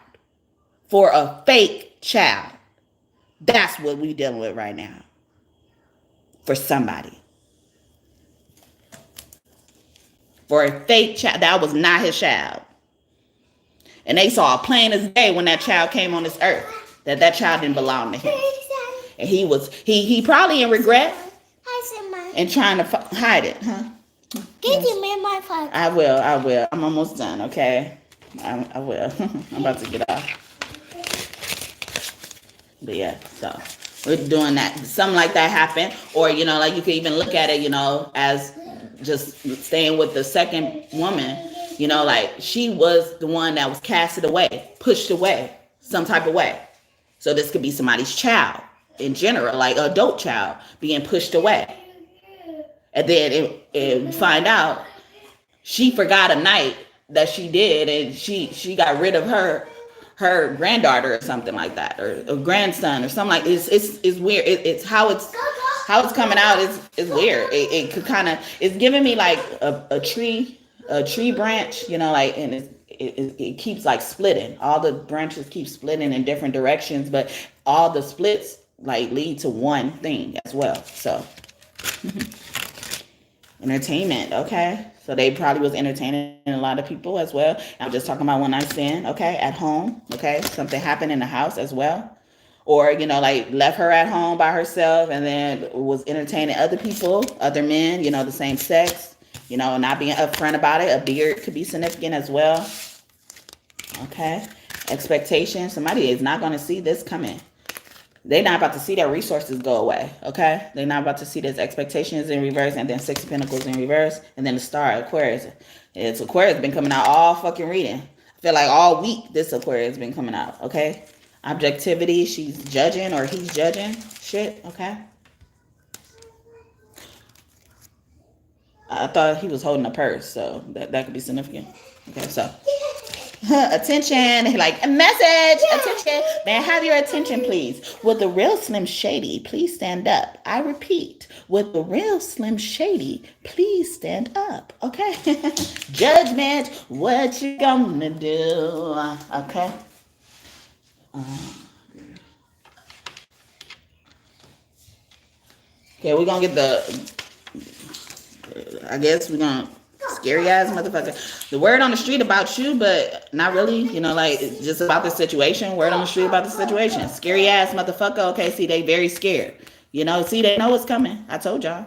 for a fake child. That's what we dealing with right now. For somebody. For a fake child. That was not his child. And they saw plain as day when that child came on this earth that child didn't belong to him. And he probably in regret and trying to hide it, huh? Can you make my phone? I will. I'm almost done, okay? I will. I'm about to get off. But yeah, so we're doing that. Something like that happened. Or, like you can even look at it, as just staying with the second woman, like she was the one that was casted away, pushed away, some type of way. So this could be somebody's child in general, like an adult child being pushed away. And then it find out she forgot a night that she did, and she got rid of her her granddaughter or something like that, or a grandson or something like it's weird. It's how it's coming out is weird. It could kind of, it's giving me like a tree branch, you know, like, and it keeps like splitting. All the branches keep splitting in different directions, but all the splits like lead to one thing as well. So entertainment, okay? So they probably was entertaining a lot of people as well. I'm just talking about one night stand, okay? At home, okay? Something happened in the house as well. Or, you know, like left her at home by herself and then was entertaining other people, other men, you know, the same sex, you know, not being upfront about it. A beard could be significant as well. Okay? Expectation. Somebody is not going to see this coming. They're not about to see their resources go away, okay? They're not about to see this. Expectations in reverse, and then Six of Pentacles in reverse, and then the Star, Aquarius. It's Aquarius been coming out all fucking reading. I feel like all week this Aquarius has been coming out, okay? Objectivity, she's judging or he's judging shit, okay? I thought he was holding a purse, so that could be significant. Okay, so attention, like a message, attention. May I have your attention, please? With the real Slim Shady, please stand up. I repeat, with the real Slim Shady, please stand up. Okay? Judgment, what you gonna do? Okay? Okay, we're gonna get I guess we're gonna scary ass motherfucker. The word on the street about you, but not really, you know, like it's just about the situation. Word on the street about the situation. Scary ass motherfucker. Okay, see, they very scared. You know, see, they know what's coming. I told y'all.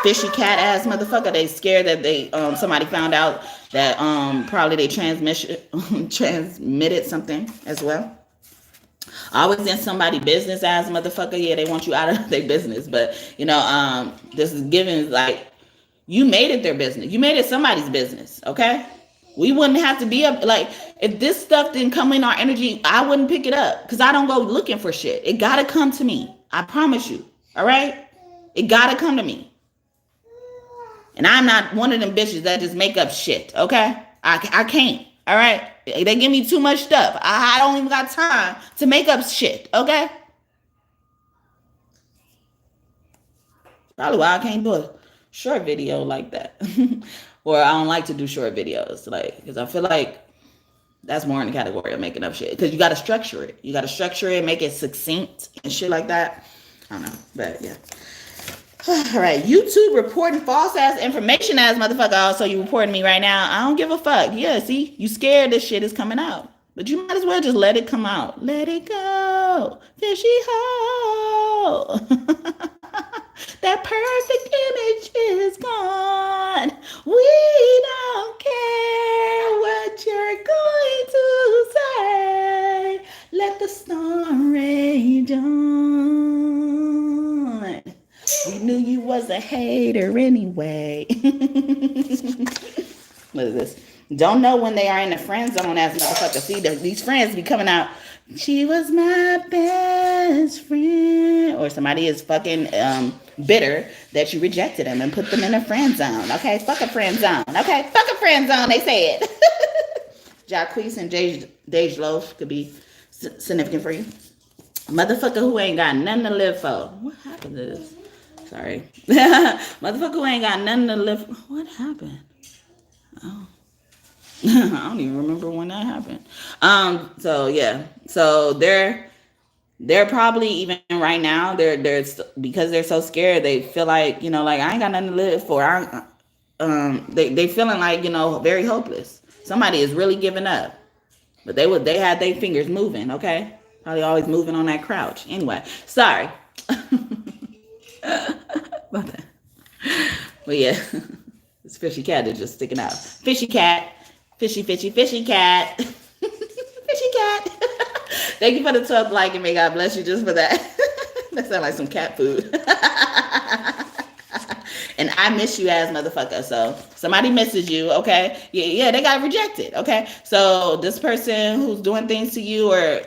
Fishy cat ass motherfucker. They scared that they somebody found out that probably they transmitted something as well. Always in somebody's business ass motherfucker. Yeah, they want you out of their business. But you know, this is given like you made it their business. You made it somebody's business, okay? We wouldn't have to be up. Like, if this stuff didn't come in our energy, I wouldn't pick it up because I don't go looking for shit. It got to come to me. I promise you, all right? It got to come to me. And I'm not one of them bitches that just make up shit, okay? I can't, all right? They give me too much stuff. I don't even got time to make up shit, okay? Probably why I can't do it. Short video like that. Or I don't like to do short videos, like, because I feel like that's more in the category of making up shit, because you got to structure it. You got to structure it, make it succinct and shit like that. I don't know, but yeah. All right, YouTube reporting false ass information ass motherfucker. Also, you reporting me right now. I don't give a fuck. Yeah, see, you scared this shit is coming out, but you might as well just let it come out. Let it go, fishy hole. That perfect image is gone. We don't care what you're going to say. Let the storm rage on. We knew you was a hater anyway. What is this? Don't know when they are in the friend zone as motherfucker. See, these friends be coming out. She was my best friend. Or somebody is fucking bitter that you rejected them and put them in a friend zone. Okay, fuck a friend zone. Okay, fuck a friend zone, they say it. Jacquees and Dej Loaf could be significant for you. Motherfucker who ain't got nothing to live for. What happened to this? Sorry. Motherfucker who ain't got nothing to live for. What happened? Oh. I don't even remember when that happened. So yeah. So they're probably even right now, they're because they're so scared, they feel like, you know, like I ain't got nothing to live for. They feeling like, you know, very hopeless. Somebody is really giving up. But they had their fingers moving, okay? Probably always moving on that crouch. Anyway, sorry. But yeah, this fishy cat is just sticking out. Fishy cat. Fishy cat. Fishy cat. Thank you for the 12th like, and may God bless you just for that. That sounds like some cat food. And I miss you as motherfucker. So somebody misses you, okay? Yeah, they got rejected, okay? So this person who's doing things to you or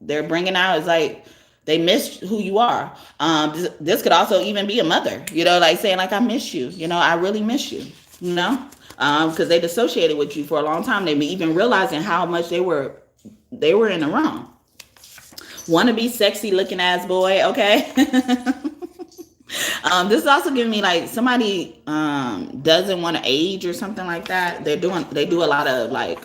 they're bringing out is like, they miss who you are. This could also even be a mother, you know, like saying like, I miss you. You know, I really miss you, you know? Because they dissociated with you for a long time. They be even realizing how much they were they were in the wrong. Want to be sexy looking ass boy, okay? This is also giving me like somebody doesn't want to age or something like that. They do a lot of like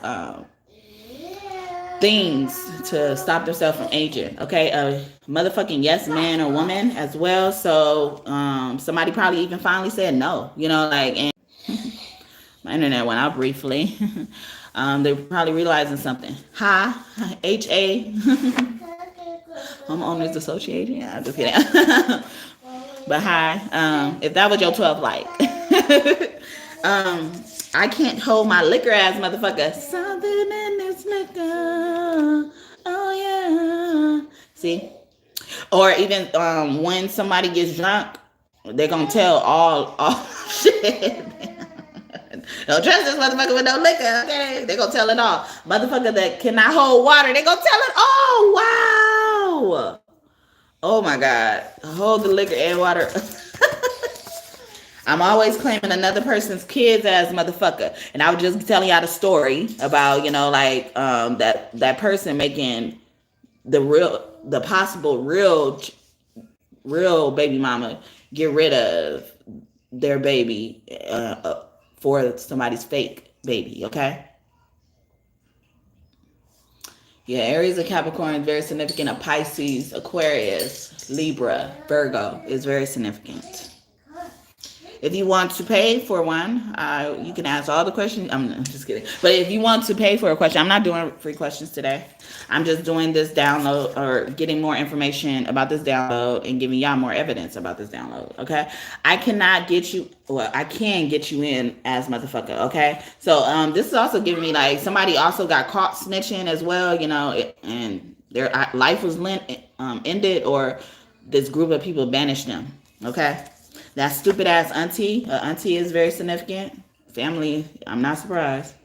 things to stop themselves from aging. Okay, a motherfucking yes man or woman as well. So somebody probably even finally said no. You know, like, and my internet went out briefly. They're probably realizing something. Hi, HA, homeowners association. Yeah, I'm just kidding. But hi, if that was your 12 like, I can't hold my liquor ass motherfucker. Something in this liquor. Oh yeah. See? Or even when somebody gets drunk, they're gonna tell all shit. Don't trust this motherfucker with no liquor, okay? They gonna tell it all. Motherfucker that cannot hold water, they gonna tell it all. Wow. Oh my God. Hold the liquor and water. I'm always claiming another person's kids as motherfucker. And I was just telling y'all the story about, you know, like that person making the possible real baby mama get rid of their baby for somebody's fake baby, okay? Yeah, Aries and Capricorn is very significant. A Pisces, Aquarius, Libra, Virgo is very significant. If you want to pay for one, you can ask all the questions. I'm just kidding. But if you want to pay for a question, I'm not doing free questions today. I'm just doing this download or getting more information about this download and giving y'all more evidence about this download, okay? I cannot get you, well, I can get you in as motherfucker, okay? So this is also giving me like somebody also got caught snitching as well, you know, and their life was ended or this group of people banished them, okay? That stupid ass auntie. Auntie is very significant. Family, I'm not surprised.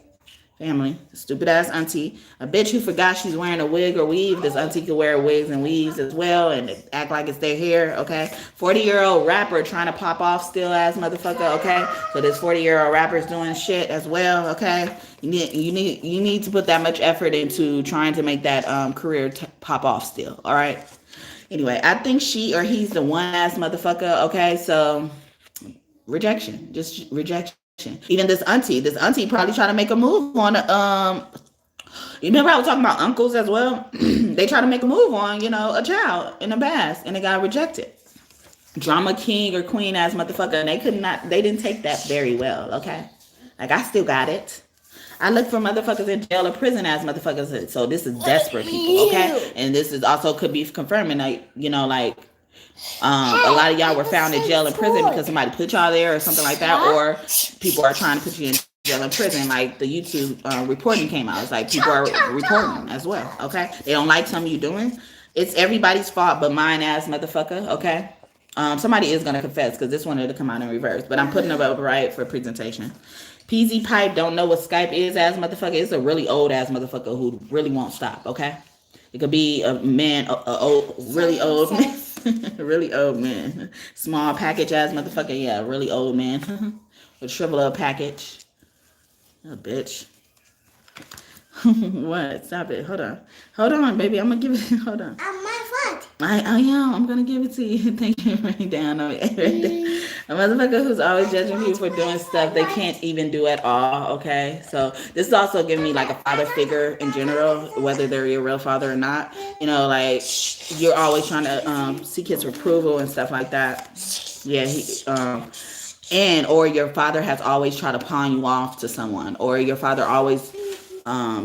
Family, stupid ass auntie. A bitch who forgot she's wearing a wig or weave. This auntie could wear wigs and weaves as well and act like it's their hair, okay? 40-year-old rapper trying to pop off still ass motherfucker, okay? So this 40-year-old rapper's doing shit as well, okay? You need to put that much effort into trying to make that career pop off still, all right? Anyway, I think she or he's the one ass motherfucker. Okay, so rejection, just rejection. Even this auntie probably trying to make a move on. You remember I was talking about uncles as well? They try to make a move on, you know, a child in a bath, and it got rejected. Drama king or queen ass motherfucker, and they didn't take that very well. Okay, like I still got it. I look for motherfuckers in jail or prison as motherfuckers. So this is desperate people, okay? And this is also could be confirming, like, you know, like a lot of y'all were found in jail and prison because somebody put y'all there or something like that, or people are trying to put you in jail and prison. Like the YouTube reporting came out. It's like people are reporting as well, okay? They don't like something you doing. It's everybody's fault but mine ass motherfucker, okay? Somebody is gonna confess because this wanted to come out in reverse, but I'm putting it up right for presentation. PZ Pipe don't know what Skype is as motherfucker. It's a really old ass motherfucker who really won't stop, okay? It could be a man, really old man. Really old man. Small package ass motherfucker, yeah, really old man. With shrivel up package. Oh, bitch. What? Stop it. Hold on, baby. I'm gonna give it. Hold on. My foot. I am. I'm gonna give it to you. Thank you. Right down. Right there. A motherfucker who's always judging people for doing stuff they can't even do at all. Okay, so this is also giving me like a father figure in general, whether they're your real father or not. You know, like you're always trying to seek his approval and stuff like that. Yeah, or your father has always tried to pawn you off to someone, or your father always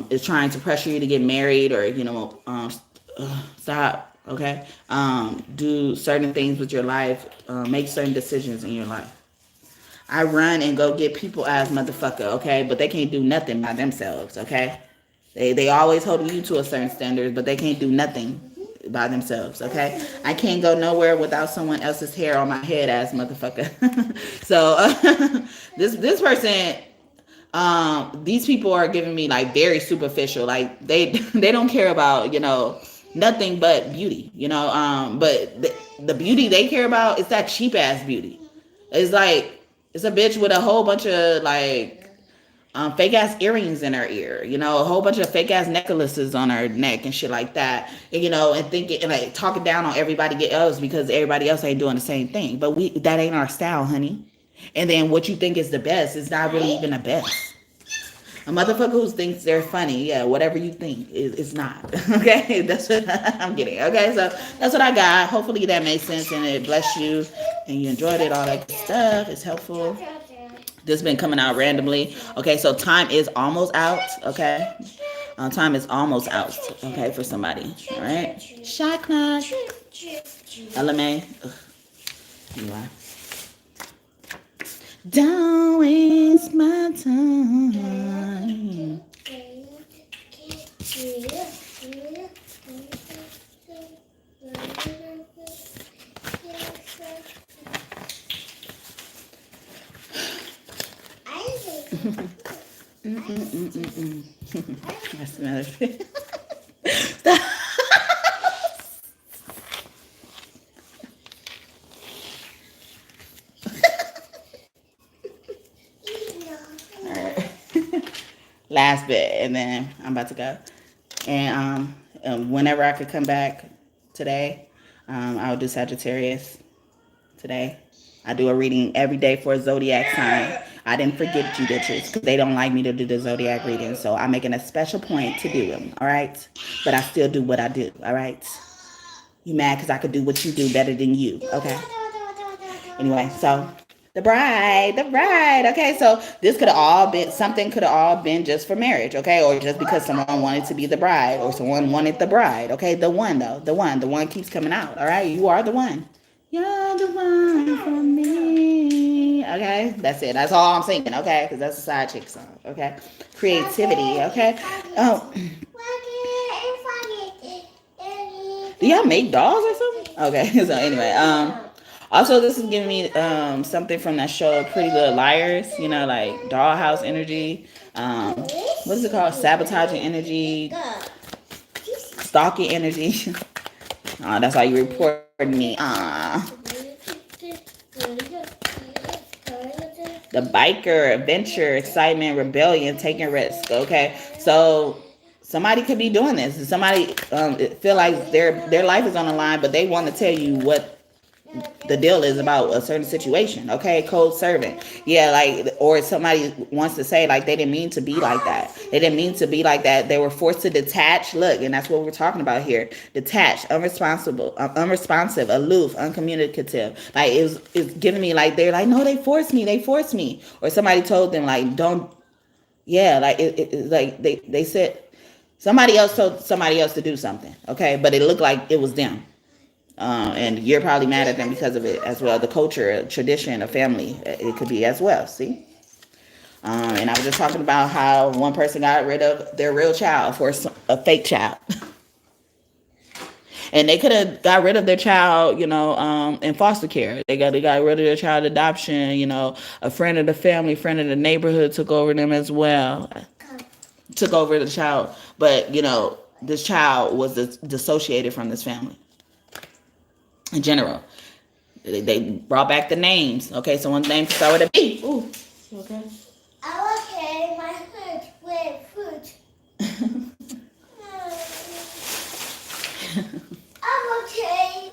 is trying to pressure you to get married, or you know, stop. Okay, do certain things with your life, make certain decisions in your life. I run and go get people as motherfucker, okay, but they can't do nothing by themselves, okay. They always hold you to a certain standard, but they can't do nothing by themselves, okay. I can't go nowhere without someone else's hair on my head as motherfucker. So this person. These people are giving me like very superficial, like they don't care about, you know, nothing but beauty, you know, but the beauty they care about is that cheap ass beauty. It's like, it's a bitch with a whole bunch of like fake ass earrings in her ear, you know, a whole bunch of fake ass necklaces on her neck and shit like that, and, you know, and thinking and like talking down on everybody else because everybody else ain't doing the same thing. But that ain't our style, honey. And then what you think is the best is not really even the best. A motherfucker who thinks they're funny, yeah, whatever you think is not. Okay, that's what I'm getting. Okay, so that's what I got. Hopefully that made sense and it blessed you and you enjoyed it. All that good stuff. It's helpful. This has been coming out randomly. Okay, so time is almost out. Okay, time is almost out. Okay, for somebody. All right. Shot clock. LMA. Anyway. Don't waste my time. That's another thing. Stop. Last bit, and then I'm about to go. And whenever I could come back today, I'll do Sagittarius today. I do a reading every day for a zodiac sign. I didn't forget you bitches because they don't like me to do the zodiac reading, so I'm making a special point to do them. All right, but I still do what I do. All right, you mad because I could do what you do better than you? Okay. Anyway, so. The bride. Okay, so this could have all been something. Could have all been just for marriage, okay, or just because someone wanted to be the bride, or someone wanted the bride. Okay, the one though, the one keeps coming out. All right, you are the one. You're the one for me. Okay, that's it. That's all I'm saying. Okay, because that's a side chick song. Okay, creativity. Okay. Oh, do y'all make dolls or something? Okay, so anyway, also, this is giving me something from that show, Pretty Little Liars. You know, like dollhouse energy. What is it called? Sabotaging energy, stalking energy. That's how you report me. The biker, adventure, excitement, rebellion, taking risk. Okay, so somebody could be doing this. Somebody feel like their life is on the line, but they want to tell you what the deal is about a certain situation. Okay, cold servant. Yeah, like, or somebody wants to say like they didn't mean to be like that. They didn't mean to be like that. They were forced to detach. Look, and that's what we're talking about here. Detached, unresponsive, aloof, uncommunicative. Like it's giving me like they're like, no, they forced me. Or somebody told them like, don't. Yeah, like like they said somebody else told somebody else to do something. Okay, but it looked like it was them. And you're probably mad at them because of it as well. The culture, tradition, a family, it could be as well. See? And I was just talking about how one person got rid of their real child for a fake child. And they could have got rid of their child, you know, in foster care. They got rid of their child adoption. You know, a friend of the family, friend of the neighborhood took over them as well. Took over the child. But, you know, this child was dissociated from this family. In general, they brought back the names. Okay, so one name start with a B. Ooh, okay. I'm okay. My foot. Wait, foot. I'm okay.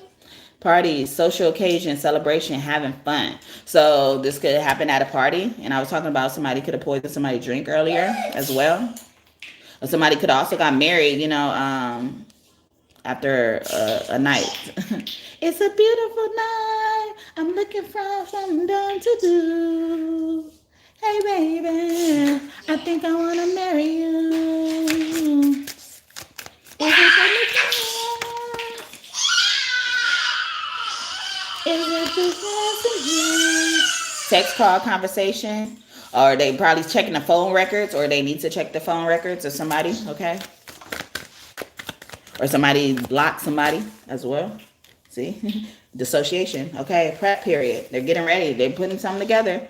Parties, social occasion, celebration, having fun. So this could happen at a party, and I was talking about somebody could have poisoned somebody's drink earlier as well. Or somebody could also got married. You know, after a night. It's a beautiful night. I'm looking for something done to do. Hey, baby, I think I want to marry you. Is it too fast? Text call conversation. Or they probably checking the phone records, or they need to check the phone records of somebody, okay? Or somebody blocked somebody as well. See? Dissociation. Okay. Prep period. They're getting ready. They're putting something together.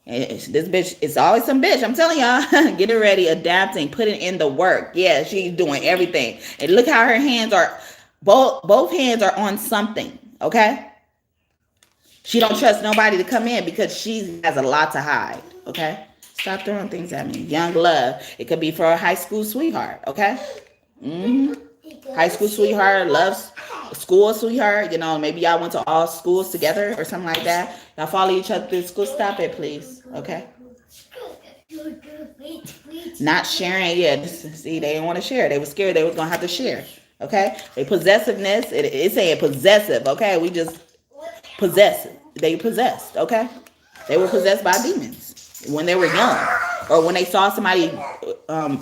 This bitch, it's always some bitch. I'm telling y'all. Getting ready, adapting, putting in the work. Yeah, she's doing everything. And look how her hands are, both hands are on something. Okay. She don't trust nobody to come in because she has a lot to hide. Okay. Stop throwing things at me. Young love. It could be for a high school sweetheart, okay? High school sweetheart, loves school sweetheart. You know, maybe y'all went to all schools together or something like that. Y'all follow each other through school. Stop it, please, okay? Not sharing. Yeah, see, they didn't want to share. They were scared they was going to have to share, okay? They possessiveness. It's saying possessive, okay? We just possess. They possessed, okay? They were possessed by demons when they were young, or when they saw somebody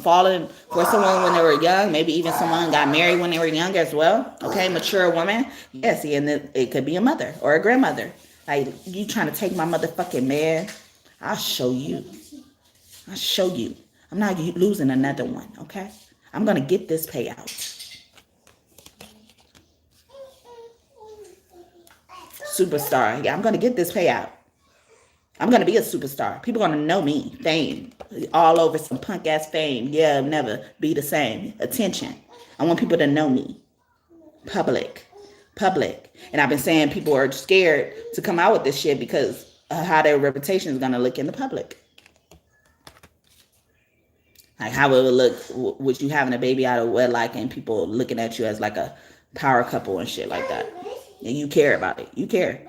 falling for someone when they were young. Maybe even someone got married when they were young as well. Okay, mature woman. Yes, yeah, and it could be a mother or a grandmother. Like, you trying to take my motherfucking man? I'll show you. I'll show you. I'm not losing another one. Okay, I'm gonna get this payout. Superstar. Yeah, I'm gonna get this payout. I'm going to be a superstar. People going to know me. Fame. All over some punk ass fame. Yeah, never be the same. Attention. I want people to know me. Public. And I've been saying people are scared to come out with this shit because of how their reputation is going to look in the public. Like how it would look with you having a baby out of wedlock and people looking at you as like a power couple and shit like that. And you care about it. You care.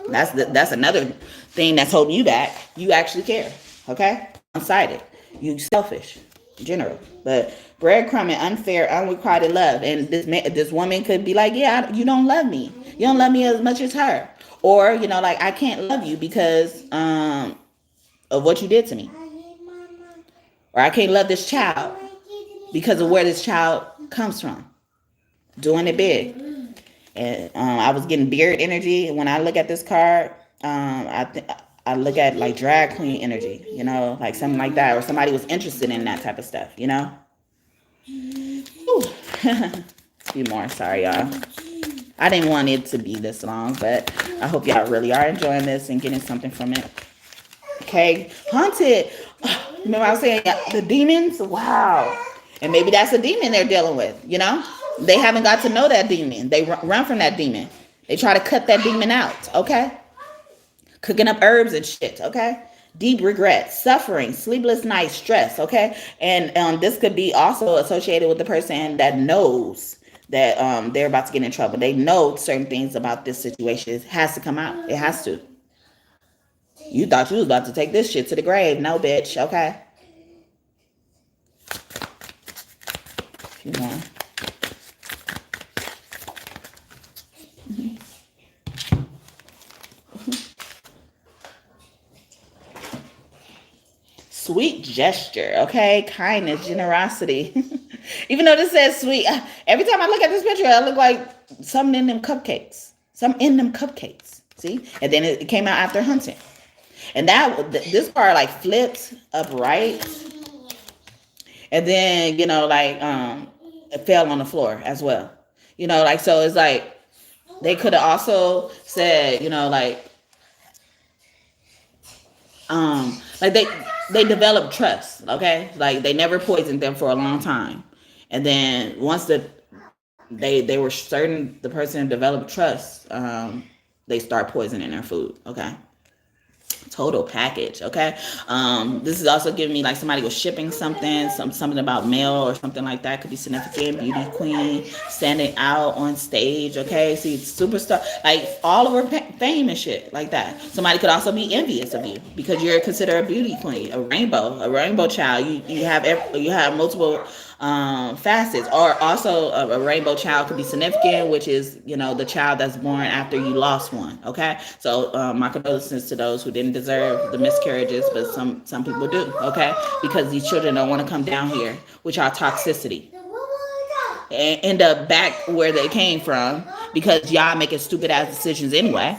That's another thing that's holding you back. You actually care, okay? One-sided. You selfish, general. But breadcrumbing, unfair, unrequited love. And this woman could be like, yeah, you don't love me. You don't love me as much as her. Or, you know, like, I can't love you because of what you did to me. Or I can't love this child because of where this child comes from. Doing it big. And I was getting beard energy. When I look at this card, I look at like drag queen energy, you know, like something like that, or somebody was interested in that type of stuff, you know. A few more, sorry y'all. I didn't want it to be this long, but I hope y'all really are enjoying this and getting something from it. Okay, haunted. Remember I was saying the demons? Wow. And maybe that's a demon they're dealing with, you know. They haven't got to know that demon. They run from that demon. They try to cut that demon out, okay? Cooking up herbs and shit, okay? Deep regret, suffering, sleepless nights, stress, okay? And this could be also associated with the person that knows that they're about to get in trouble. They know certain things about this situation. It has to come out. It has to. You thought you was about to take this shit to the grave. No, bitch, okay? A few more. Sweet gesture, okay? Kindness, generosity. Even though this says sweet, every time I look at this picture, I look like something in them cupcakes. Something in them cupcakes, see? And then it came out after hunting. And this part like flipped upright. And then, you know, like it fell on the floor as well. You know, like, so it's like they could have also said, you know, like they developed trust, okay? Like they never poisoned them for a long time. And then once they were certain the person developed trust, they start poisoning their food, okay? Total package, okay? This is also giving me like somebody was shipping something about mail or something like that. Could be significant, beauty queen, standing out on stage, okay? See, superstar, like all of her fame and shit like that. Somebody could also be envious of you because you're considered a beauty queen, a rainbow child. You have multiple facets, or also a rainbow child could be significant, which is, you know, the child that's born after you lost one, okay? So my condolences to those who didn't deserve the miscarriages, but some people do, okay? Because these children don't want to come down here, which are toxicity, and end up back where they came from because y'all making stupid ass decisions anyway.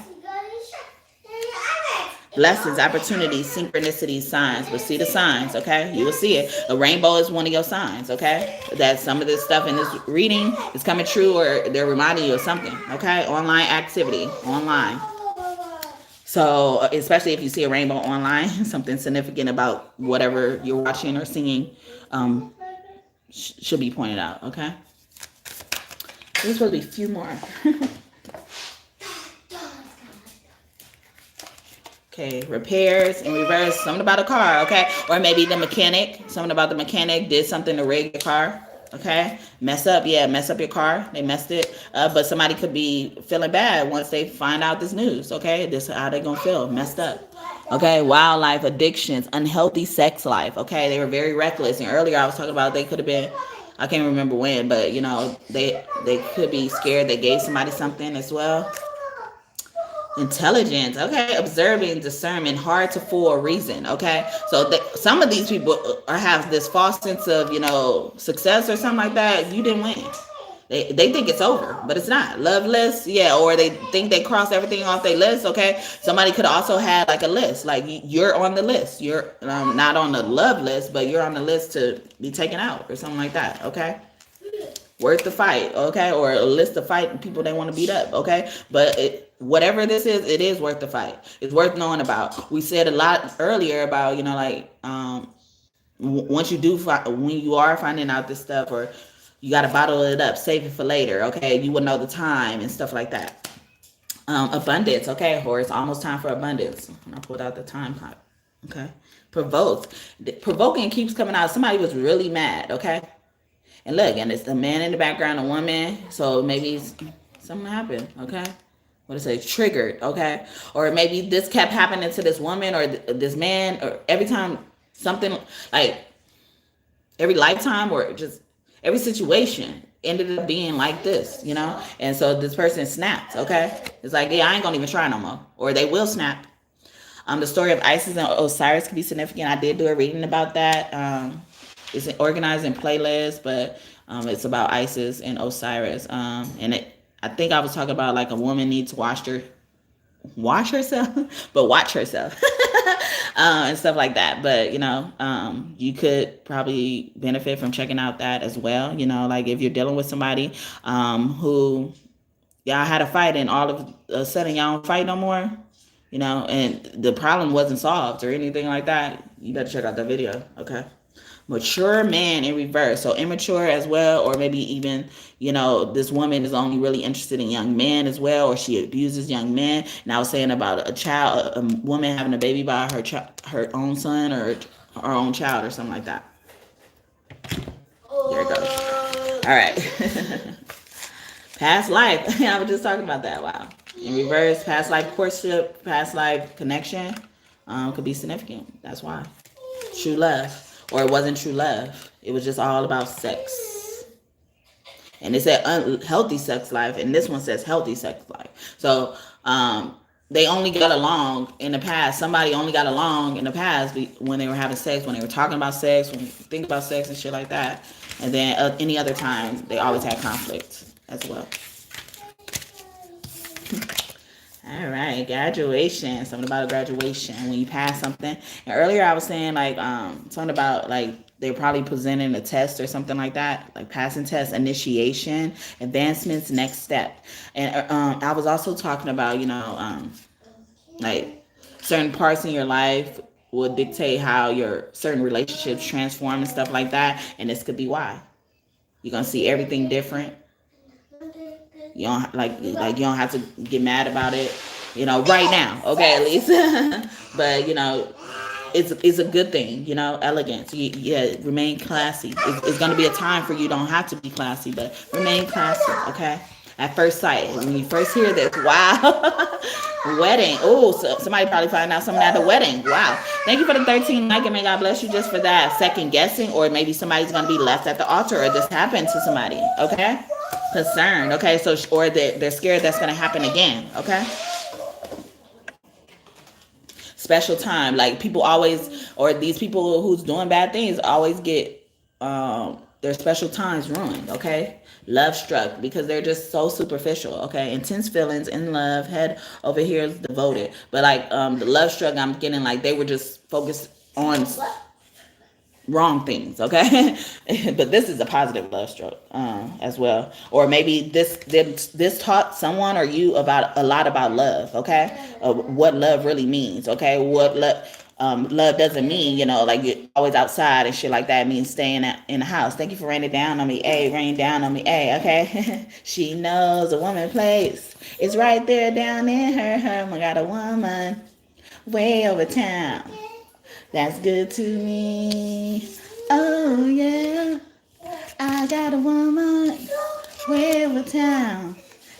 Blessings, opportunities, synchronicities, signs. But see the signs, okay? You will see it. A rainbow is one of your signs, okay? That some of this stuff in this reading is coming true, or they're reminding you of something, okay? Online activity, online. So, especially if you see a rainbow online, something significant about whatever you're watching or seeing should be pointed out, okay? There's supposed to be a few more. Okay, repairs in reverse, something about a car, okay? Or maybe the mechanic, something about the mechanic did something to rig your car, okay? Mess up your car. They messed it up, but somebody could be feeling bad once they find out this news, okay? This is how they gonna feel, messed up. Okay, wildlife, addictions, unhealthy sex life, okay? They were very reckless. And earlier I was talking about they could have been, I can't remember when, but you know, they could be scared they gave somebody something as well. Intelligence, okay, observing, discernment, hard to fool or reason, okay. So some of these people have this false sense of, you know, success or something like that. You didn't win. They think it's over, but it's not. Loveless, yeah, or they think they crossed everything off their list, okay. Somebody could also have like a list, like you're on the list. You're not on the love list, but you're on the list to be taken out or something like that, okay. Worth the fight, okay, or a list of fight people they want to beat up, okay. But whatever this is, it is worth the fight. It's worth knowing about. We said a lot earlier about, you know, like once you do when you are finding out this stuff, or you got to bottle it up, save it for later, okay. You will know the time and stuff like that. Abundance, okay, or it's almost time for abundance. And I pulled out the time clock, okay. Provoking keeps coming out. Somebody was really mad, okay. And look, and it's the man in the background, a woman. So maybe something happened, okay? What is it? Triggered, okay? Or maybe this kept happening to this woman or this man, or every time something, like every lifetime or just every situation ended up being like this, you know? And so this person snapped, okay? It's like, yeah, I ain't gonna even try no more. Or they will snap. The story of Isis and Osiris can be significant. I did do a reading about that. It's organized in playlists, but it's about Isis and Osiris. And I think I was talking about like a woman needs to wash herself, but watch herself, and stuff like that. But you know, you could probably benefit from checking out that as well. You know, like if you're dealing with somebody who y'all had a fight and all of a sudden y'all don't fight no more. You know, and the problem wasn't solved or anything like that. You better check out that video, okay? Mature man in reverse, so immature as well, or maybe even, you know, this woman is only really interested in young men as well, or she abuses young men. And I was saying about a woman having a baby by her own son or her own child or something like that. There it goes. All right. Past life. I was just talking about that. Wow. In reverse, past life courtship, past life connection could be significant. That's why. True love. Or it wasn't true love. It was just all about sex. And it said unhealthy sex life, and this one says healthy sex life. So they only got along in the past. Somebody only got along in the past when they were having sex, when they were talking about sex, when you think about sex and shit like that. And then any other time, they always had conflict as well. All right, graduation. Something about graduation when you pass something. And earlier I was saying like something about like they're probably presenting a test or something like that, like passing test, initiation, advancements, next step. And I was also talking about, you know, like certain parts in your life will dictate how your certain relationships transform and stuff like that. And this could be why. You're gonna see everything different. You don't you don't have to get mad about it, you know, right now, okay, at least. But you know, it's a good thing, you know, elegance. Yeah, remain classy. It's gonna be a time for you don't have to be classy, but remain classy, okay. At first sight, when you first hear this, wow. Wedding. Oh, so somebody probably find out something at the wedding. Wow. Thank you for the 13 like, and may God bless you just for that. Second guessing, or maybe somebody's gonna be left at the altar, or this happened to somebody, okay. Concerned, okay, so or they're scared that's gonna happen again, okay. Special time, like people always, or these people who's doing bad things always get their special times ruined, okay. Love struck, because they're just so superficial, okay. Intense feelings in love, head over here is devoted, but like the love struck, I'm getting like they were just focused on wrong things, okay. But this is a positive love stroke as well. Or maybe this taught someone or you about a lot about love, okay. What love really means, okay. What love doesn't mean, you know, like you're always outside and shit like that. It means staying in the house. Thank you for raining down on me, rain down on me, okay. She knows a woman place. It's right there down in her. I got a woman way over town. That's good to me. Oh yeah, I got a woman way over town.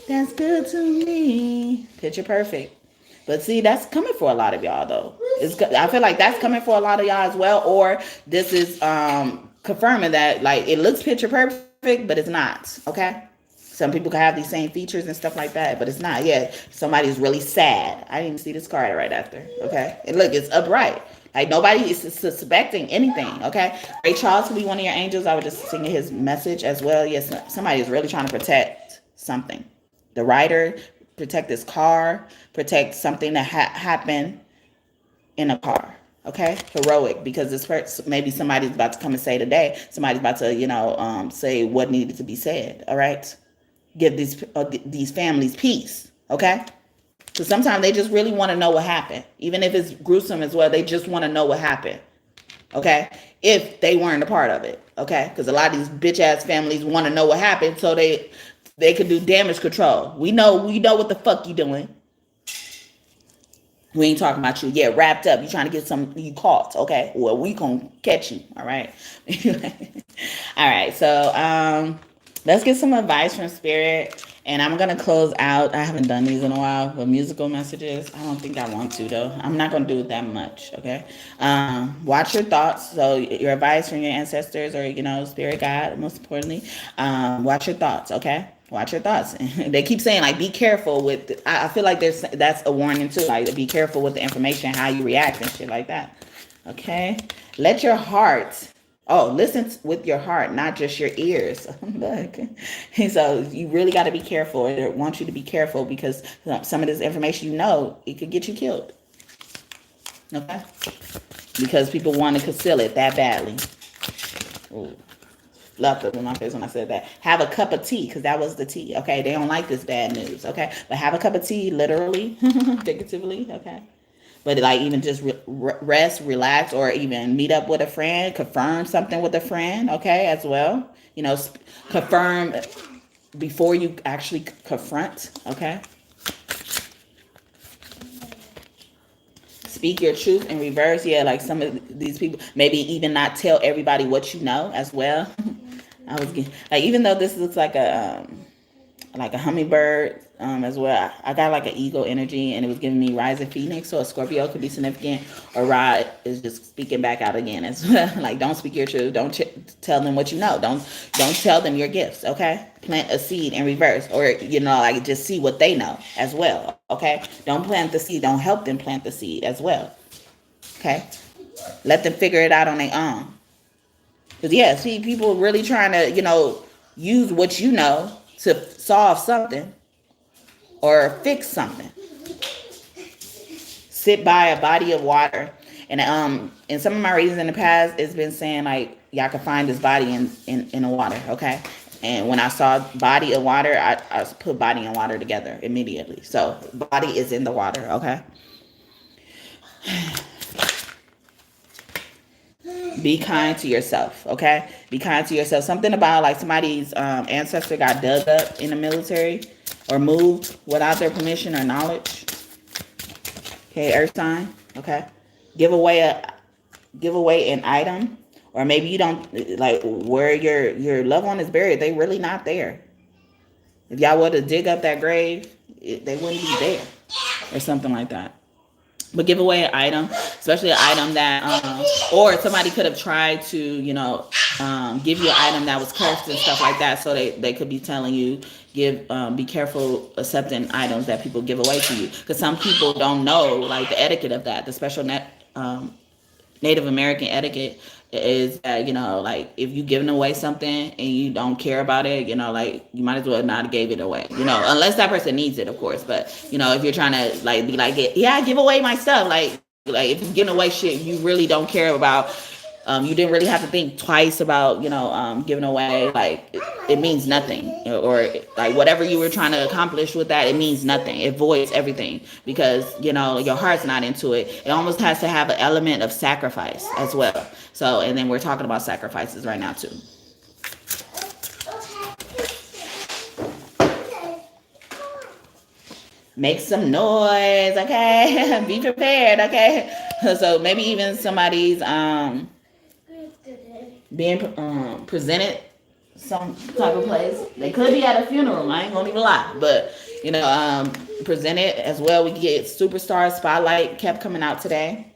That's good to me. Picture perfect. But see, that's coming for a lot of y'all though. I feel like that's coming for a lot of y'all as well. Or this is confirming that like it looks picture perfect, but it's not. Okay. Some people can have these same features and stuff like that, but it's not. Yeah, somebody's really sad. I didn't even see this card right after. Okay. And look, it's upright. Like nobody is suspecting anything. Okay. Ray Charles could be one of your angels. I was just singing his message as well. Yes, somebody is really trying to protect something. The writer, protect this car, protect something that happened in a car. Okay, heroic, because this person, maybe somebody's about to come and say today, somebody's about to, say what needed to be said. All right, give these families peace. Okay, so sometimes they just really want to know what happened, even if it's gruesome as well. They just want to know what happened. Okay, if they weren't a part of it. Okay, because a lot of these bitch ass families want to know what happened, so they could do damage control. We know what the fuck you doing. We ain't talking about you. Yeah, wrapped up. You trying to get you caught, okay? Well, we gonna catch you, all right? All right, so let's get some advice from Spirit. And I'm gonna close out. I haven't done these in a while, but musical messages. I don't think I want to though. I'm not gonna do it that much, okay? Watch your thoughts. So your advice from your ancestors or Spirit God, most importantly. Watch your thoughts, okay? Watch your thoughts. They keep saying like be careful with I feel like that's a warning too, like be careful with the information, how you react and shit like that. Okay, let your heart listen with your heart, not just your ears. Look, and so you really got to be careful. I want you to be careful because some of this information it could get you killed. Okay, because people want to conceal it that badly. Ooh. Left up in my face when I said that. Have a cup of tea, because that was the tea. Okay, they don't like this bad news. Okay, but have a cup of tea, literally, figuratively. Okay, but like even just rest, relax, or even meet up with a friend, confirm something with a friend. Okay, as well. Confirm before you actually confront. Okay. Speak your truth in reverse. Yeah, like some of these people, maybe even not tell everybody what you know as well. I was getting, like, even though this looks like a hummingbird as well, I got like an eagle energy, and it was giving me rising phoenix. So a Scorpio could be significant, or Ra is just speaking back out again as well. Like, don't speak your truth. Don't tell them what you know. Don't tell them your gifts. Okay, plant a seed in reverse, or like just see what they know as well. Okay, don't plant the seed. Don't help them plant the seed as well. Okay, let them figure it out on their own. Because, see, people really trying to, use what you know to solve something or fix something. Sit by a body of water. And in some of my readings in the past, it's been saying, like, y'all can find this body in the water, okay? And when I saw body of water, I put body and water together immediately. So, body is in the water, okay? Be kind to yourself, okay? Be kind to yourself. Something about like somebody's ancestor got dug up in the military or moved without their permission or knowledge. Okay, earth sign, okay? Give away an item, or maybe you don't like where your loved one is buried. They really not there. If y'all were to dig up that grave, they wouldn't be there, or something like that. But give away an item, especially an item that, or somebody could have tried to, give you an item that was cursed and stuff like that. So they could be telling you, be careful accepting items that people give away to you. Because some people don't know, like, the etiquette of that, the special Native American etiquette is that, like, if you giving away something and you don't care about it, like, you might as well not have gave it away, unless that person needs it, of course. But, if you're trying to, like, be like, yeah, give away my stuff. Like if you're giving away shit you really don't care about, you didn't really have to think twice about, giving away. Like, it means nothing. Or, like, whatever you were trying to accomplish with that, it means nothing. It voids everything because, your heart's not into it. It almost has to have an element of sacrifice as well. So, and then we're talking about sacrifices right now, too. Make some noise, okay? Be prepared, okay? So maybe even somebody's being presented some type of place. They could be at a funeral. I ain't gonna even lie, but you know, presented as well. We get superstar spotlight kept coming out today.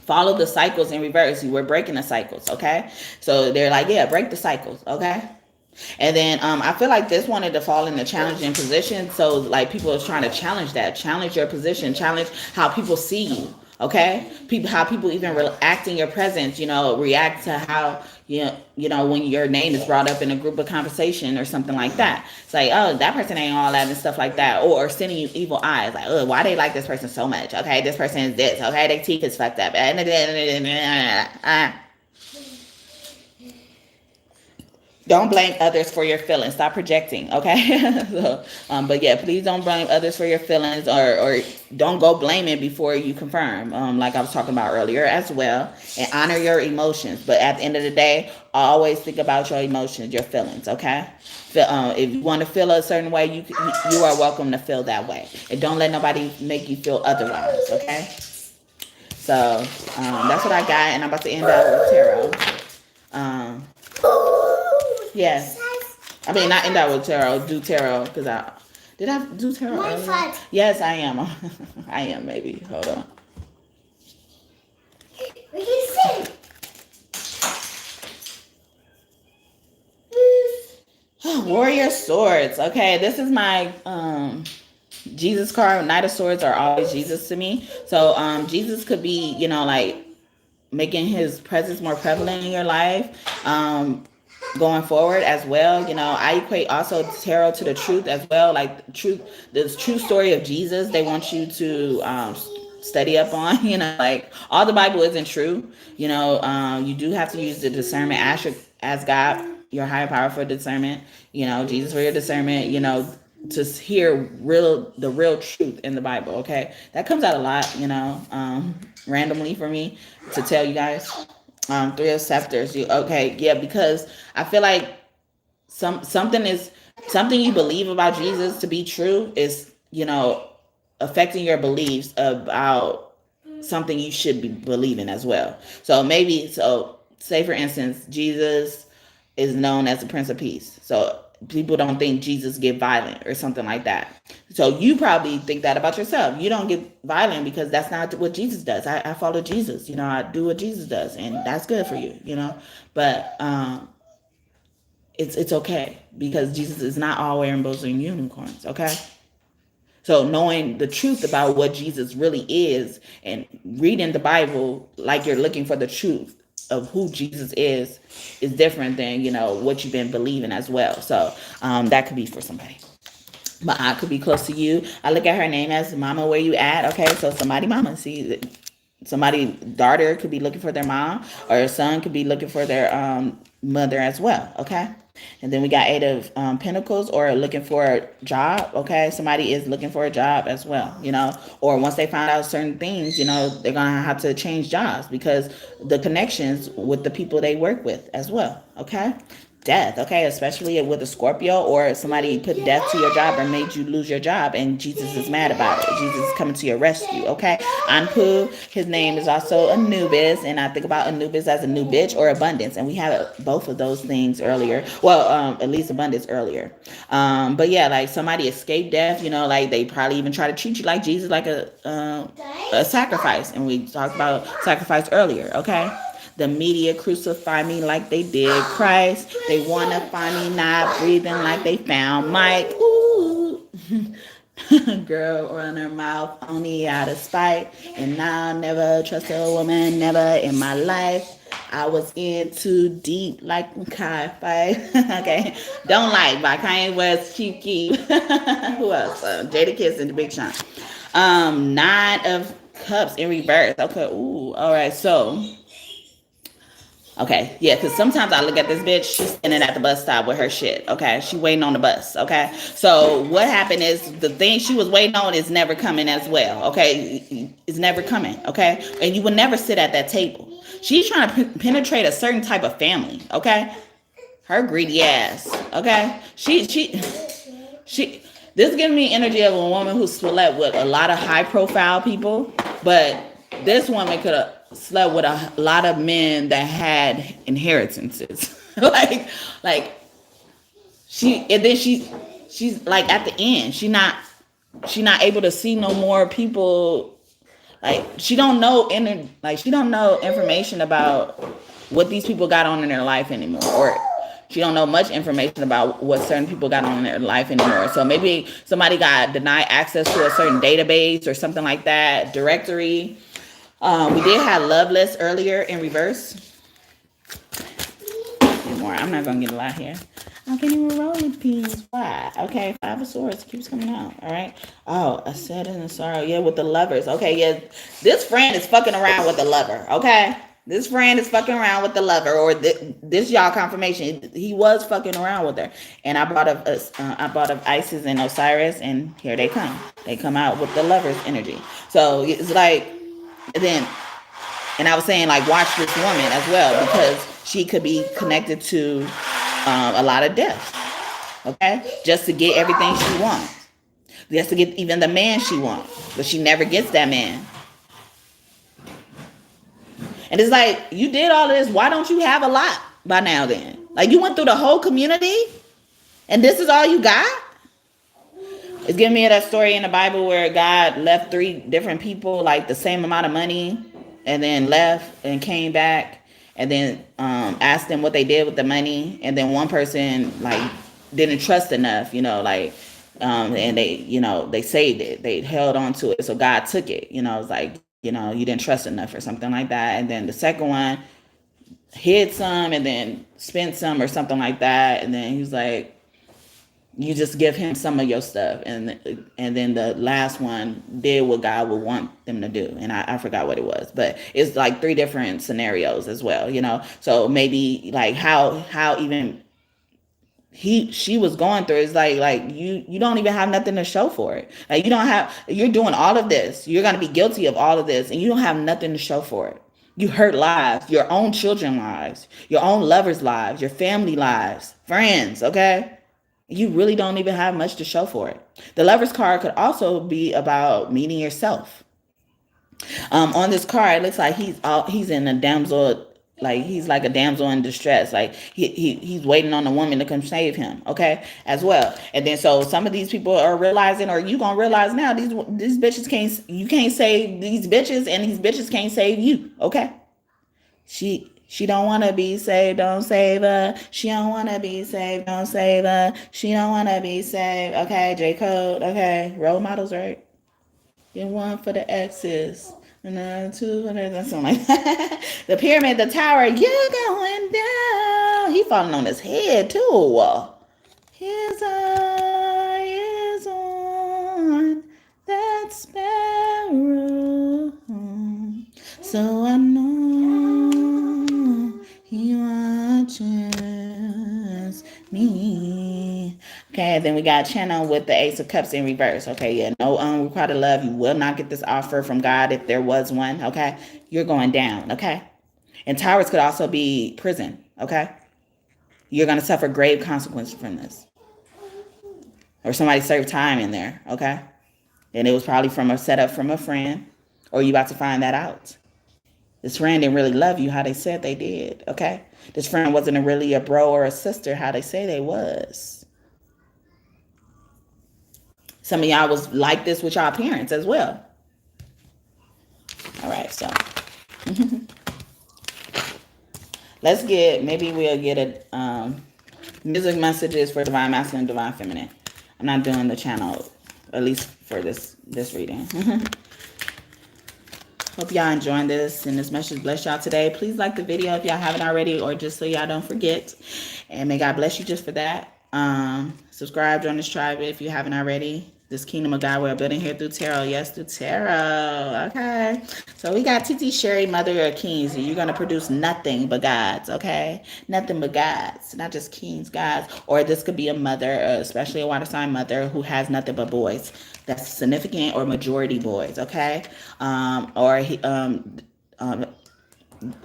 Follow the cycles in reverse. We're breaking the cycles, okay? So they're like, yeah, break the cycles, okay? And then I feel like this wanted to fall in a challenging position. So like people are trying to challenge that, challenge your position, challenge how people see you. Okay, people, how people even react in your presence. You know, react to how you know when your name is brought up in a group of conversation or something like that. It's like, oh, that person ain't all that and stuff like that, or sending you evil eyes. Like, oh, why they like this person so much? Okay, this person is this. Okay, their teeth is fucked up. Don't blame others for your feelings. Stop projecting, okay? So, but yeah, please don't blame others for your feelings, or don't go blaming before you confirm, like I was talking about earlier as well. And honor your emotions. But at the end of the day, always think about your emotions, your feelings, okay? If you want to feel a certain way, you are welcome to feel that way. And don't let nobody make you feel otherwise, okay? So that's what I got, and I'm about to end out with tarot. Yes. I mean, not end out with tarot. Do tarot because did I do tarot earlier? Yes, I am. I am. Maybe. Hold on. We can see. Warrior Swords. Okay, this is my Jesus card. Knight of Swords are always Jesus to me. So Jesus could be, you know, like making his presence more prevalent in your life. Going forward as well, you know, I equate also tarot to the truth as well, like the true story of Jesus. They want you to study up on, you know, like all the Bible isn't true, you know. You do have to use the discernment, as God, your higher power, for discernment, you know, Jesus for your discernment, you know, to hear the real truth in the Bible. Okay, that comes out a lot, you know, randomly for me to tell you guys. Three of Scepters. Okay, yeah, because I feel like something you believe about Jesus to be true is, you know, affecting your beliefs about something you should be believing as well. So say for instance, Jesus is known as the Prince of Peace. So people don't think Jesus get violent or something like that. So you probably think that about yourself. You don't get violent because that's not what Jesus does. I follow Jesus, you know, I do what Jesus does, and that's good for you, you know. But it's okay because Jesus is not all rainbows and unicorns, okay? So knowing the truth about what Jesus really is and reading the Bible like you're looking for the truth of who Jesus is different than, you know, what you've been believing as well. So that could be for somebody. But I could be close to you. I look at her name as Mama, where you at? Okay, so somebody mama. See, somebody daughter could be looking for their mom, or a son could be looking for their mother as well. Okay. And then we got Eight of Pentacles, or looking for a job. Okay, somebody is looking for a job as well, you know, or once they find out certain things, you know, they're gonna have to change jobs because the connections with the people they work with as well. Okay. Death, okay, especially with a Scorpio, or somebody put death to your job or made you lose your job, and Jesus is mad about it. Jesus is coming to your rescue, okay? Anpu, his name is also Anubis, and I think about Anubis as a new bitch or abundance, and we had both of those things earlier. Well, at least abundance earlier. But yeah, like somebody escaped death, you know, like they probably even try to treat you like Jesus, like a sacrifice, and we talked about sacrifice earlier, okay? The media crucify me like they did Christ. They want to find me not breathing like they found Mike. Ooh. Girl on her mouth, only out of spite. And I'll never trust a woman, never in my life. I was in too deep like Kai Fight. Okay. Don't Like by Kanye West, Keep Keep. Who else? Jada Kiss and the Big Sean. Nine of Cups in reverse. Okay. Ooh. All right. So. Okay, yeah, because sometimes I look at this bitch, she's standing at the bus stop with her shit, okay? She waiting on the bus, okay? So what happened is the thing she was waiting on is never coming as well, okay? It's never coming, okay? And you will never sit at that table. She's trying to penetrate a certain type of family, okay? Her greedy ass, okay? She This gives me energy of a woman who slept with a lot of high profile people, but this woman could have slept with a lot of men that had inheritances. like she's like at the end, she not able to see no more people. Like she don't know she don't know information about what these people got on in their life anymore, or she don't know much information about what certain people got on in their life anymore. So maybe somebody got denied access to a certain database or something like that, directory. We did have love lists earlier in reverse. More. I'm not gonna get a lot here. I can't even roll with peas. Why? Okay, 5 of Swords keeps coming out. All right. Oh, a sad and a sorrow. Yeah, with the lovers. Okay, yeah. This friend is fucking around with the lover. Okay, this friend is fucking around with the lover, or this y'all confirmation. He was fucking around with her. And I brought up Isis and Osiris, and here they come. They come out with the lovers energy. So it's like then. And I was saying, like, watch this woman as well, because she could be connected to a lot of death, okay? Just to get everything she wants. Just to get even the man she wants. But she never gets that man. And it's like, you did all of this. Why don't you have a lot by now then? Like, you went through the whole community, and this is all you got? It's giving me that story in the Bible where God left 3 different people, like, the same amount of money, and then left and came back and then asked them what they did with the money. And then one person like didn't trust enough, like, and they saved it. They held on to it. So God took it, it's like, you didn't trust enough or something like that. And then the second one hid some and then spent some or something like that. And then he was like, you just give him some of your stuff. And then the last one did what God would want them to do. And I forgot what it was, but it's like 3 different scenarios as well, So maybe like how even she was going through is like you don't even have nothing to show for it. Like you're doing all of this. You're going to be guilty of all of this and you don't have nothing to show for it. You hurt lives, your own children lives, your own lovers' lives, your family lives, friends, okay? You really don't even have much to show for it. The Lover's card could also be about meeting yourself. On this card, it looks like he's in a damsel, like he's like a damsel in distress. Like he's waiting on a woman to come save him, okay, as well. And then so some of these people are realizing, or you gonna realize now, these bitches can't save these bitches, and these bitches can't save you, okay? She don't want to be saved, don't save her. She don't want to be saved, don't save her. She don't want to be saved. Okay, J Code, okay. Role models, right? Get 1 for the exes. And then 2 for the something like that. The pyramid, the tower, you're going down. He falling on his head, too. His eye is on that sparrow. So I know he watches me. Okay, then we got channel with the Ace of Cups in reverse. Okay, yeah, no unrequited love. You will not get this offer from God if there was one. Okay, you're going down. Okay, and towers could also be prison. Okay, you're going to suffer grave consequences from this, or somebody served time in there. Okay, and it was probably from a setup from a friend, or you about to find that out. This friend didn't really love you how they said they did, okay? This friend wasn't really a bro or a sister how they say they was. Some of y'all was like this with y'all parents as well. All right, so. Maybe we'll get a music messages for Divine Masculine and Divine Feminine. I'm not doing the channel, at least for this reading. Hope y'all enjoying this and this message bless y'all today. Please like the video if y'all haven't already, or just so y'all don't forget. And may God bless you just for that. Subscribe, join this tribe if you haven't already. This kingdom of God we're building here through tarot. Yes, through tarot. Okay. So we got TT Sherry, Mother of Kings. You're going to produce nothing but gods. Okay. Nothing but gods. Not just kings, gods. Or this could be a mother, especially a water sign mother who has nothing but boys. That's significant, or majority boys. Okay.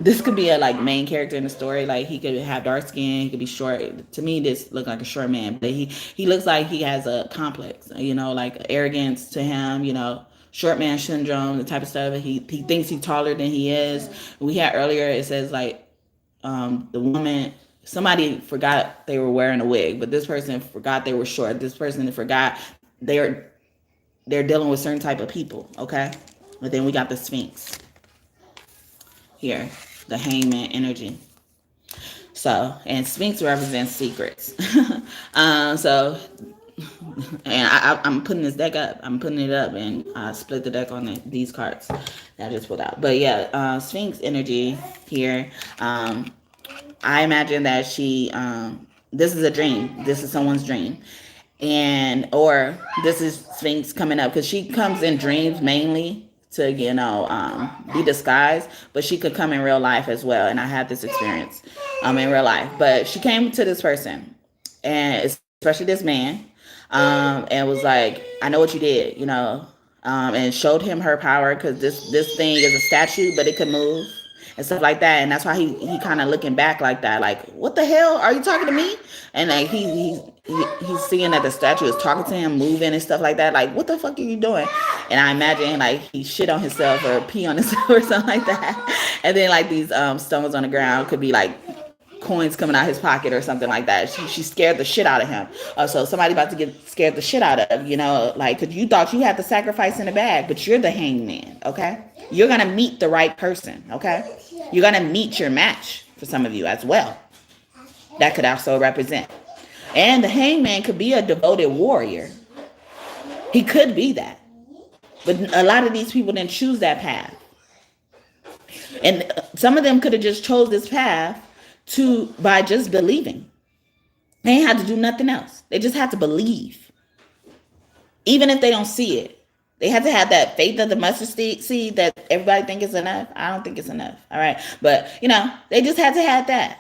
this could be a like main character in the story. Like he could have dark skin, he could be short. To me, this look like a short man, but he looks like he has a complex, like arrogance to him, short man syndrome, the type of stuff. He thinks he's taller than he is. We had earlier, it says like the woman, somebody forgot they were wearing a wig, but this person forgot they were short. This person forgot they're dealing with certain type of people. Okay, but then we got the Sphinx here, the Hangman energy. So, and Sphinx represents secrets. So, and I'm putting this deck up. I'm putting it up, and I split the deck on these cards that I just pulled out. But yeah, Sphinx energy here. I imagine that she, this is a dream. This is someone's dream. Or this is Sphinx coming up, because she comes in dreams mainly to, be disguised, but she could come in real life as well. And I had this experience in real life. But she came to this person, and especially this man, and was like, I know what you did, and showed him her power, because this thing is a statue, but it could move and stuff like that. And that's why he kind of looking back like that, like, what the hell are you talking to me? And like he's seeing that the statue is talking to him, moving and stuff like that, like, what the fuck are you doing? And I imagine like he shit on himself or pee on himself or something like that. And then like these stones on the ground could be like coins coming out his pocket or something like that. She scared the shit out of him. So somebody about to get scared the shit out of, like, because you thought you had the sacrifice in the bag, but you're the hangman. Okay, you're gonna meet the right person. Okay, you're gonna meet your match for some of you as well. That could also represent. And the hangman could be a devoted warrior. He could be that. But a lot of these people didn't choose that path. And some of them could have just chose this path by just believing. They ain't had to do nothing else. They just had to believe. Even if they don't see it. They have to have that faith of the mustard seed that everybody think is enough. I don't think it's enough. All right. But, they just had to have that.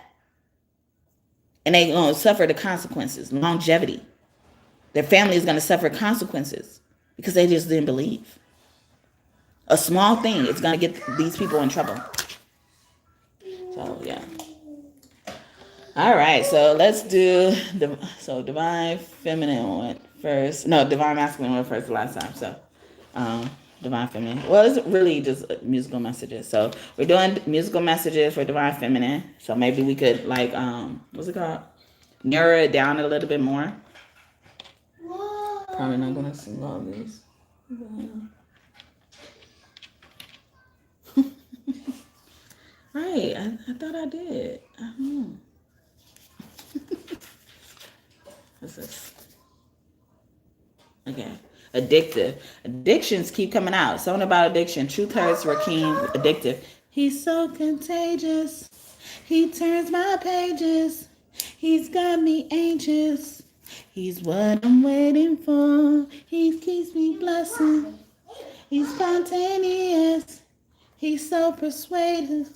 And they going to suffer the consequences, longevity. Their family is going to suffer consequences because they just didn't believe. A small thing is going to get these people in trouble. So, yeah. All right. So, let's do Divine Feminine went first. No, Divine Masculine went first the last time. So, Divine Feminine. Well, it's really just musical messages. So we're doing musical messages for Divine Feminine. So maybe we could like what's it called? Narrow it down a little bit more. Probably not gonna sing all these. Right, I thought I did. What's this? Okay. Addictive. Addictions keep coming out. Something about addiction. Truth hurts, Rakeem. Addictive. He's so contagious. He turns my pages. He's got me anxious. He's what I'm waiting for. He keeps me blessing. He's spontaneous. He's so persuasive.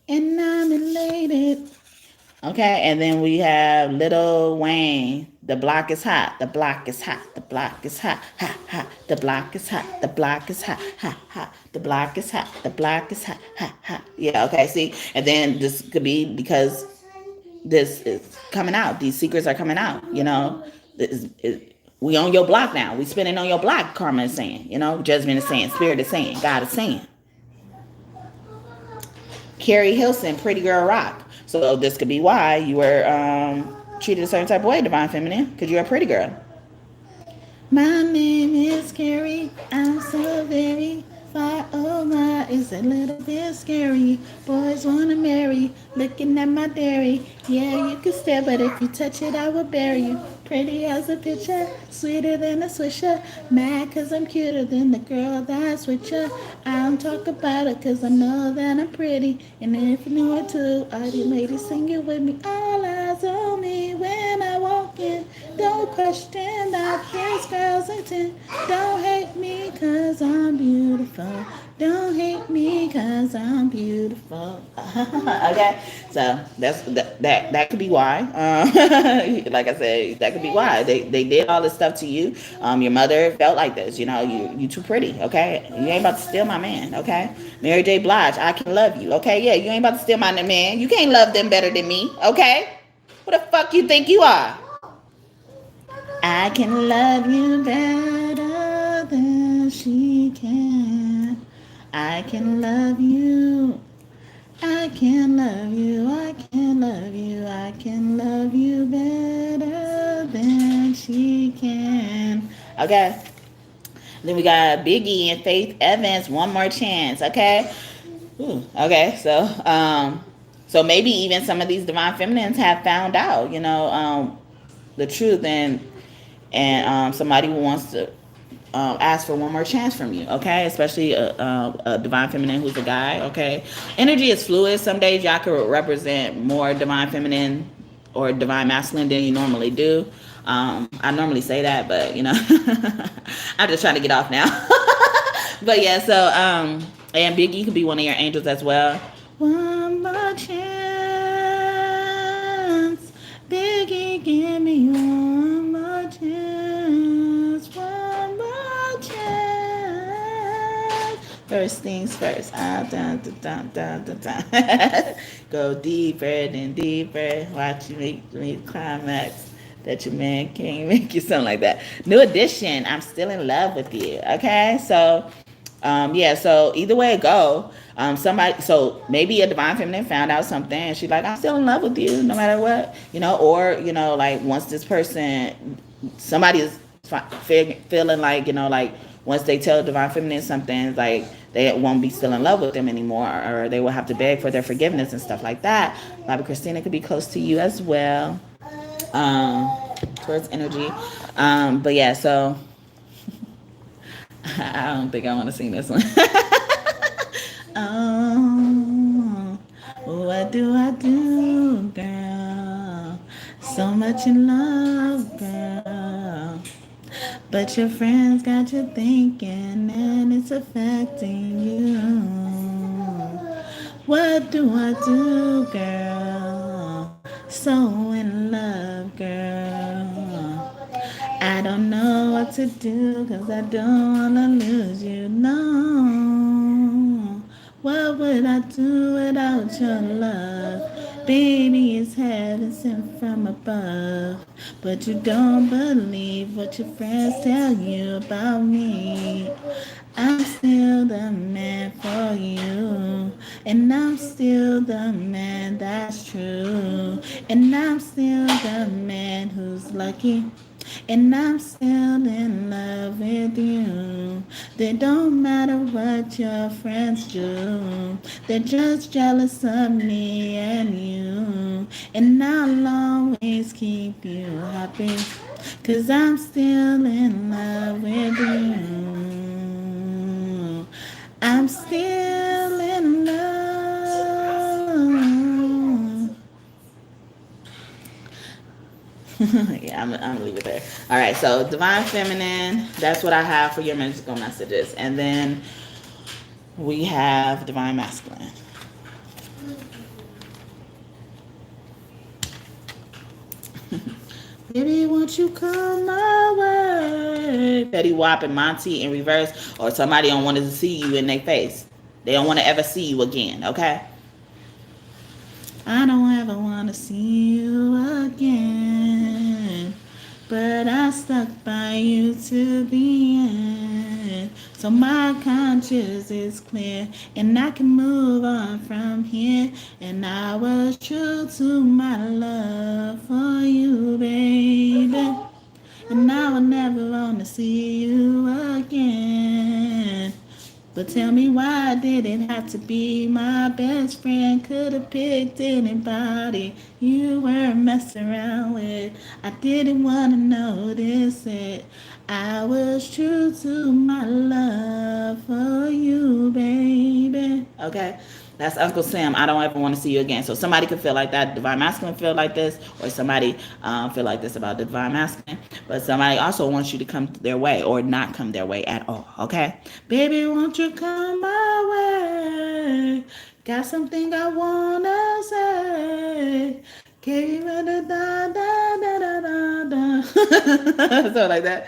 And I'm elated. Okay, and then we have Lil Wayne. The block is hot. The block is hot. The block is hot. Hot, hot. The block is hot. The block is hot. Hot, hot. The block is hot. The block is hot. Hot, hot. Yeah, okay, see? And then this could be because this is coming out. These secrets are coming out, we on your block now. We spinning on your block, Karma is saying. Judgment is saying. Spirit is saying. God is saying. Carrie Hilson, Pretty Girl Rock. So this could be why you were treated a certain type of way, Divine Feminine, because you're a pretty girl. My name is Carrie. I'm so very far. Oh my, it's a little bit scary. Boys wanna marry, looking at my dairy. Yeah, you can stare, but if you touch it, I will bury you. Pretty as a picture, sweeter than a swisher. Mad cause I'm cuter than the girl that's with ya. I don't talk about it cause I know that I'm pretty. And if you knew it too, all you ladies sing it with me. All eyes on me when I walk in. Don't question that, here's girls intent. Don't hate me cause I'm beautiful. Don't hate me because I'm beautiful. Okay, so that could be why. Like I said, that could be why they did all this stuff to you. Your mother felt like this. You too pretty. Okay, you ain't about to steal my man. Okay, Mary J. Blige, I can love you. Okay, yeah, you ain't about to steal my man. You can't love them better than me. Okay, what the fuck you think you are? I can love you better than she can. I can love you. I can love you. I can love you. I can love you better than she can. Okay. Then we got Biggie and Faith Evans. One more chance. Okay. Ooh, okay. So maybe even some of these divine feminines have found out, the truth, and somebody who wants to ask for one more chance from you, okay? Especially a divine feminine who's a guy, okay? Energy is fluid. Some days y'all could represent more divine feminine or divine masculine than you normally do. I normally say that, but I'm just trying to get off now. But yeah, so and Biggie could be one of your angels as well. One more chance, Biggie, give me one more chance, one more chance. First things first. Dun, dun, dun, dun, dun, dun. Go deeper and deeper. Watch you make climax that your man can't make you, something like that. New edition. I'm still in love with you. Okay, so yeah, so either way it go, so maybe a divine feminine found out something and she's like, I'm still in love with you no matter what, or like once this person, somebody is feeling like, like once they tell divine feminine something, like they won't be still in love with them anymore, or they will have to beg for their forgiveness and stuff like that. Bobby Christina could be close to you as well, towards energy, but yeah, so I don't think I want to sing this one. Oh, what do I do, girl? So much in love, girl. But your friends got you thinking, and it's affecting you. What do I do, girl? So in love, girl. I don't know what to do, 'cause I don't wanna lose you, no. What would I do without your love? Baby, it's heaven sent from above. But you don't believe what your friends tell you about me. I'm still the man for you. And I'm still the man that's true. And I'm still the man who's lucky. And I'm still in love with you. They don't matter what your friends do. They're just jealous of me and you. And I'll always keep you happy, 'cause I'm still in love with you. I'm still in love. Yeah, I'm gonna leave it there. All right, so divine feminine, that's what I have for your magical messages. And then we have divine masculine. Baby, won't you come my way? Betty Wap and Monty in reverse, or somebody don't want to see you in their face. They don't want to ever see you again, okay? I don't ever want to see you again, but I stuck by you to the end. So my conscience is clear, and I can move on from here. And I was true to my love for you, baby. And I will never want to see you again. But tell me, why did it have to be my best friend? Could have picked anybody you were messing around with. I didn't want to notice it. I was true to my love for you, baby. Okay? That's Uncle Sam. I don't ever want to see you again. So somebody could feel like that. Divine masculine feel like this, or somebody feel like this about the divine masculine. But somebody also wants you to come their way or not come their way at all, okay? Baby, won't you come my way? Got something I wanna say. Can you da da da da da da? Something like that.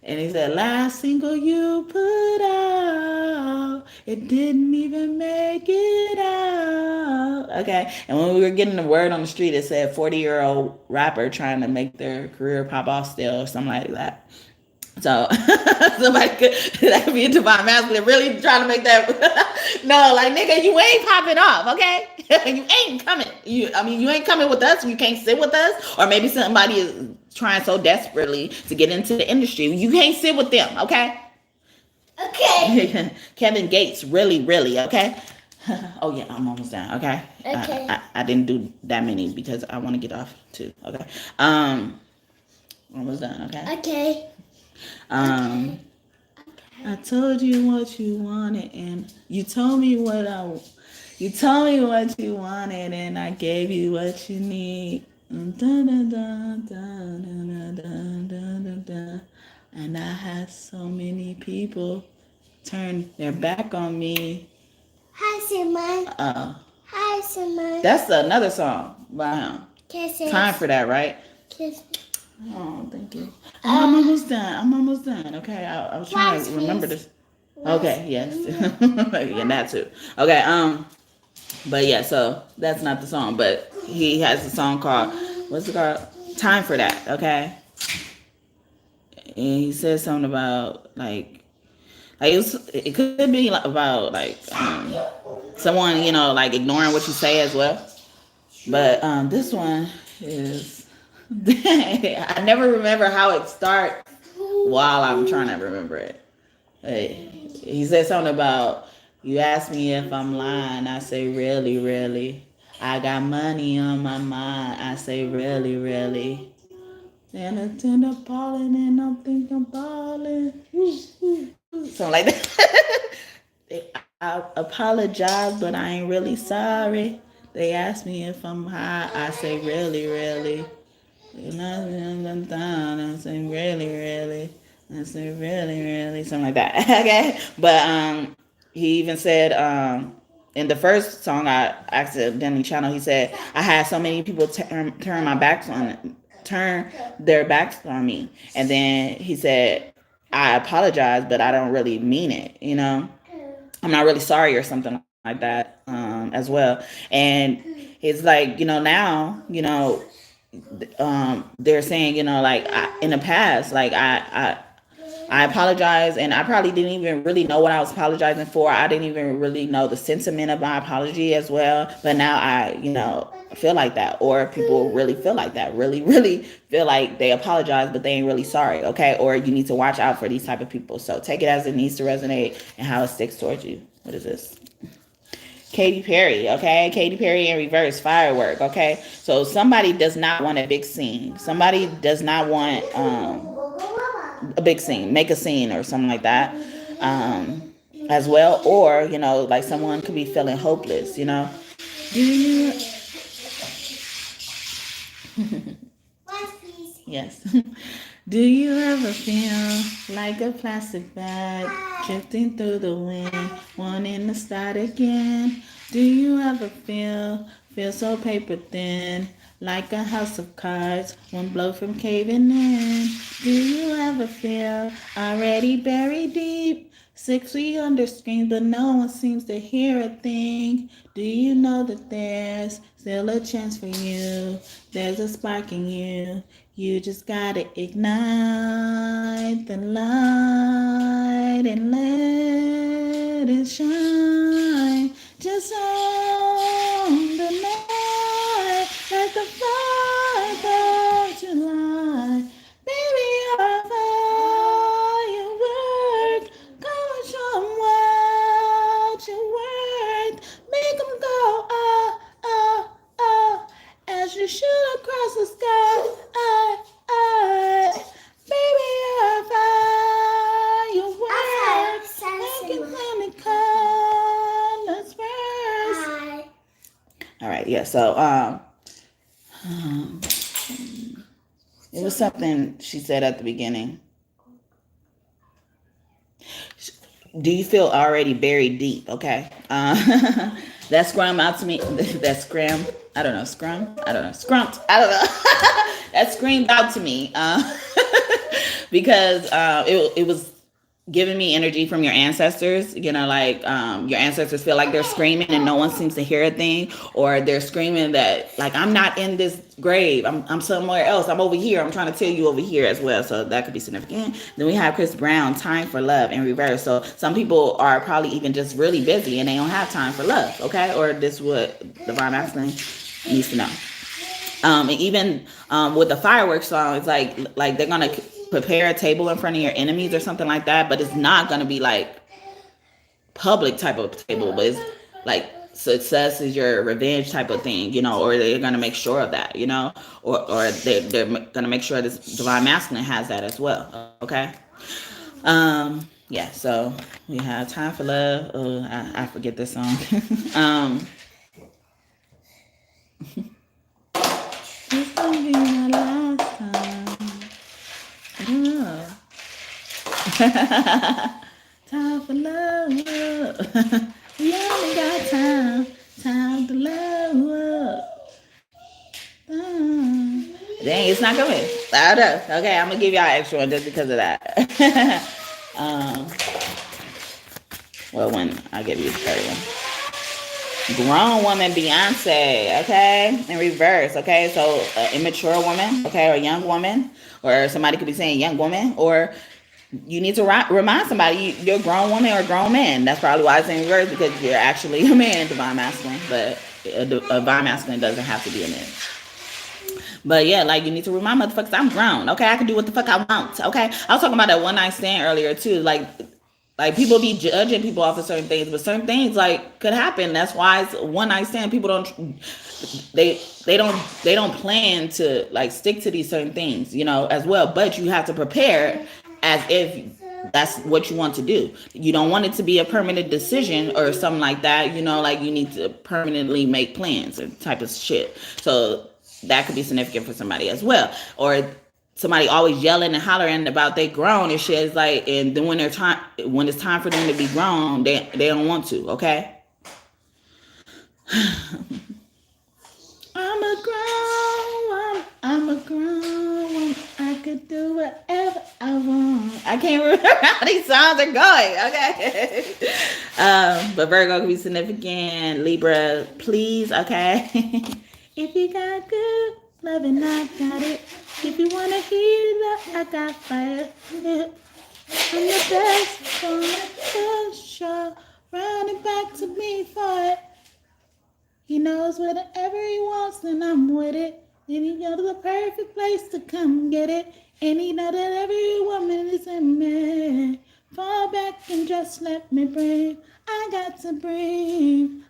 And he said, last single you put out, it didn't even make it out. Okay. And when we were getting the word on the street, it said 40-year-old rapper trying to make their career pop off still or something like that. So somebody that could be a divine masculine really trying to make that. No, like nigga, you ain't popping off, okay? You ain't coming. You ain't coming with us. You can't sit with us. Or maybe somebody is trying so desperately to get into the industry. You can't sit with them, okay? Okay. Kevin Gates, really, okay? Oh yeah, I'm almost done, okay? Okay. I didn't do that many because I want to get off too, okay? Almost done, okay? Okay. I told you what you wanted, and you told me what you wanted, and I gave you what you need. And I had so many people turn their back on me. Hi, Simon. Hi, Simon. That's another song by him. Kisses. Time for that, right? Kisses. Oh, thank you. I'm almost done. Okay, I was trying to remember this. Okay, yes. Yeah, that too. Okay, but yeah, so that's not the song, but he has a song called, what's it called? Time for That, okay? And he says something about it could be about someone, like ignoring what you say as well. But this one is I never remember how it starts while I'm trying to remember it. He said something about, you ask me if I'm lying, I say really, really. I got money on my mind, I say really, really. And I tend to ballin' and I'm thinking ballin'. Something like that. I apologize, but I ain't really sorry. They ask me if I'm high, I say really, really. And I'm down, I say really, really. I say really, really, something like that. Okay, but he even said in the first song I accidentally channeled, he said, I had so many people turn their backs on me, and then he said, I apologize, but I don't really mean it. I'm not really sorry or something like that as well. And it's like, now, they're saying, in the past, like I apologize, and I probably didn't even really know what I was apologizing for. I didn't even really know the sentiment of my apology as well. But now I, feel like that, or people really feel like that, really, really feel like they apologize, but they ain't really sorry, okay? Or you need to watch out for these type of people. So take it as it needs to resonate and how it sticks towards you. What is this? Katy Perry, okay? Katy Perry in reverse, firework, okay? So somebody does not want a big scene. Somebody does not want a big scene, make a scene or something like that as well. Or, like someone could be feeling hopeless, Do you... Yes. Do you ever feel like a plastic bag drifting through the wind, wanting to start again? Do you ever feel so paper thin, like a house of cards, one blow from caving in? Do you ever feel already buried deep, 6 feet under screen, but no one seems to hear a thing? Do you know that there's still a chance for you? There's a spark in you. You just gotta ignite the light and let it shine. Just on the night, like the 4th of July. Baby, you're a firework. Go and show 'em what you're worth. Make 'em go, oh, oh, oh, as you shoot across the sky. Baby, you're a firework. Making planet colors first. All right, yeah. So it It was something she said at the beginning. Do you feel already buried deep? Okay. That scrum out to me. That scrum. I don't know. Scrum. I don't know. Scrumped. I don't know. That screamed out to me because it was giving me energy from your ancestors. You know, like your ancestors feel like they're screaming and no one seems to hear a thing, or they're screaming that like I'm not in this grave. I'm somewhere else. I'm over here. I'm trying to tell you over here as well. So that could be significant. Then we have Chris Brown, Time for Love in reverse. So some people are probably even just really busy and they don't have time for love. Okay, or this is what Divine Masculine needs to know. And even with the fireworks song, it's like they're gonna prepare a table in front of your enemies or something like that, but it's not gonna be like public type of table, but it's like success is your revenge type of thing, you know, or they're gonna make sure of that, you know, or they're gonna make sure this Divine Masculine has that as well. Okay. Yeah. So we have Time for Love. Oh, I forget this song. It's gonna be my last time. I don't know. Time for love. We only got time to love. Dang, it's not coming. I don't know. Okay, I'm gonna give y'all extra one just because of that. Well, when I give you the third one. Grown woman, Beyonce, okay, in reverse, okay, so immature woman, okay, or young woman, or somebody could be saying young woman, or you need to remind somebody you're a grown woman or a grown man. That's probably why it's in reverse, because you're actually a man, Divine Masculine, but a Divine Masculine doesn't have to be a man. But yeah, like you need to remind motherfuckers, I'm grown, okay, I can do what the fuck I want, okay. I was talking about that one night stand earlier too, like people be judging people off of certain things, but certain things like could happen. That's why it's one night stand. People don't, they don't plan to like stick to these certain things, you know, as well. But you have to prepare as if that's what you want to do. You don't want it to be a permanent decision or something like that, you know, like you need to permanently make plans or type of shit. So that could be significant for somebody as well. Or somebody always yelling and hollering about they grown and shit. It's like, and then when it's time for them to be grown, they don't want to. Okay. I'm a grown one. I could do whatever I want. I can't remember how these songs are going. Okay. But Virgo can be significant. Libra, please. Okay. If you got good loving, I got it. If you wanna hear that, I got fire. I'm the best on the show. Running back to me for it. He knows whatever he wants, and I'm with it. And he knows the perfect place to come get it. And he knows that every woman is a man. Fall back and just let me breathe. I got to breathe.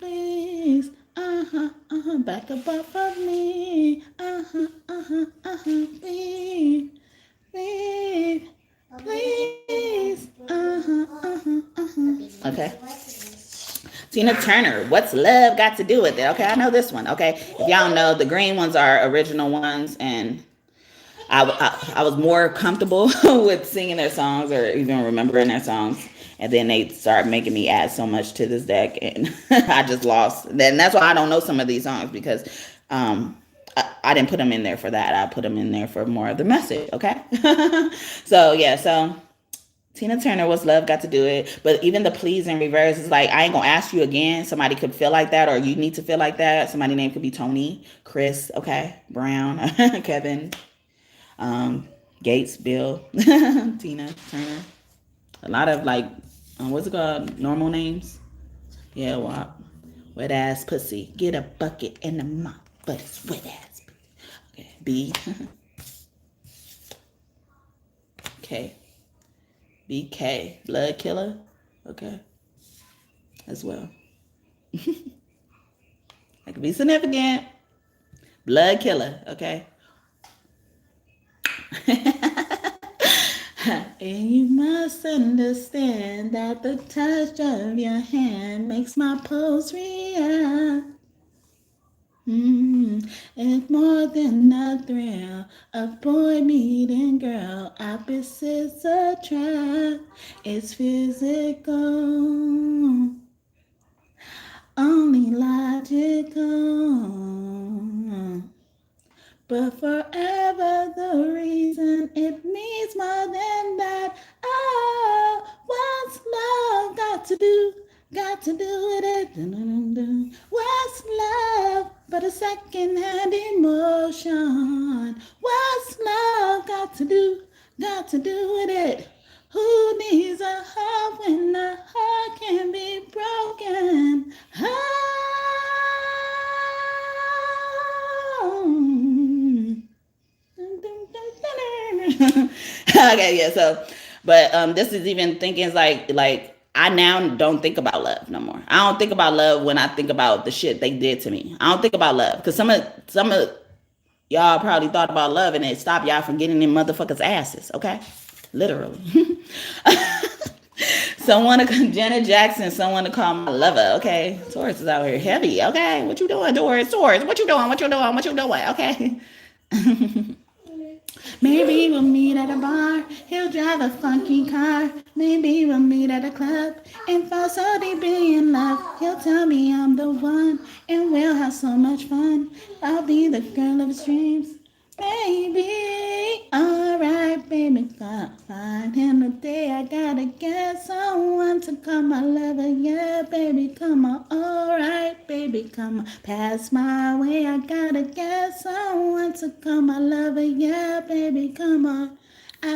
Please. Back up off of me. Please. Please. Okay. Tina Turner, what's love got to do with it? Okay, I know this one. Okay, if y'all know, the green ones are original ones, and I was more comfortable with singing their songs or even remembering their songs. And then they start making me add so much to this deck, and I just lost. Then that's why I don't know some of these songs, because I didn't put them in there for that. I put them in there for more of the message. Okay, so yeah, so Tina Turner, what's love got to do it? But even the please in reverse is like, I ain't gonna ask you again. Somebody could feel like that, or you need to feel like that. Somebody's name could be Tony, Chris, okay, Brown, Kevin, Gates, Bill, Tina Turner. A lot of like, what's it called? Normal names. Yeah, wet ass pussy. Get a bucket and a mop, but it's wet ass. Okay, B. K. BK, blood killer. Okay, as well. That could be significant. Blood killer. Okay. And you must understand that the touch of your hand makes my pulse react. It's more than a thrill, a boy meeting girl, opposites attract. It's physical, only logical. But forever the reason it means more than that. Oh, what's love got to do? Got to do with it. Dun-dun-dun-dun. What's love but a second-hand emotion? What's love got to do? Got to do with it. Who needs a heart when a heart can be broken? Okay, yeah. So, but this is even thinking is like I now don't think about love no more. I don't think about love when I think about the shit they did to me. I don't think about love because some of y'all probably thought about love and it stopped y'all from getting in motherfuckers' asses. Okay, literally. Someone to Janet Jackson, someone to call my lover. Okay, Taurus is out here heavy. Okay, what you doing, Taurus? Taurus, what you doing? What you doing? What you doing? Okay. Maybe we'll meet at a bar. He'll drive a funky car. Maybe we'll meet at a club and fall so deep in love. He'll tell me I'm the one, and we'll have so much fun. I'll be the girl of his dreams. Baby, alright, baby, find him today. I gotta get someone to call my lover. Yeah, baby, come on. Alright, baby, come on. Pass my way. I gotta get someone to call my lover. Yeah, baby, come on. I,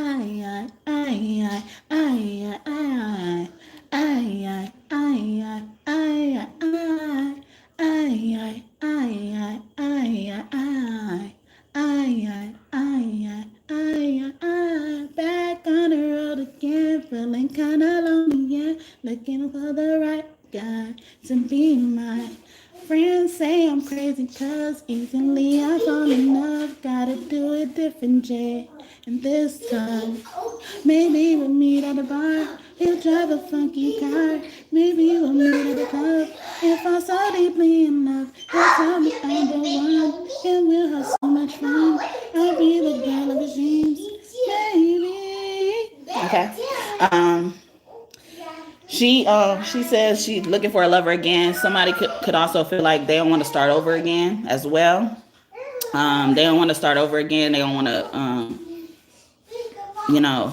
I, I, I, I, I, I, I, I, I, I, I, I, back on the road again, feeling kinda lonely, yeah, looking for the right guy to be mine. Friends say I'm crazy cause easily I fall in love, gotta do it different, Jay. And this time, maybe we'll meet at a bar. He'll drive a funky car. Maybe we'll meet at a club. If I'm so deeply in love, he'll tell me I'm the one. And we'll have so much fun. I'll be the girl of his dreams, baby. Okay. She says she's looking for a lover again. Somebody could also feel like they don't want to start over again as well. They don't want to start over again. They don't want to you know,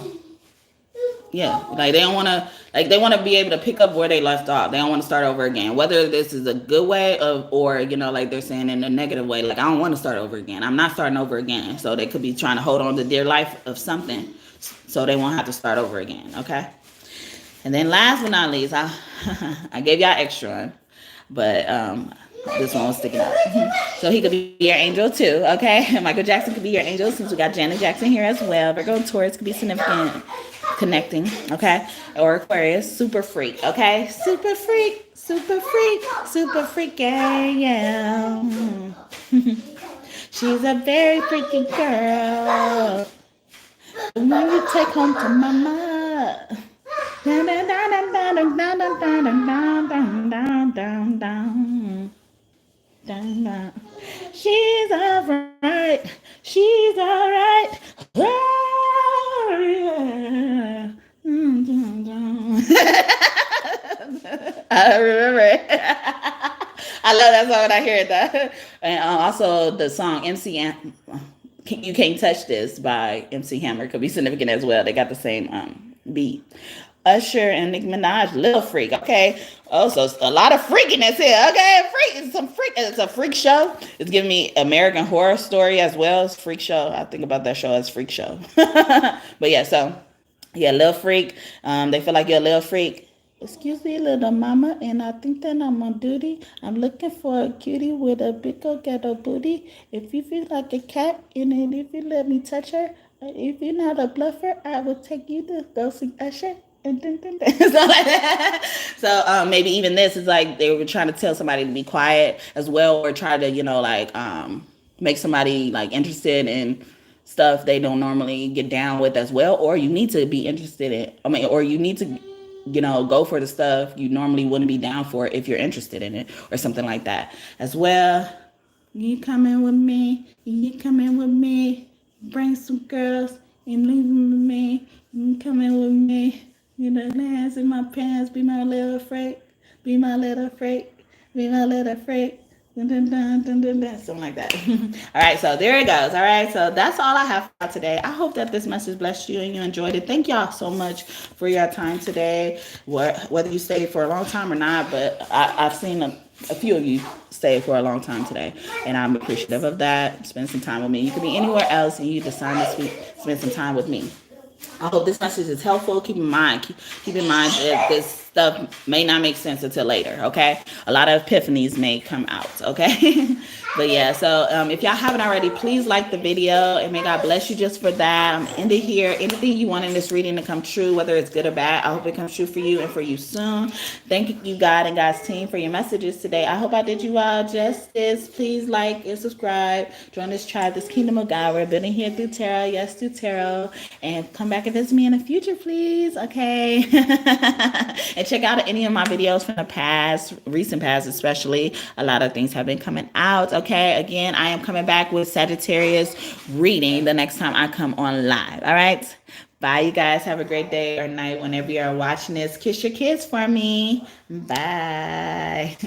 yeah, like they don't want to, like they want to be able to pick up where they left off. They don't want to start over again, whether this is a good way of, or like they're saying in a negative way, like I don't want to start over again, I'm not starting over again. So they could be trying to hold on to their life of something so they won't have to start over again. Okay. And then last but not least, I gave y'all extra one, but this one was sticking out. So he could be your angel too, okay? Michael Jackson could be your angel since we got Janet Jackson here as well. Virgo and Taurus could be significant connecting, okay? Or Aquarius, super freak, okay? Super freak, super freak, super freak, yeah. She's a very freaky girl. The one you take home to mama. Down, down, down, down, down, down, down, down, down, down, down, down. She's alright. She's alright. Oh, yeah. I remember it. I love that song when I hear that. And also the song MC You Can't Touch This by MC Hammer could be significant as well. They got the same beat. Usher and Nicki Minaj, Lil Freak. Okay. Also, a lot of freakiness here. Okay. It's a freak show. It's giving me American Horror Story as well as freak show. I think about that show as freak show. But yeah, so yeah, Lil Freak. They feel like you're a little freak. Excuse me, little mama, and I think that I'm on duty. I'm looking for a cutie with a big old ghetto booty. If you feel like a cat, and if you let me touch her, if you're not a bluffer, I will take you to go see Usher. So, like that. So maybe even this is like they were trying to tell somebody to be quiet as well, or try to make somebody like interested in stuff they don't normally get down with as well, or you need to be interested in, or you need to go for the stuff you normally wouldn't be down for if you're interested in it or something like that as well. You coming with me? You coming with me? Bring some girls and leave them with me. You coming with me? You know, hands in my pants. Be my little freak. Be my little freak. Be my little freak. Dun, dun, dun, dun, dun, dun, something like that. All right, so there it goes. All right, so that's all I have for today. I hope that this message blessed you and you enjoyed it. Thank y'all so much for your time today. Whether you stayed for a long time or not, but I've seen a few of you stay for a long time today, and I'm appreciative of that. Spend some time with me. You could be anywhere else, and you decide to spend some time with me. I hope this message is helpful. Keep in mind that this stuff may not make sense until later, okay? A lot of epiphanies may come out, okay? But yeah, so if y'all haven't already, please like the video, and may God bless you just for that. I'm ending here. Anything you want in this reading to come true, whether it's good or bad, I hope it comes true for you and for you soon. Thank you, God and God's team, for your messages today. I hope I did you all justice. Please like and subscribe. Join this tribe, this kingdom of God. We're building here through tarot. Yes, through tarot. And come back and visit me in the future, please. Okay. And check out any of my videos from the past, recent past especially. A lot of things have been coming out. Okay. Again, I am coming back with Sagittarius reading the next time I come on live. All right. Bye, you guys. Have a great day or night whenever you are watching this. Kiss your kids for me. Bye.